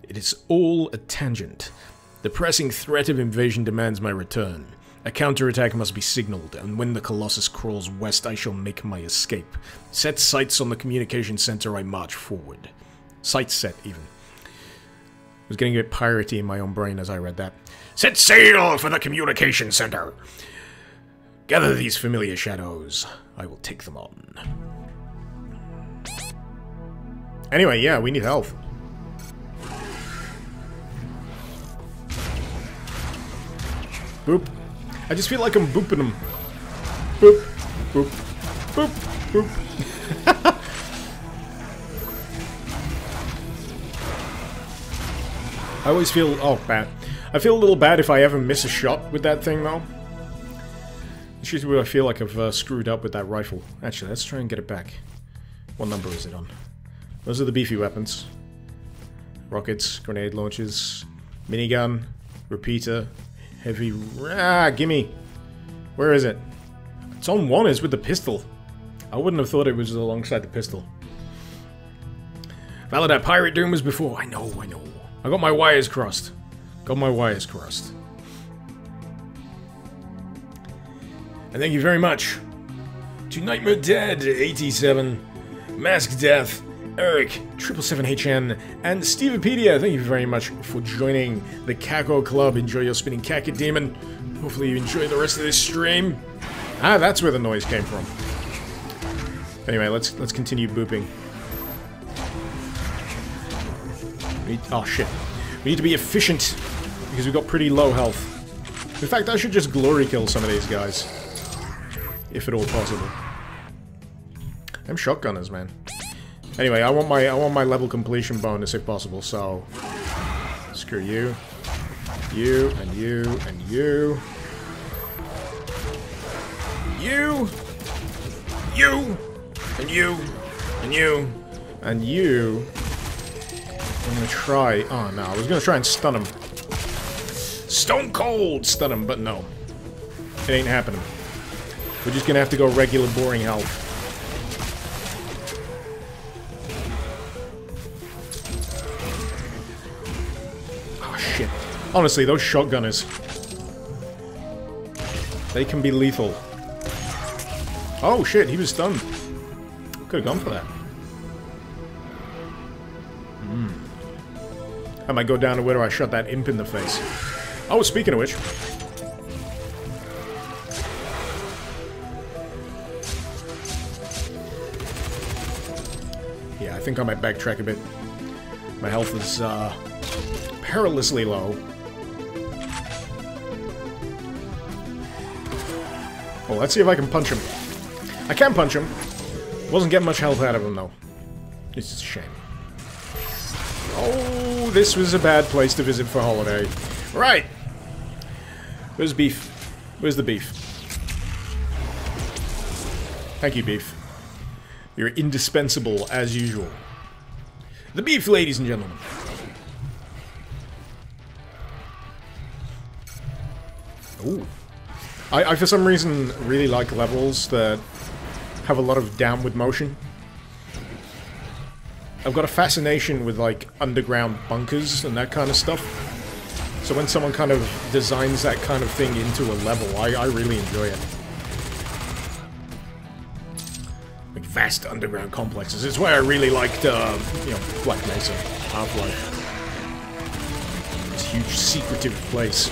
It is all a tangent. The pressing threat of invasion demands my return. A counterattack must be signaled, and when the Colossus crawls west, I shall make my escape. Set sights on the communication center, I march forward. Sights set, even. I was getting a bit piratey in my own brain as I read that. Set sail for the communication center! Gather these familiar shadows. I will take them on. Anyway, yeah, we need health. Boop. I just feel like I'm booping them. Boop, boop, boop, boop. I always feel... oh, bad. I feel a little bad if I ever miss a shot with that thing, though. It's usually where I feel like I've screwed up with that rifle. Actually, let's try and get it back. What number is it on? Those are the beefy weapons. Rockets, grenade launchers, minigun, repeater, heavy... ah, gimme! Where is it? It's on one, it's with the pistol. I wouldn't have thought it was alongside the pistol. Validate Pirate Doom was before. I know. I got my wires crossed. And thank you very much to Nightmare Dead 87, Mask Death, Eric, 777HN, and Stevepedia. Thank you very much for joining the Caco Club. Enjoy your spinning Cacodemon. Hopefully you enjoy the rest of this stream. Ah, that's where the noise came from. Anyway, let's continue booping. Oh shit. We need to be efficient because we've got pretty low health. In fact, I should just glory kill some of these guys. If at all possible. Them shotgunners, man. Anyway, I want my level completion bonus if possible, so screw you. You and you and you. You and you and you and you. I'm gonna try. Oh no, I was gonna try and stun him. Stone cold stun him, but no. It ain't happening. We're just gonna have to go regular boring health. Oh shit. Honestly, those shotgunners. They can be lethal. Oh shit, he was stunned. Could have gone for that. I might go down to where I shot that imp in the face. Oh, speaking of which. Yeah, I think I might backtrack a bit. My health is, perilously low. Well, let's see if I can punch him. I can punch him. Wasn't getting much health out of him, though. It's just a shame. Oh, this was a bad place to visit for holiday. Right. Where's beef? Where's the beef? Thank you, beef. You're indispensable, as usual. The beef, ladies and gentlemen. Ooh. I for some reason, really like levels that have a lot of downward motion. I've got a fascination with, like, underground bunkers and that kind of stuff. So when someone kind of designs that kind of thing into a level, I really enjoy it. Like, vast underground complexes. It's why I really liked, you know, Black Mesa, Half-Life. This huge, secretive place,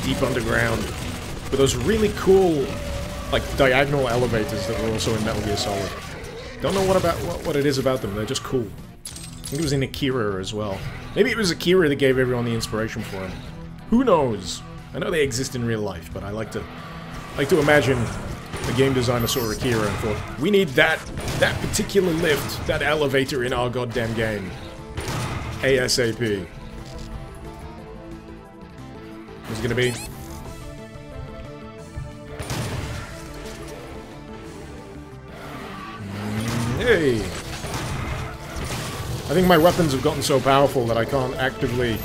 deep underground, with those really cool, like, diagonal elevators that were also in Metal Gear Solid. Don't know what it is about them, they're just cool. I think it was in Akira as well. Maybe it was Akira that gave everyone the inspiration for him. Who knows? I know they exist in real life, but I like to imagine a game designer saw Akira and thought, we need that particular lift, that elevator in our goddamn game. ASAP. What's it gonna be? Hey! I think my weapons have gotten so powerful that I can't actively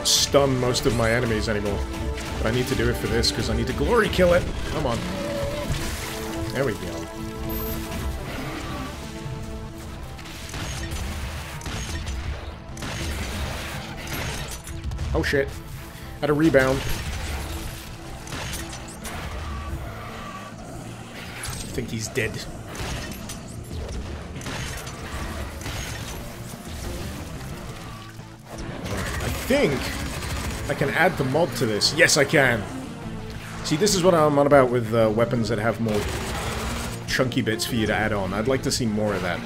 stun most of my enemies anymore. But I need to do it for this, because I need to glory kill it. Come on. There we go. Oh shit. Had a rebound. I think he's dead. I think I can add the mod to this. Yes, I can. See, this is what I'm on about with weapons that have more chunky bits for you to add on. I'd like to see more of that.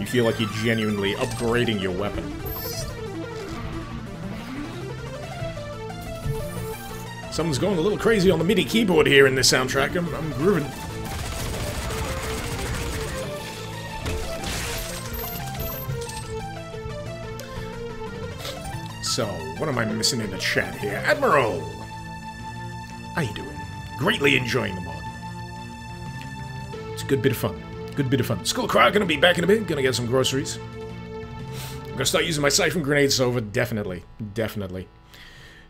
You feel like you're genuinely upgrading your weapon. Someone's going a little crazy on the MIDI keyboard here in this soundtrack. I'm grooving. So, what am I missing in the chat here? Admiral! How you doing? Greatly enjoying the mod. It's a good bit of fun. Good bit of fun. Skullcry, gonna be back in a bit. Gonna get some groceries. I'm gonna start using my siphon grenades over. Definitely. Definitely.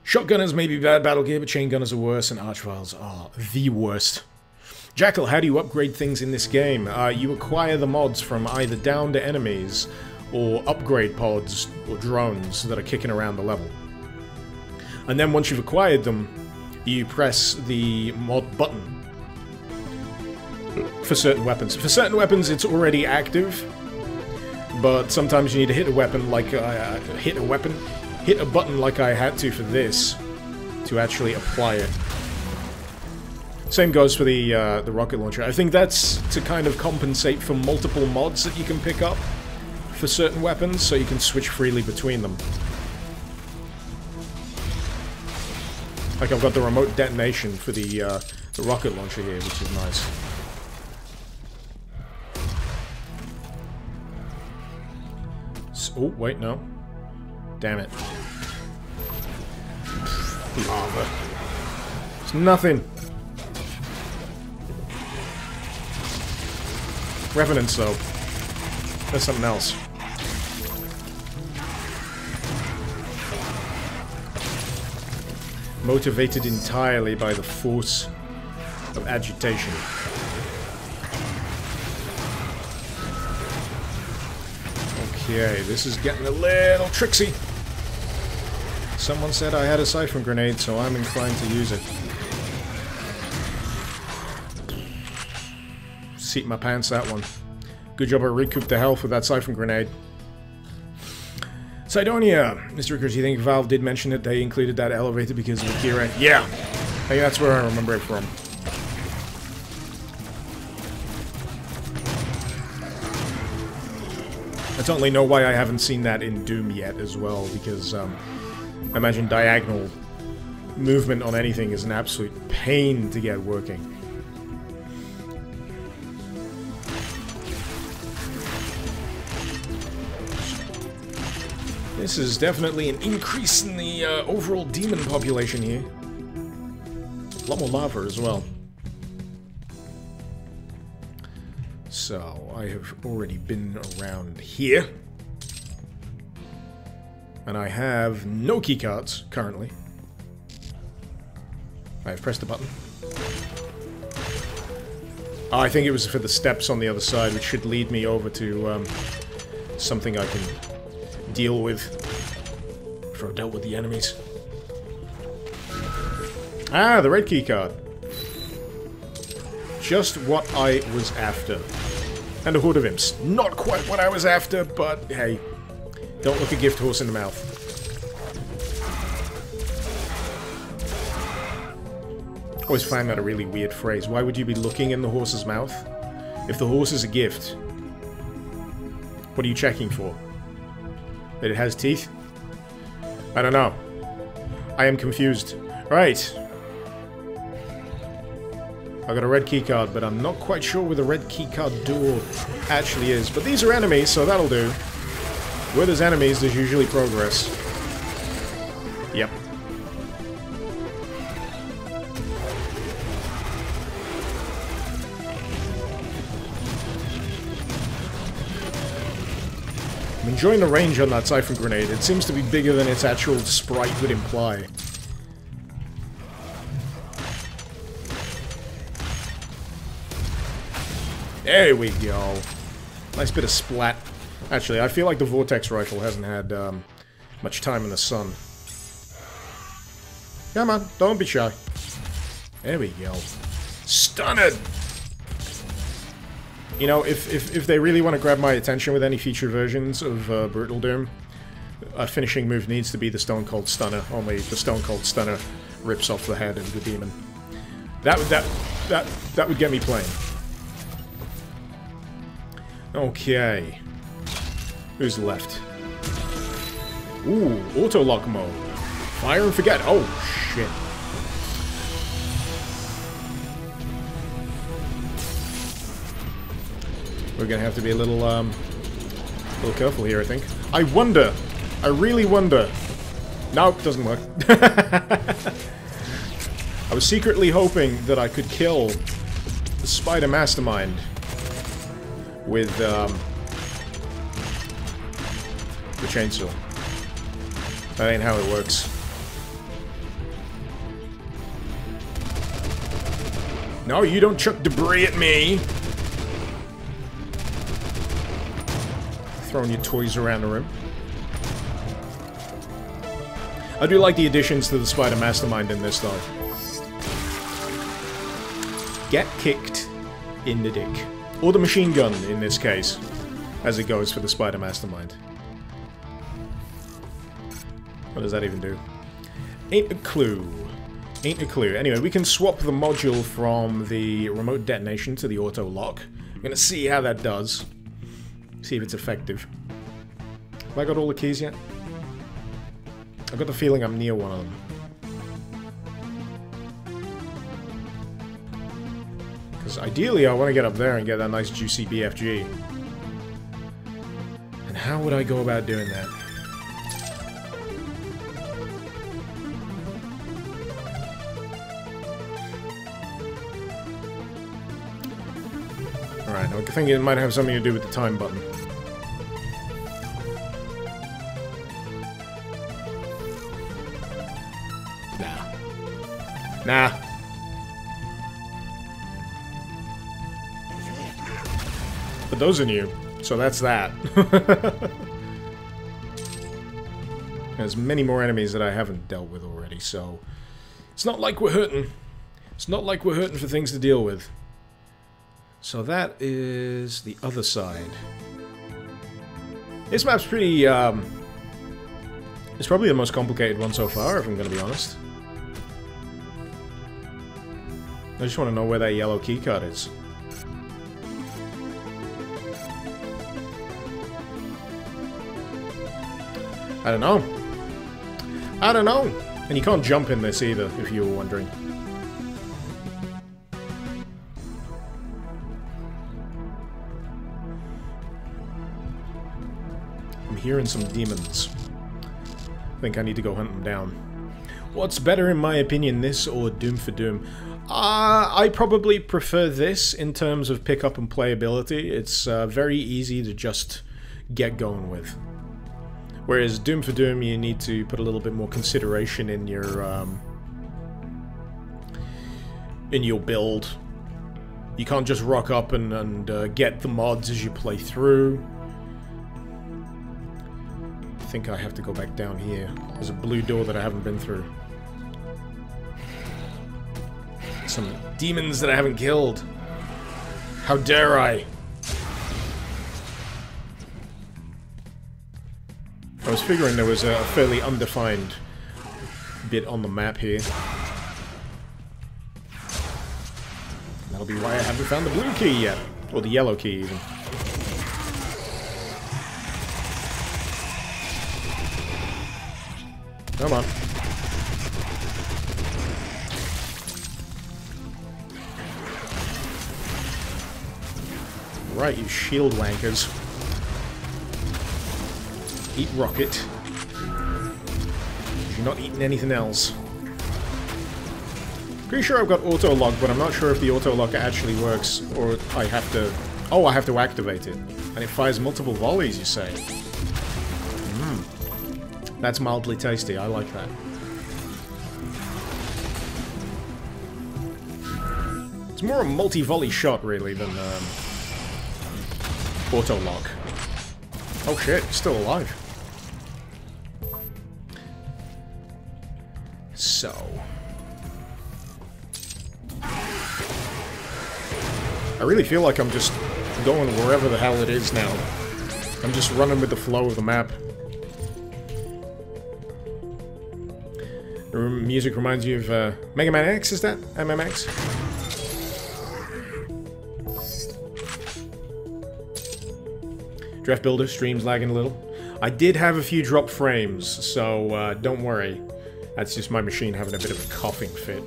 Shotgunners may be bad battle gear, but chain gunners are worse, and archviles are the worst. Jackal, how do you upgrade things in this game? You acquire the mods from either downed enemies or upgrade pods or drones that are kicking around the level. And then once you've acquired them, you press the mod button for certain weapons. For certain weapons, it's already active, but sometimes you need to hit a weapon like hit a button like I had to for this to actually apply it. Same goes for the rocket launcher. I think that's to kind of compensate for multiple mods that you can pick up for certain weapons, so you can switch freely between them. Like I've got the remote detonation for the rocket launcher here, which is nice. So, oh, wait, no. Damn it. Lava. It's nothing. Revenants, though. That's something else. Motivated entirely by the force of agitation. Okay, this is getting a little tricksy. Someone said I had a siphon grenade, so I'm inclined to use it. Seat my pants, that one. Good job I recouped the health with that siphon grenade. Sidonia, Mr. Icarus, you think Valve did mention that they included that elevator because of the gear end? Yeah, I think that's where I remember it from. I totally know why I haven't seen that in Doom yet as well, because I imagine diagonal movement on anything is an absolute pain to get working. This is definitely an increase in the overall demon population here. A lot more lava as well. So, I have already been around here. And I have no keycards, currently. I have pressed the button. Oh, I think it was for the steps on the other side, which should lead me over to something I can deal with after I've dealt with the enemies. Ah, the red keycard. Just what I was after. And a horde of imps. Not quite what I was after, but hey, don't look a gift horse in the mouth. Always find that a really weird phrase. Why would you be looking in the horse's mouth? If the horse is a gift, what are you checking for? That it has teeth? I don't know. I am confused. Right. I got a red keycard, but I'm not quite sure where the red keycard door actually is. But these are enemies, so that'll do. Where there's enemies, there's usually progress. Yep. I'm enjoying the range on that siphon grenade. It seems to be bigger than its actual sprite would imply. There we go. Nice bit of splat. Actually, I feel like the Vortex Rifle hasn't had much time in the sun. Come on, don't be shy. There we go. Stunned! You know, if they really want to grab my attention with any future versions of Brutal Doom, a finishing move needs to be the Stone Cold Stunner. Only the Stone Cold Stunner rips off the head of the demon. That would get me playing. Okay. Who's left? Ooh, auto-lock mode. Fire and forget. Oh, shit. We're gonna have to be a little careful here, I think. I really wonder No, it doesn't work. I was secretly hoping that I could kill the Spider Mastermind with the chainsaw. That ain't how it works. No, you don't chuck debris at me! Throwing your toys around the room. I do like the additions to the Spider Mastermind in this, though. Get kicked in the dick. Or the machine gun, in this case, as it goes for the Spider Mastermind. What does that even do? Ain't a clue. Ain't a clue. Anyway, we can swap the module from the remote detonation to the auto lock. I'm gonna see how that does. See if it's effective. Have I got all the keys yet? I've got the feeling I'm near one of them. Because ideally I want to get up there and get that nice juicy BFG. And how would I go about doing that? Alright, I think it might have something to do with the time button. Nah. But those are new, so that's that. There's many more enemies that I haven't dealt with already, so... It's not like we're hurting. It's not like we're hurting for things to deal with. So that is the other side. This map's pretty, it's probably the most complicated one so far, if I'm gonna be honest. I just want to know where that yellow keycard is. I don't know. I don't know. And you can't jump in this either, if you were wondering. I'm hearing some demons. I think I need to go hunt them down. What's better in my opinion, this or Doom for Doom? I probably prefer this in terms of pickup and playability. It's very easy to just get going with. Whereas Doom for Doom, you need to put a little bit more consideration in your build. You can't just rock up and get the mods as you play through. I think I have to go back down here. There's a blue door that I haven't been through. Some demons that I haven't killed. How dare I? I was figuring there was a fairly undefined bit on the map here. That'll be why I haven't found the blue key yet. Or the yellow key, even. Come on. Right, you shield wankers. Eat rocket. You're not eating anything else. Pretty sure I've got auto lock, but I'm not sure if the auto lock actually works, or I have to... Oh, I have to activate it. And it fires multiple volleys, you say? That's mildly tasty, I like that. It's more a multi-volley shot, really, than auto lock. Oh shit, it's still alive. So... I really feel like I'm just going wherever the hell it is now. I'm just running with the flow of the map. The music reminds you of Mega Man X, is that? MMX? Draft Builder, stream's lagging a little. I did have a few drop frames, so don't worry. That's just my machine having a bit of a coughing fit.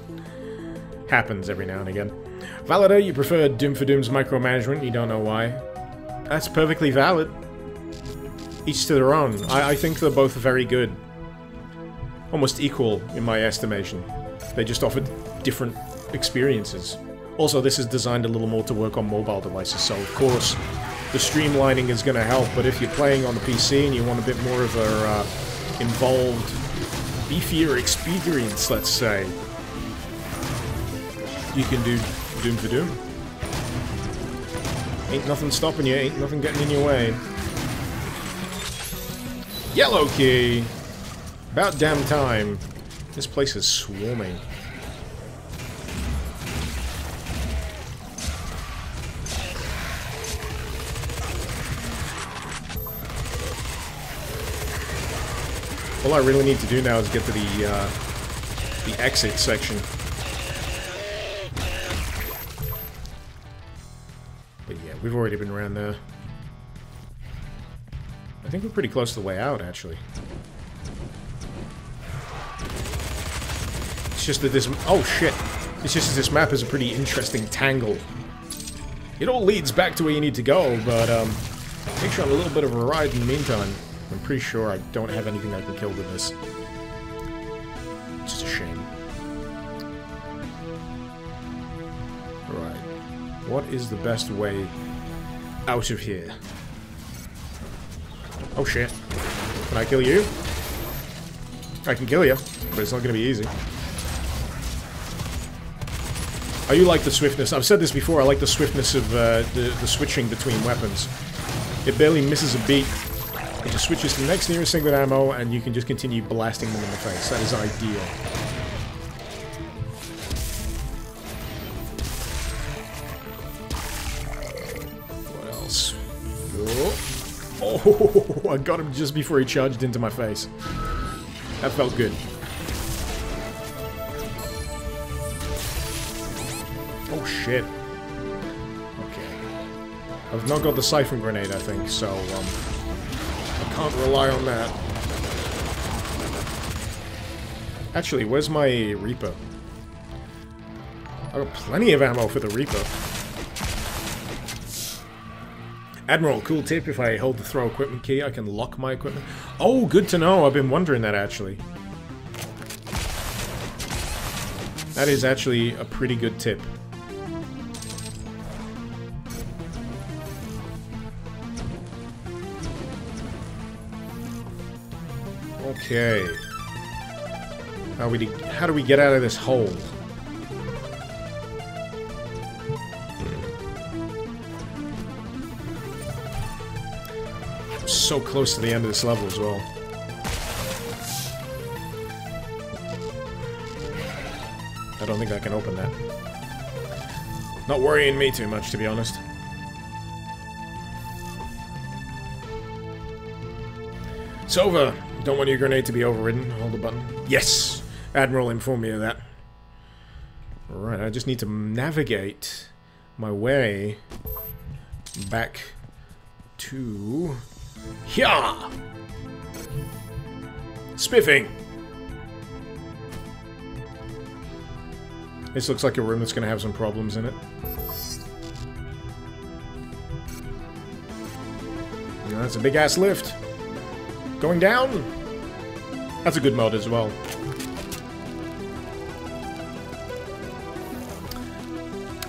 Happens every now and again. Validator, you prefer Doom for Doom's micromanagement, you don't know why. That's perfectly valid. Each to their own. I think they're both very good. almost equal in my estimation. They just offered different experiences. Also, this is designed a little more to work on mobile devices, so of course the streamlining is going to help, but if you're playing on the PC and you want a bit more of a involved, beefier experience, let's say, you can do Doom for Doom. Ain't nothing stopping you, ain't nothing getting in your way. Yellow key! About damn time. This place is swarming. All I really need to do now is get to the exit section. But yeah, we've already been around there. I think we're pretty close to the way out, actually. It's just that this... Oh, shit. It's just that this map is a pretty interesting tangle. It all leads back to where you need to go, but, make sure I'm a little bit of a ride in the meantime. I'm pretty sure I don't have anything I can kill with this. It's just a shame. Alright. What is the best way out of here? Oh shit. Can I kill you? I can kill you, but it's not gonna be easy. I do like the swiftness. I've said this before, I like the swiftness of the switching between weapons. It barely misses a beat. It just switches to the next nearest thing with ammo, and you can just continue blasting them in the face. That is ideal. What else? Oh, I got him just before he charged into my face. That felt good. Oh shit. Okay. I've not got the siphon grenade, I think, so I can't rely on that. Actually, where's my Reaper? I've got plenty of ammo for the Reaper. Admiral, cool tip, if I hold the throw equipment key, I can lock my equipment. Oh, good to know, I've been wondering that, actually. That is actually a pretty good tip. Okay. How do we get out of this hole? I'm so close to the end of this level as well. I don't think I can open that. Not worrying me too much, to be honest. It's over. Don't want your grenade to be overridden. Hold the button. Yes! Admiral informed me of that. Alright, I just need to navigate my way back to... here! Spiffing! This looks like a room that's going to have some problems in it. Yeah, that's a big-ass lift. Going down? That's a good mod as well.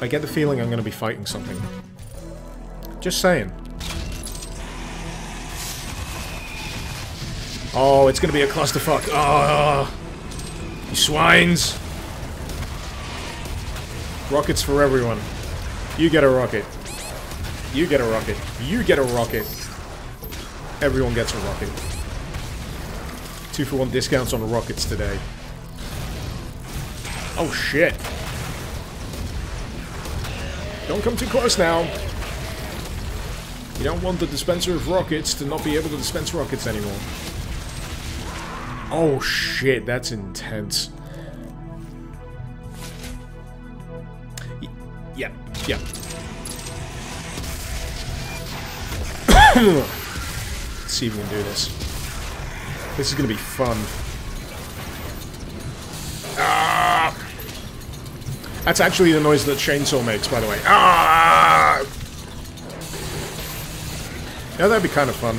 I get the feeling I'm going to be fighting something. Just saying. Oh, it's going to be a clusterfuck. Oh, you swines. Rockets for everyone. You get a rocket. You get a rocket. You get a rocket. Everyone gets a rocket. 2-for-1 discounts on rockets today. Oh shit. Don't come too close now. You don't want the dispenser of rockets to not be able to dispense rockets anymore. Oh shit, that's intense. Yeah, yeah. Let's see if we can do this. This is gonna be fun. Ah! That's actually the noise that chainsaw makes, by the way. Ah! Yeah, that'd be kind of fun.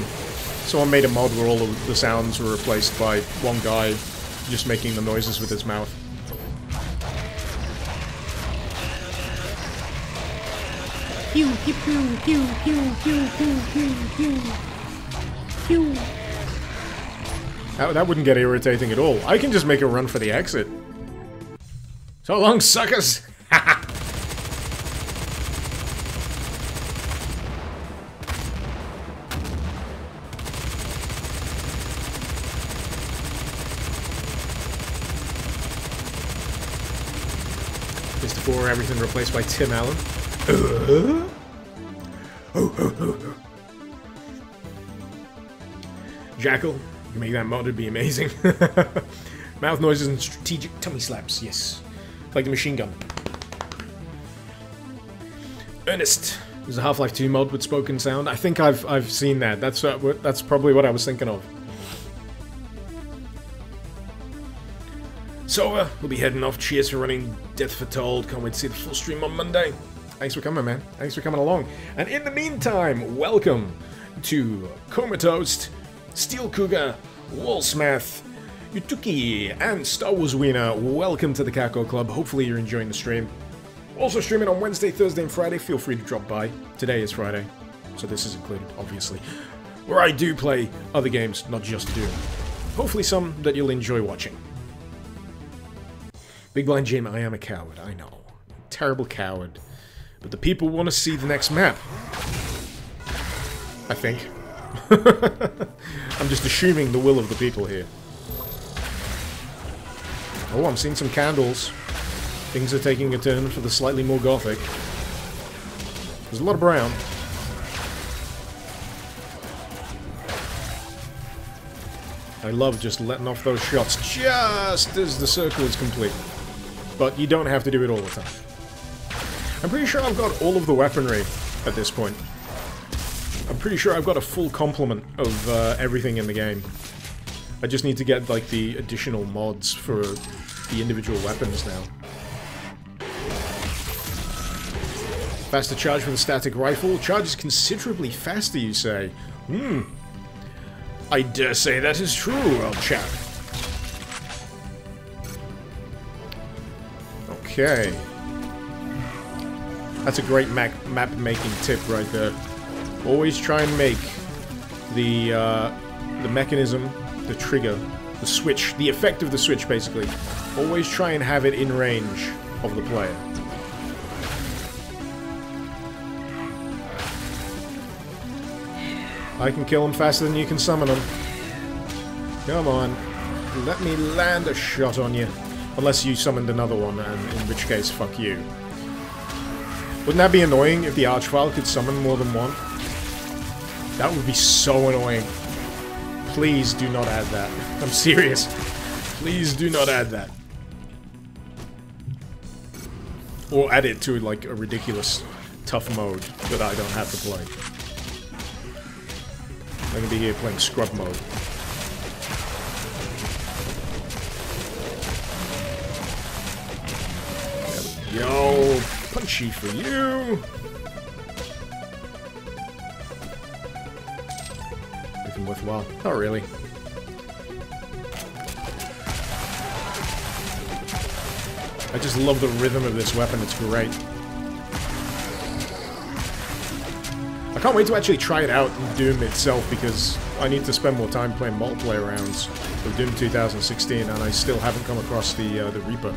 Someone made a mod where all of the sounds were replaced by one guy just making the noises with its mouth. Pew, pew, pew, pew, pew, pew, pew, pew, pew. Pew. That wouldn't get irritating at all. I can just make a run for the exit. So long, suckers! Mr. 4, everything replaced by Tim Allen. Jackal, you can make that mod, it'd be amazing. Mouth noises and strategic tummy slaps, yes. Like the machine gun. Ernest, there's a Half-Life 2 mod with spoken sound. I think I've seen that. That's probably what I was thinking of. So, we'll be heading off. Cheers for running Death Foretold. Can't wait to see the full stream on Monday. Thanks for coming, man. Thanks for coming along. And in the meantime, welcome to Comatose, Steel Cougar, Wallsmith, Yutuki, and Star Wars Wiener. Welcome to the Kako Club. Hopefully you're enjoying the stream. Also streaming on Wednesday, Thursday, and Friday. Feel free to drop by. Today is Friday, so this is included, obviously. Where I do play other games, not just Doom. Hopefully some that you'll enjoy watching. Big Blind Jim, I am a coward, I know. Terrible coward. But the people want to see the next map. I think. I'm just assuming the will of the people here. Oh, I'm seeing some candles. Things are taking a turn for the slightly more gothic. There's a lot of brown. I love just letting off those shots just as the circle is complete. But you don't have to do it all the time. I'm pretty sure I've got all of the weaponry at this point. I'm pretty sure I've got a full complement of everything in the game. I just need to get, like, the additional mods for the individual weapons now. Faster charge from the static rifle. Charges considerably faster, you say? I dare say that is true, old chap. Okay. That's a great map-making tip right there. Always try and make the mechanism, the trigger, the switch, the effect of the switch, basically. Always try and have it in range of the player. I can kill them faster than you can summon them. Come on. Let me land a shot on you. Unless you summoned another one, and in which case, fuck you. Wouldn't that be annoying if the Archvile could summon more than one? That would be so annoying. Please do not add that. I'm serious. Please do not add that. Or add it to, like, a ridiculous tough mode that I don't have to play. I'm gonna be here playing scrub mode. There we go. Punchy for you. Anything worthwhile? Not really. I just love the rhythm of this weapon. It's great. I can't wait to actually try it out in Doom itself, because I need to spend more time playing multiplayer rounds of Doom 2016, and I still haven't come across the Reaper.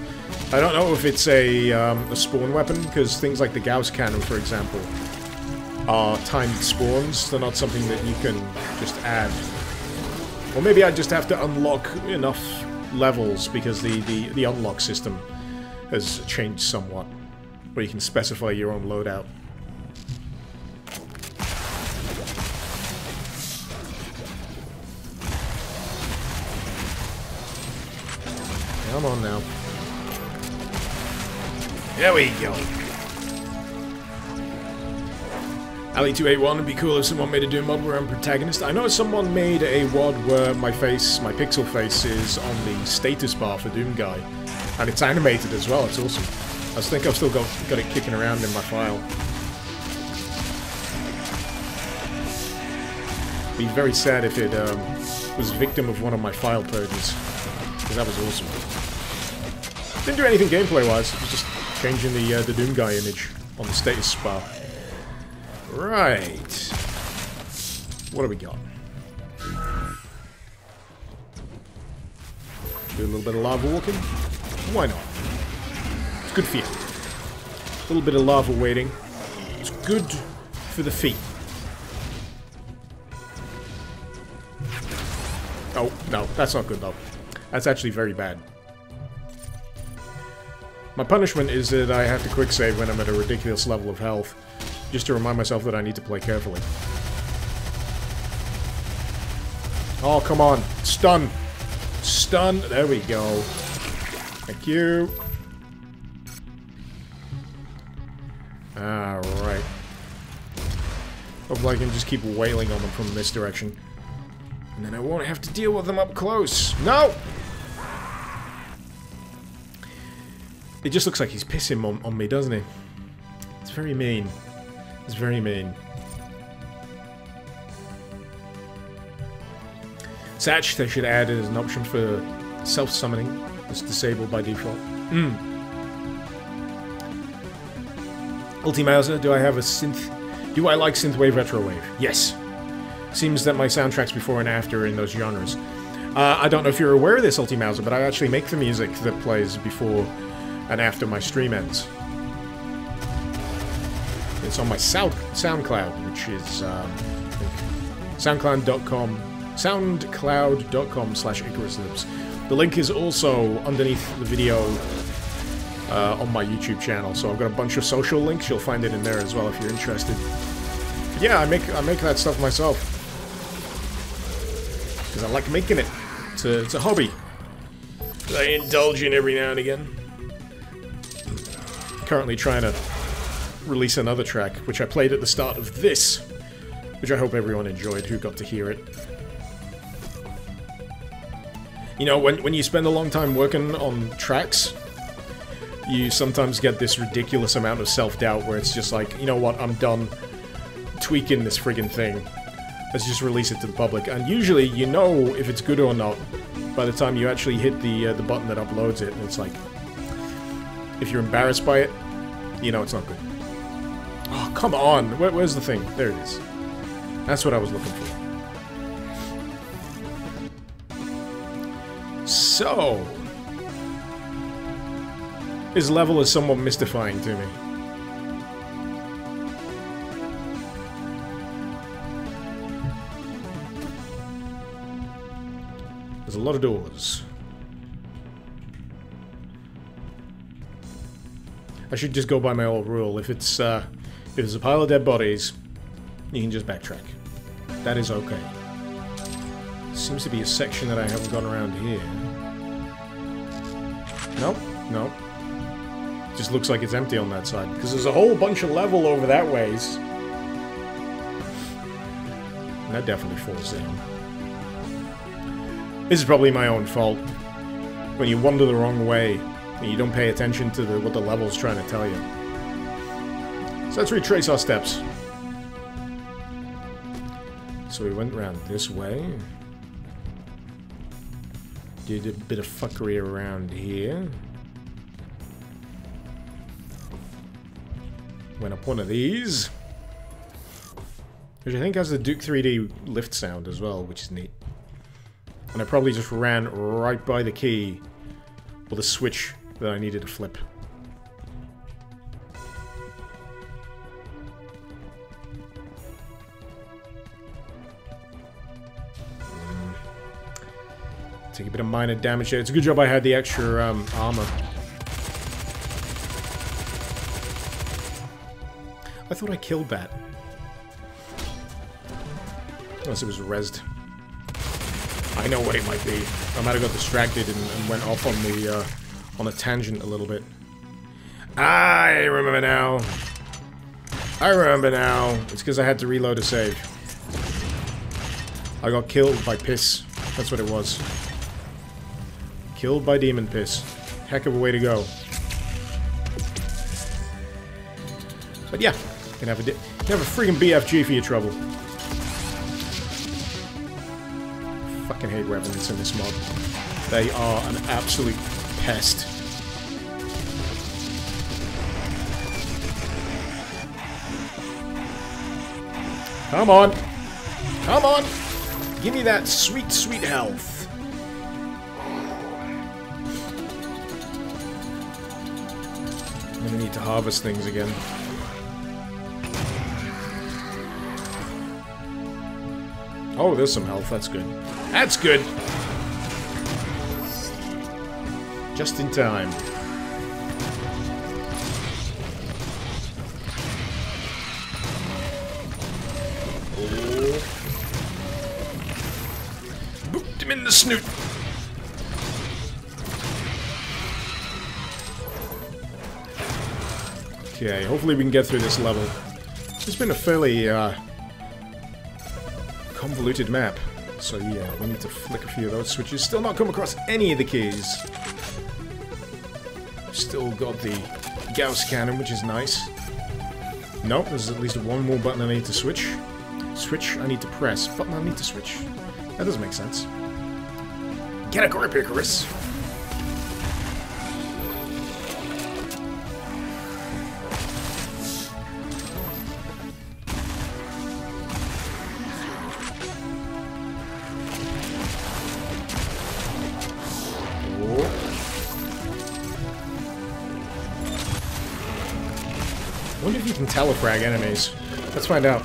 I don't know if it's a spawn weapon, because things like the Gauss cannon, for example, are timed spawns. They're not something that you can just add. Or maybe I just have to unlock enough levels, because the unlock system has changed somewhat, where you can specify your own loadout. Come on now. There we go. Ali281, it'd be cool if someone made a Doom mod where I'm protagonist. I know someone made a WOD where my face, my pixel face, is on the status bar for Doom Guy. And it's animated as well, it's awesome. I think I've still got it kicking around in my file. Be very sad if it was victim of one of my file purges. because that was awesome. Didn't do anything gameplay-wise, it was just changing the Doom Guy image on the status bar. Right. What do we got? Do a little bit of lava walking? Why not? It's good for you. A little bit of lava waiting. It's good for the feet. Oh, no, that's not good though. That's actually very bad. My punishment is that I have to quick save when I'm at a ridiculous level of health, just to remind myself that I need to play carefully. Oh, come on. Stun. Stun. There we go. Thank you. Alright. Hopefully I can just keep wailing on them from this direction. And then I won't have to deal with them up close. No! It just looks like he's pissing on me, doesn't he? It's very mean. It's very mean. Satch, they should add it as an option for self-summoning. It's disabled by default. Ultimauser, do I have a synth... Do I like synthwave, retrowave? Yes. Seems that my soundtracks before and after are in those genres. I don't know if you're aware of this, Ultimauser, but I actually make the music that plays before and after my stream ends. It's on my SoundCloud, which is soundcloud.com/IcarusLIVES. The link is also underneath the video on my YouTube channel, so I've got a bunch of social links. You'll find it in there as well if you're interested. But yeah, I make that stuff myself because I like making it. It's a hobby that I indulge in every now and again. Currently trying to release another track, which I played at the start of this, which I hope everyone enjoyed who got to hear it. You know, when you spend a long time working on tracks, you sometimes get this ridiculous amount of self-doubt where it's just like, you know what, I'm done tweaking this friggin' thing. Let's just release it to the public. And usually you know if it's good or not by the time you actually hit the button that uploads it. And it's like, if you're embarrassed by it, you know it's not good. Oh, come on! Where's the thing? There it is. That's what I was looking for. So... This level is somewhat mystifying to me. There's a lot of doors. I should just go by my old rule. If it's a pile of dead bodies, you can just backtrack. That is okay. Seems to be a section that I haven't gone around here. Nope, nope. Just looks like it's empty on that side, because there's a whole bunch of level over that ways. And that definitely falls down. This is probably my own fault. When you wander the wrong way, and you don't pay attention to what the level's trying to tell you. So let's retrace our steps. So we went around this way. Did a bit of fuckery around here. Went up one of these. Which I think has the Duke 3D lift sound as well, which is neat. And I probably just ran right by the key, or the switch that I needed to flip. Take a bit of minor damage there. It's a good job I had the extra armor. I thought I killed that. Unless it was rezzed. I know what it might be. I might have got distracted and went off on a tangent a little bit. I remember now. I remember now. It's because I had to reload a save. I got killed by piss. That's what it was. Killed by demon piss. Heck of a way to go. But yeah, you can have a friggin' BFG for your trouble. Fucking hate weapons in this mod. They are an absolute pest. Come on! Come on! Give me that sweet, sweet health. I'm gonna need to harvest things again. Oh, there's some health. That's good. That's good! Just in time. Oh. Booped him in the snoot. Okay, hopefully we can get through this level. It's been a fairly, convoluted map. So yeah, we need to flick a few of those switches. Still not come across any of the keys. Still got the Gauss cannon, which is nice. Nope, there's at least one more button I need to switch. Switch I need to press. Button I need to switch. That doesn't make sense. Get a grip, Icarus! I wonder if you can telefrag enemies. Let's find out.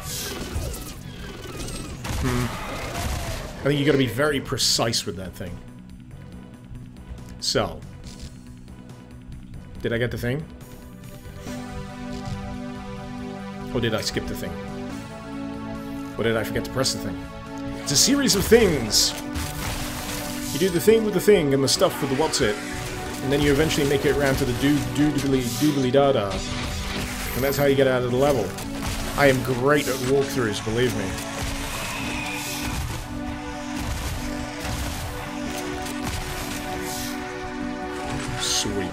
I think you gotta be very precise with that thing. So. Did I get the thing? Or did I skip the thing? Or did I forget to press the thing? It's a series of things! You do the thing with the thing and the stuff with the what's it, and then you eventually make it around to the doodly-da-da. And that's how you get out of the level. I am great at walkthroughs, believe me. Sweet.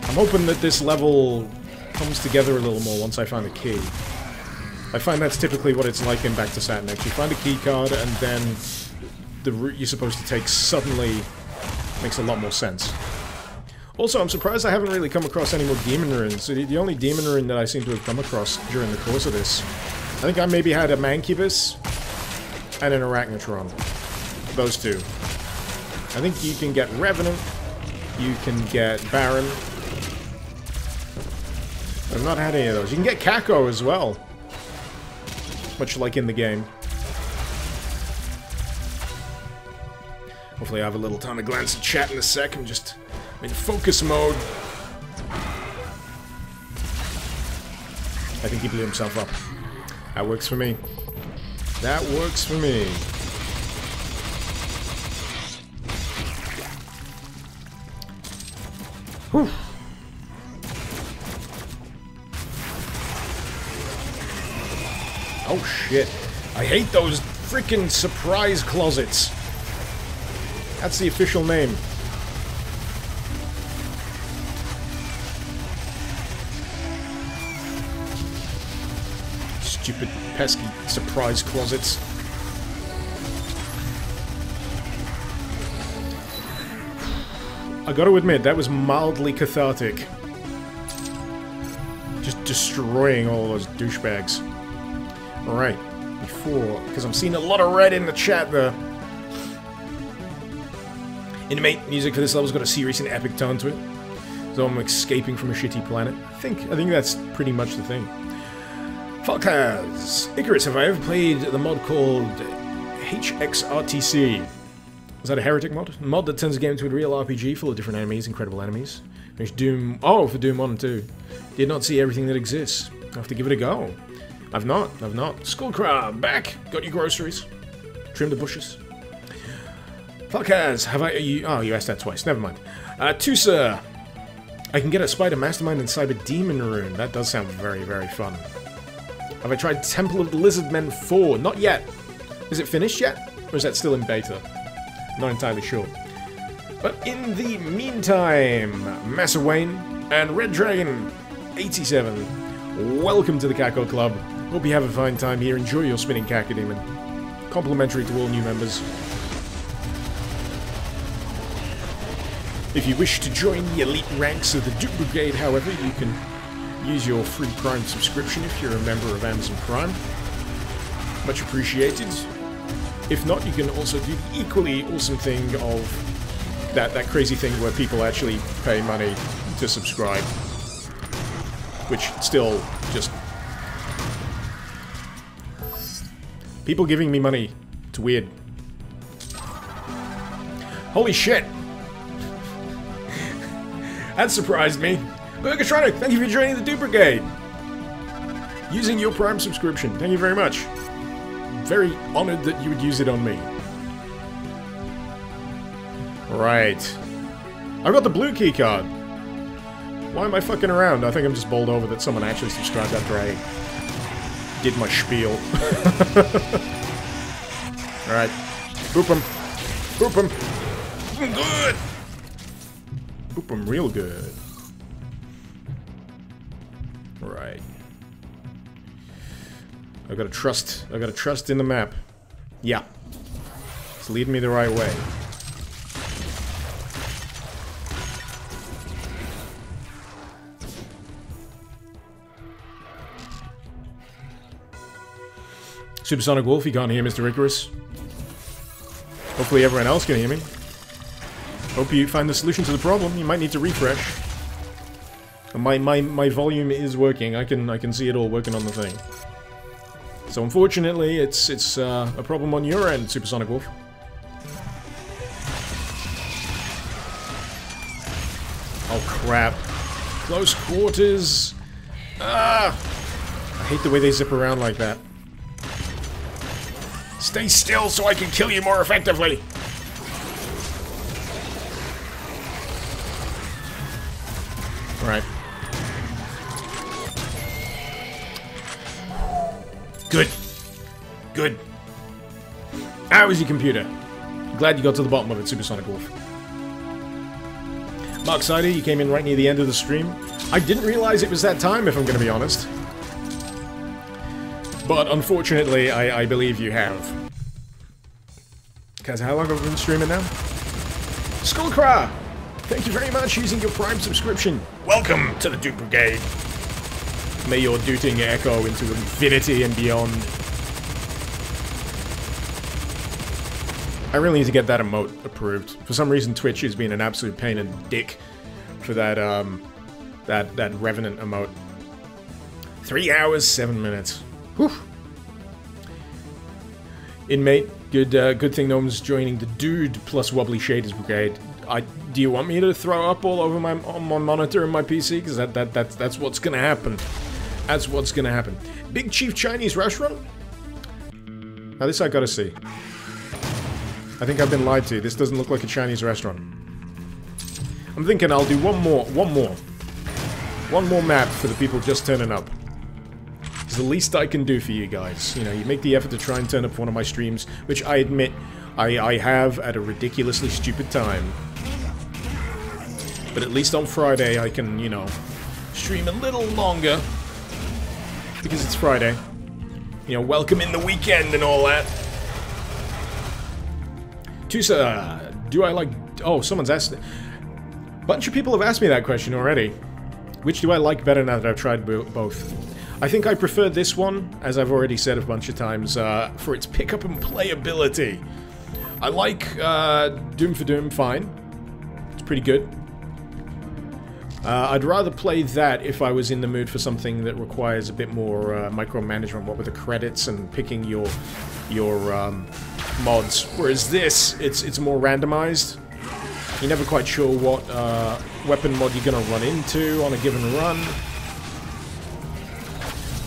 I'm hoping that this level comes together a little more once I find a key. I find that's typically what it's like in Back to Saturn X. You find a key card and then the route you're supposed to take suddenly makes a lot more sense. Also, I'm surprised I haven't really come across any more demon runes. The only demon rune that I seem to have come across during the course of this, I think I maybe had a Mancubus and an Arachnotron. Those two. I think you can get Revenant, you can get Baron. I've not had any of those. You can get Kako as well. Much like in the game. Hopefully I have a little time to glance at chat in a sec. I'm just in focus mode. I think he blew himself up. That works for me. That works for me. Whew. Oh shit. I hate those freaking surprise closets. That's the official name. Stupid, pesky surprise closets. I gotta admit, that was mildly cathartic. Just destroying all those douchebags. Alright, because I'm seeing a lot of red in the chat there. Animate music for this level's got a serious and epic tone to it. So I'm escaping from a shitty planet. I think that's pretty much the thing. Falkaz! Icarus, have I ever played the mod called HXRTC? Is that a heretic mod? A mod that turns a game into a real RPG full of different enemies, incredible enemies. There's Doom... Oh, for Doom 1 and 2. Did not see everything that exists. I have to give it a go. I've not. Skullcrab, back! Got your groceries. Trim the bushes. Falkaz, have I... you asked that twice. Never mind. Tusa! I can get a Spider Mastermind and Cyberdemon rune. That does sound very, very fun. Have I tried Temple of the Lizardmen 4? Not yet. Is it finished yet? Or is that still in beta? Not entirely sure. But in the meantime, Massa Wayne and Red Dragon 87, welcome to the Kako Club. Hope you have a fine time here. Enjoy your spinning Cacodemon. Complimentary to all new members. If you wish to join the elite ranks of the Duke Brigade, however, you can use your free Prime subscription if you're a member of Amazon Prime. Much appreciated. If not, you can also do the equally awesome thing of that crazy thing where people actually pay money to subscribe. Which still just... People giving me money. It's weird. Holy shit! That surprised me. Burgertronic, thank you for joining the Duke Brigade. Using your Prime subscription. Thank you very much. Very honored that you would use it on me. Right. I got the blue key card. Why am I fucking around? I think I'm just bowled over that someone actually subscribed after I did my spiel. Alright. Boop him. Boop him. Good! Boop him real good. Right. I gotta trust in the map. Yeah. It's leading me the right way. Supersonic Wolf, you can't hear Mr. Icarus. Hopefully everyone else can hear me. Hope you find the solution to the problem. You might need to refresh. My volume is working. I can see it all working on the thing. So unfortunately, it's a problem on your end, Supersonic Wolf. Oh crap! Close quarters. Ah! I hate the way they zip around like that. Stay still so I can kill you more effectively. Right. Good. Good. How is your computer? Glad you got to the bottom of it, Supersonic Wolf. Mark Sider, you came in right near the end of the stream. I didn't realize it was that time, if I'm going to be honest. But unfortunately, I believe you have. Because how long have I been streaming now? Skullcra! Thank you very much for using your Prime subscription. Welcome to the Duke Brigade. May your dooting echo into infinity and beyond. I really need to get that emote approved. For some reason, Twitch has been an absolute pain in the dick for that, that Revenant emote. 3 hours, 7 minutes. Whew. Inmate, good thing no one's joining the Dude plus Wobbly Shaders Brigade. Do you want me to throw up all over my monitor and my PC? Because that's what's gonna happen. That's what's gonna happen. Big Chief Chinese Restaurant? Now this I gotta see. I think I've been lied to. This doesn't look like a Chinese restaurant. I'm thinking I'll do one more map for the people just turning up. It's the least I can do for you guys. You know, you make the effort to try and turn up for one of my streams, which I admit I have at a ridiculously stupid time. But at least on Friday I can, you know, stream a little longer. Because it's Friday. You know, welcome in the weekend and all that. Tusa, do I like... Oh, someone's asked... A bunch of people have asked me that question already. Which do I like better now that I've tried both? I think I prefer this one, as I've already said a bunch of times, for its pickup and playability. I like Doom for Doom fine. It's pretty good. I'd rather play that if I was in the mood for something that requires a bit more micromanagement, what with the credits and picking your mods. Whereas this, it's more randomized. You're never quite sure what weapon mod you're gonna run into on a given run.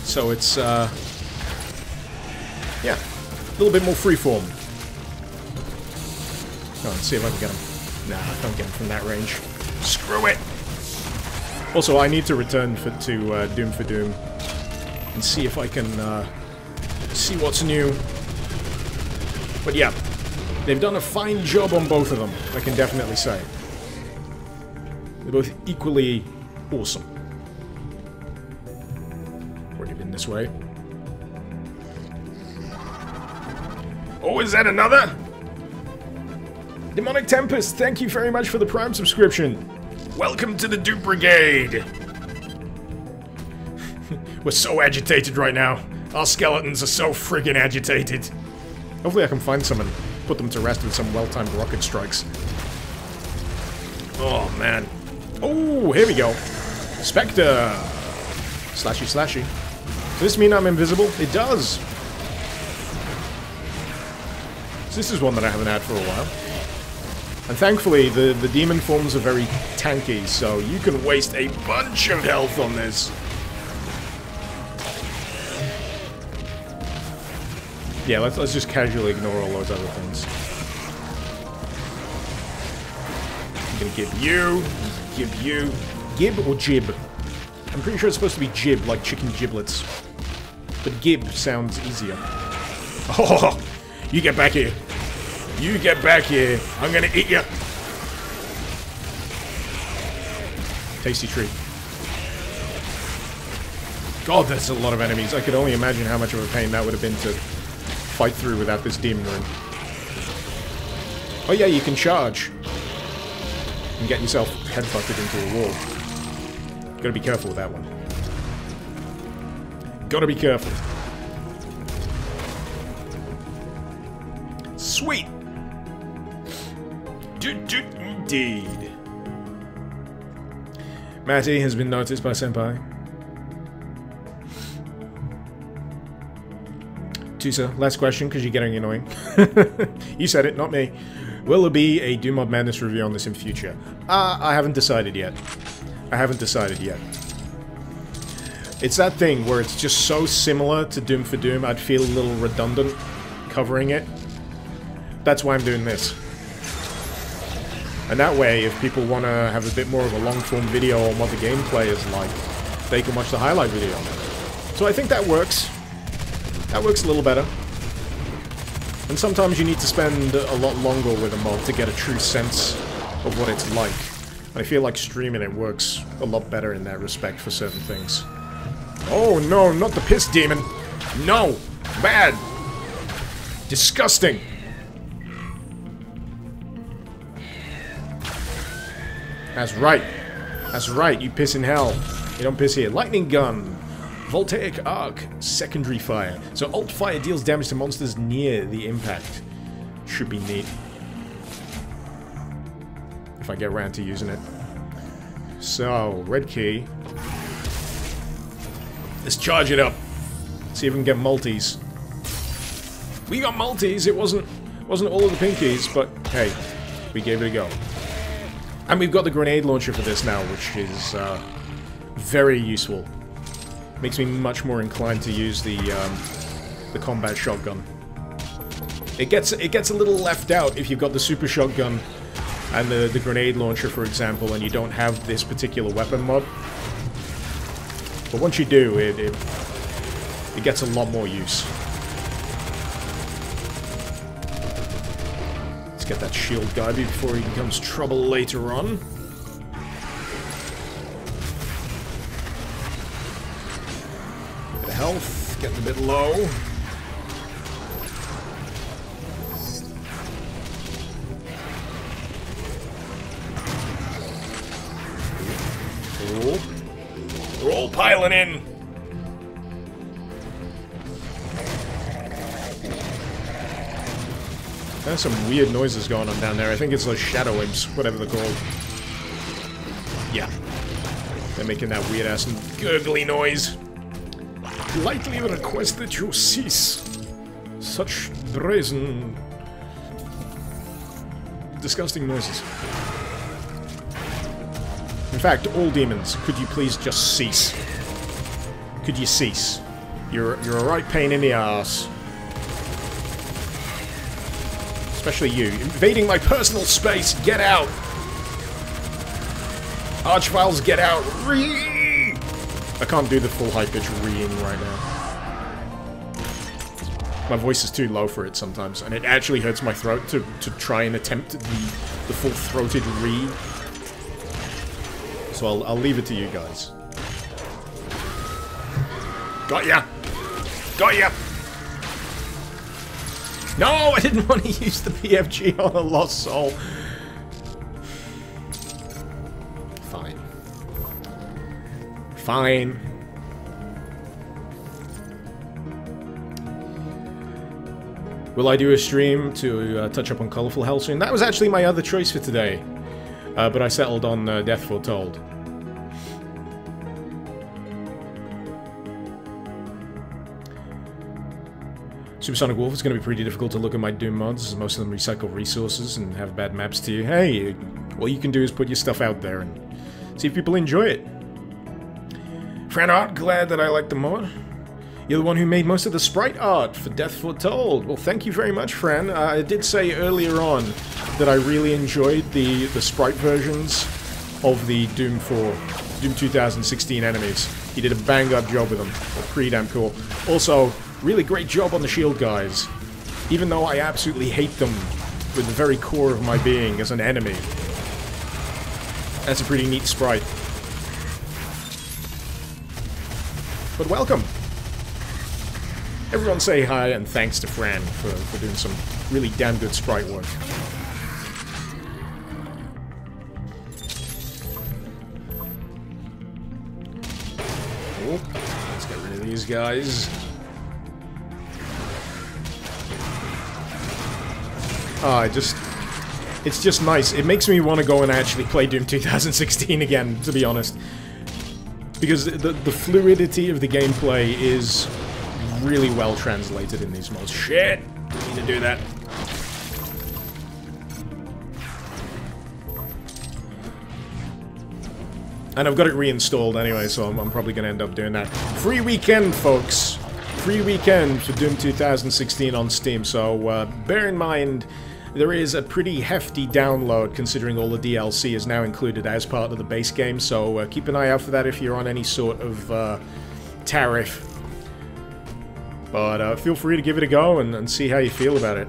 So it's yeah, a little bit more freeform. Oh, let's see if I can get him. Nah, I can't get him from that range. Screw it! Also, I need to return to Doom for Doom and see if I can see what's new. But yeah, they've done a fine job on both of them, I can definitely say. They're both equally awesome. Already been this way. Oh, is that another? Demonic Tempest, thank you very much for the Prime subscription. Welcome to the Dupe Brigade. We're so agitated right now. Our skeletons are so friggin' agitated. Hopefully I can find some and put them to rest with some well-timed rocket strikes. Oh, man. Oh, here we go. Spectre. Slashy, slashy. Does this mean I'm invisible? It does. So this is one that I haven't had for a while. And thankfully, the demon forms are very tanky, so you can waste a bunch of health on this. Yeah, let's just casually ignore all those other things. I'm gonna give you... Gib or jib? I'm pretty sure it's supposed to be jib, like chicken giblets. But gib sounds easier. Oh! You get back here! You get back here! I'm gonna eat you! Tasty treat. God, that's a lot of enemies. I could only imagine how much of a pain that would have been to fight through without this demon room. Oh yeah, you can charge. And get yourself headbutted into a wall. Gotta be careful with that one. Gotta be careful. Sweet! Indeed. Matty has been noticed by Senpai. Tusa, last question, because you're getting annoying. You said it, not me. Will there be a Doom Mob Madness review on this in future? I haven't decided yet. I haven't decided yet. It's that thing where it's just so similar to Doom for Doom, I'd feel a little redundant covering it. That's why I'm doing this. And that way, if people want to have a bit more of a long-form video on what the gameplay is like, they can watch the highlight video. So I think that works. That works a little better. And sometimes you need to spend a lot longer with a mod to get a true sense of what it's like. And I feel like streaming it works a lot better in that respect for certain things. Oh no, not the piss demon! No! Bad! Disgusting! That's right. That's right, you piss in hell. You don't piss here. Lightning gun. Voltaic arc. Secondary fire. So alt fire deals damage to monsters near the impact. Should be neat. If I get around to using it. So, red key. Let's charge it up. See if we can get multis. We got multis. It wasn't all of the pinkies, but hey, we gave it a go. And we've got the grenade launcher for this now, which is very useful. Makes me much more inclined to use the combat shotgun. It gets a little left out if you've got the super shotgun and the grenade launcher, for example, and you don't have this particular weapon mod. But once you do, it gets a lot more use. Let's get that shield guy before he becomes trouble later on. Bit of health, getting a bit low. Cool. We're all piling in. There's some weird noises going on down there. I think it's those shadow imps, whatever they're called. Yeah. They're making that weird-ass gurgly noise. Politely request that you cease. Such brazen... disgusting noises. In fact, all demons, could you please just cease? Could you cease? You're a right pain in the ass. Especially you. Invading my personal space! Get out! Archviles, get out! Ree! I can't do the full high-pitch reeing right now. My voice is too low for it sometimes, and it actually hurts my throat to try and attempt the full-throated ree. So I'll leave it to you guys. Got ya! Got ya! No, I didn't want to use the BFG on a Lost Soul. Fine. Fine. Will I do a stream to touch up on Colourful Hell soon? That was actually my other choice for today. But I settled on Death Foretold. Supersonic Wolf is going to be pretty difficult to look at my Doom mods, as most of them recycle resources and have bad maps to you. Hey, all you can do is put your stuff out there and see if people enjoy it. Fran Art, glad that I like the mod. You're the one who made most of the sprite art for Death Foretold. Well, thank you very much, Fran. I did say earlier on that I really enjoyed the sprite versions of the Doom 2016 enemies. He did a bang-up job with them. They're pretty damn cool. Also, really great job on the shield guys. Even though I absolutely hate them with the very core of my being as an enemy. That's a pretty neat sprite. But welcome! Everyone say hi and thanks to Fran for doing some really damn good sprite work. Oh, let's get rid of these guys. It's just nice. It makes me want to go and actually play Doom 2016 again, to be honest. Because the fluidity of the gameplay is really well translated in these mods. Shit! Didn't need to do that. And I've got it reinstalled anyway, so I'm probably going to end up doing that. Free weekend, folks! Free weekend for Doom 2016 on Steam, so bear in mind there is a pretty hefty download considering all the DLC is now included as part of the base game, so keep an eye out for that if you're on any sort of tariff. But feel free to give it a go and see how you feel about it.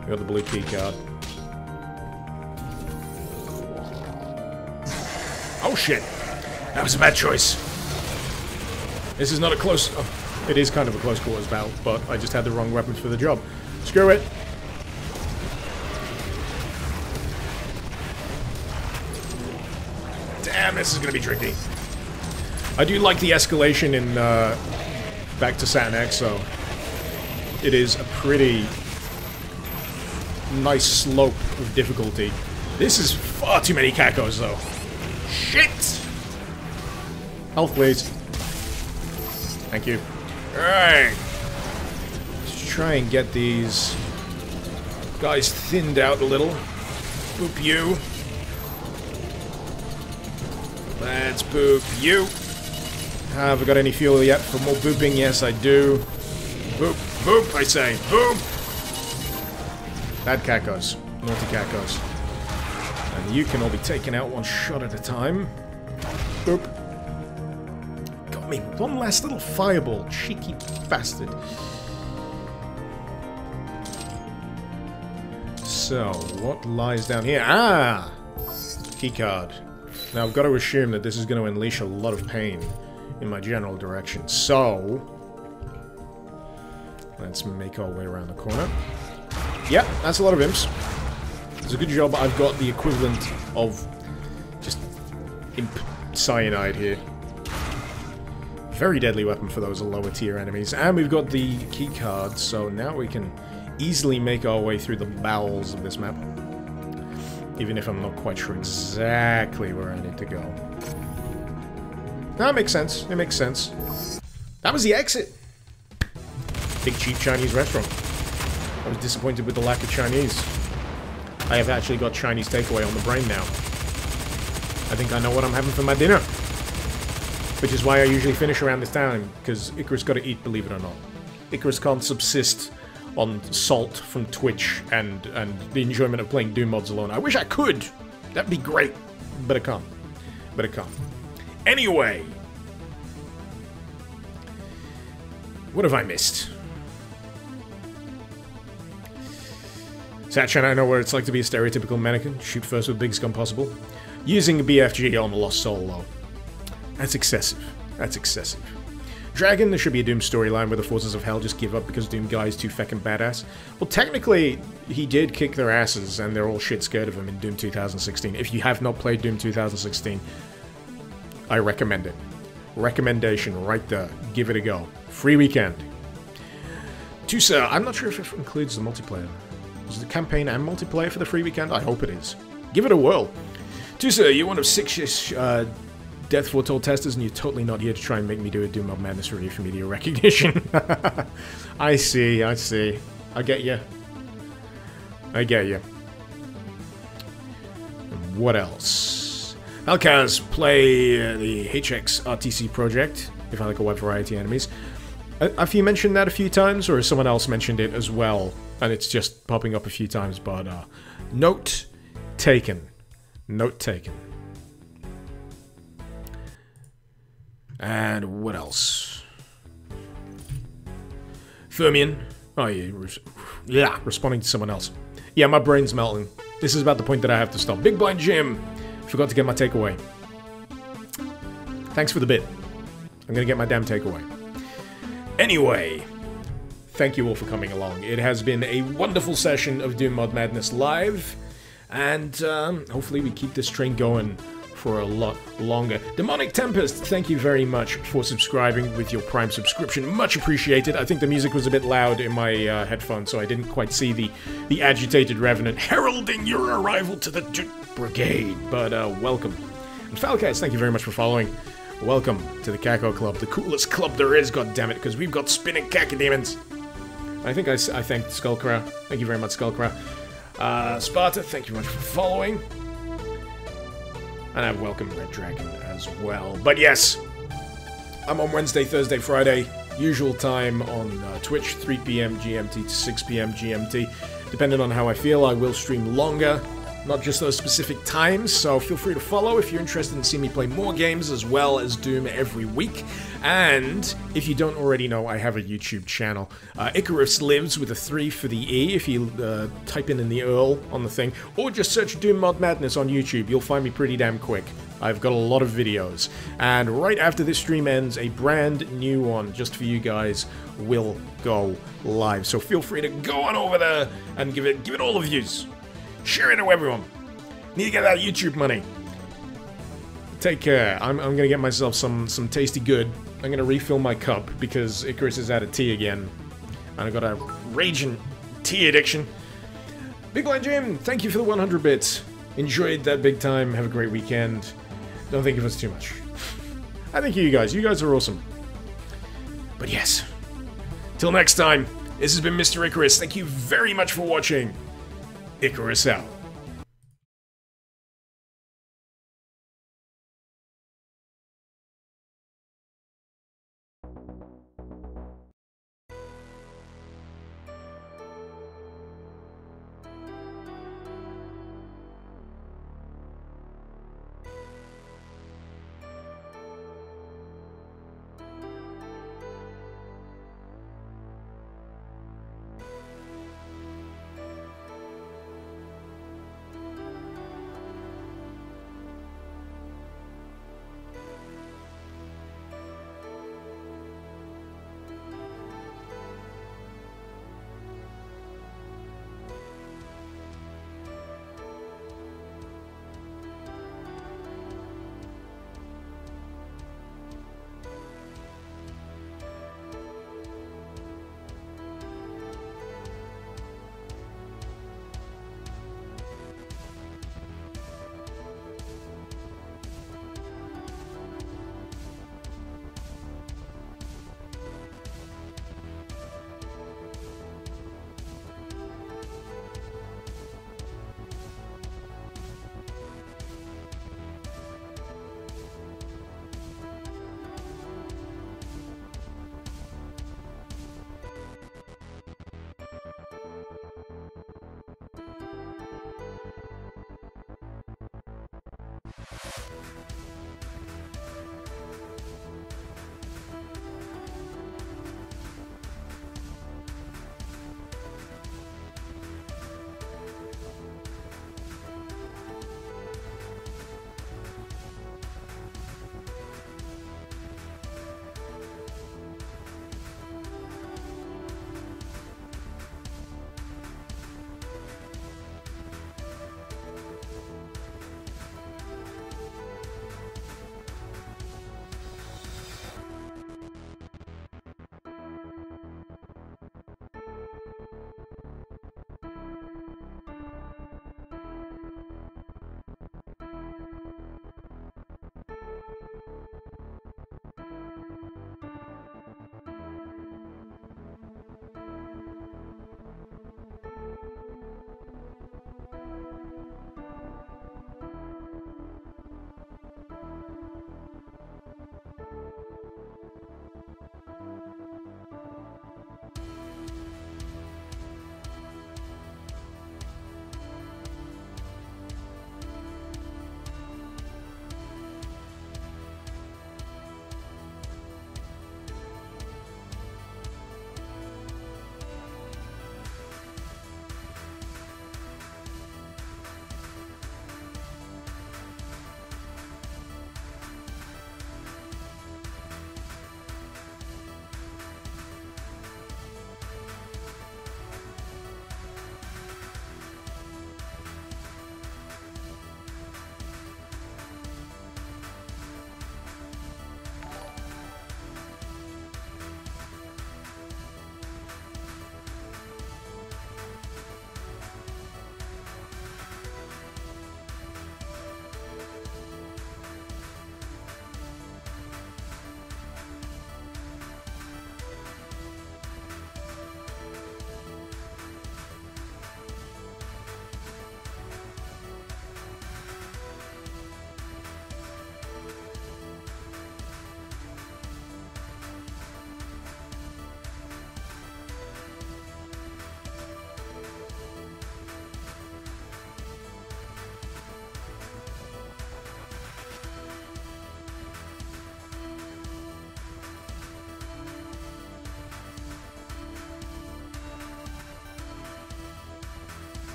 We got the blue key card. Oh shit! That was a bad choice. This is not a close... Oh, it is kind of a close quarters battle, but I just had the wrong weapons for the job. Screw it! Damn, this is gonna be tricky. I do like the escalation in Back to Saturn X, so it is a pretty nice slope of difficulty. This is far too many cacos, though. Shit! Health, please. Thank you. Alright. Let's try and get these guys thinned out a little. Boop you. Let's boop you. Have I got any fuel yet for more booping? Yes, I do. Boop. Boop, I say. Boop! Bad cacos. Naughty cacos. And you can all be taken out one shot at a time. Boop. Got me one last little fireball. Cheeky bastard. So, what lies down here? Ah! Keycard. Now, I've got to assume that this is going to unleash a lot of pain in my general direction. So, let's make our way around the corner. Yep, that's a lot of imps. It's a good job I've got the equivalent of just imp cyanide here. Very deadly weapon for those lower tier enemies. And we've got the key card, so now we can easily make our way through the bowels of this map. Even if I'm not quite sure exactly where I need to go. That makes sense. It makes sense. That was the exit. Big cheap Chinese restaurant. I was disappointed with the lack of Chinese. I have actually got Chinese takeaway on the brain now. I think I know what I'm having for my dinner. Which is why I usually finish around this time, because Icarus got to eat, believe it or not. Icarus can't subsist on salt from Twitch and the enjoyment of playing Doom mods alone. I wish I could! That'd be great. But I can't. But I can't. Anyway! What have I missed? Satchan, I know what it's like to be a stereotypical mannequin. Shoot first with biggest gun possible. Using a BFG on the Lost Soul, though. That's excessive. That's excessive. Dragon, there should be a Doom storyline where the forces of hell just give up because Doom Guy is too feckin' badass. Well, technically, he did kick their asses, and they're all shit scared of him in Doom 2016. If you have not played Doom 2016, I recommend it. Recommendation right there. Give it a go. Free weekend. Tusa, I'm not sure if it includes the multiplayer. Is it campaign and multiplayer for the free weekend? I hope it is. Give it a whirl. Tusa, you're one of 6-ish Death Foretold testers, and you're totally not here to try and make me do a Doom of Madness review for media recognition. I see, I see. I get you. I get you. What else? Alkaz, play the HX RTC project, if I like a wide variety of enemies. Have you mentioned that a few times, or has someone else mentioned it as well? And it's just popping up a few times, but note taken. Note taken. And what else? Fermion. Oh, yeah, responding to someone else. Yeah, my brain's melting. This is about the point that I have to stop. Big Blind Jim. Forgot to get my takeaway. Thanks for the bit. I'm gonna get my damn takeaway. Anyway, thank you all for coming along. It has been a wonderful session of Doom Mod Madness Live, and hopefully we keep this train going for a lot longer. Demonic Tempest, thank you very much for subscribing with your Prime subscription. Much appreciated. I think the music was a bit loud in my headphones, so I didn't quite see the agitated Revenant heralding your arrival to the Brigade, but welcome. And Falcats, thank you very much for following. Welcome to the Caco Club, the coolest club there is, goddammit, because we've got spinning cacodemons. I think I thanked Skullcrow. Thank you very much, Skullcrow. Sparta, thank you very much for following. And I welcome Red Dragon as well. But yes, I'm on Wednesday, Thursday, Friday, usual time on Twitch, 3 PM GMT to 6 PM GMT. Depending on how I feel, I will stream longer, not just those specific times, so feel free to follow if you're interested in seeing me play more games as well as Doom every week. And if you don't already know, I have a YouTube channel. IcarusLIVES with a 3 for the E if you type in the Earl on the thing, or just search Doom Mod Madness on YouTube. You'll find me pretty damn quick. I've got a lot of videos. And right after this stream ends, a brand new one just for you guys will go live. So feel free to go on over there and give it all the views. Share it to everyone. Need to get that YouTube money. Take care. I'm gonna get myself some tasty good. I'm gonna refill my cup because Icarus is out of tea again. And I got a raging tea addiction. Big Blind Jim, thank you for the 100 bits. Enjoyed that big time. Have a great weekend. Don't think of us too much. I thank you guys. You guys are awesome. But yes. Till next time, this has been Mr. Icarus. Thank you very much for watching. Icarus out.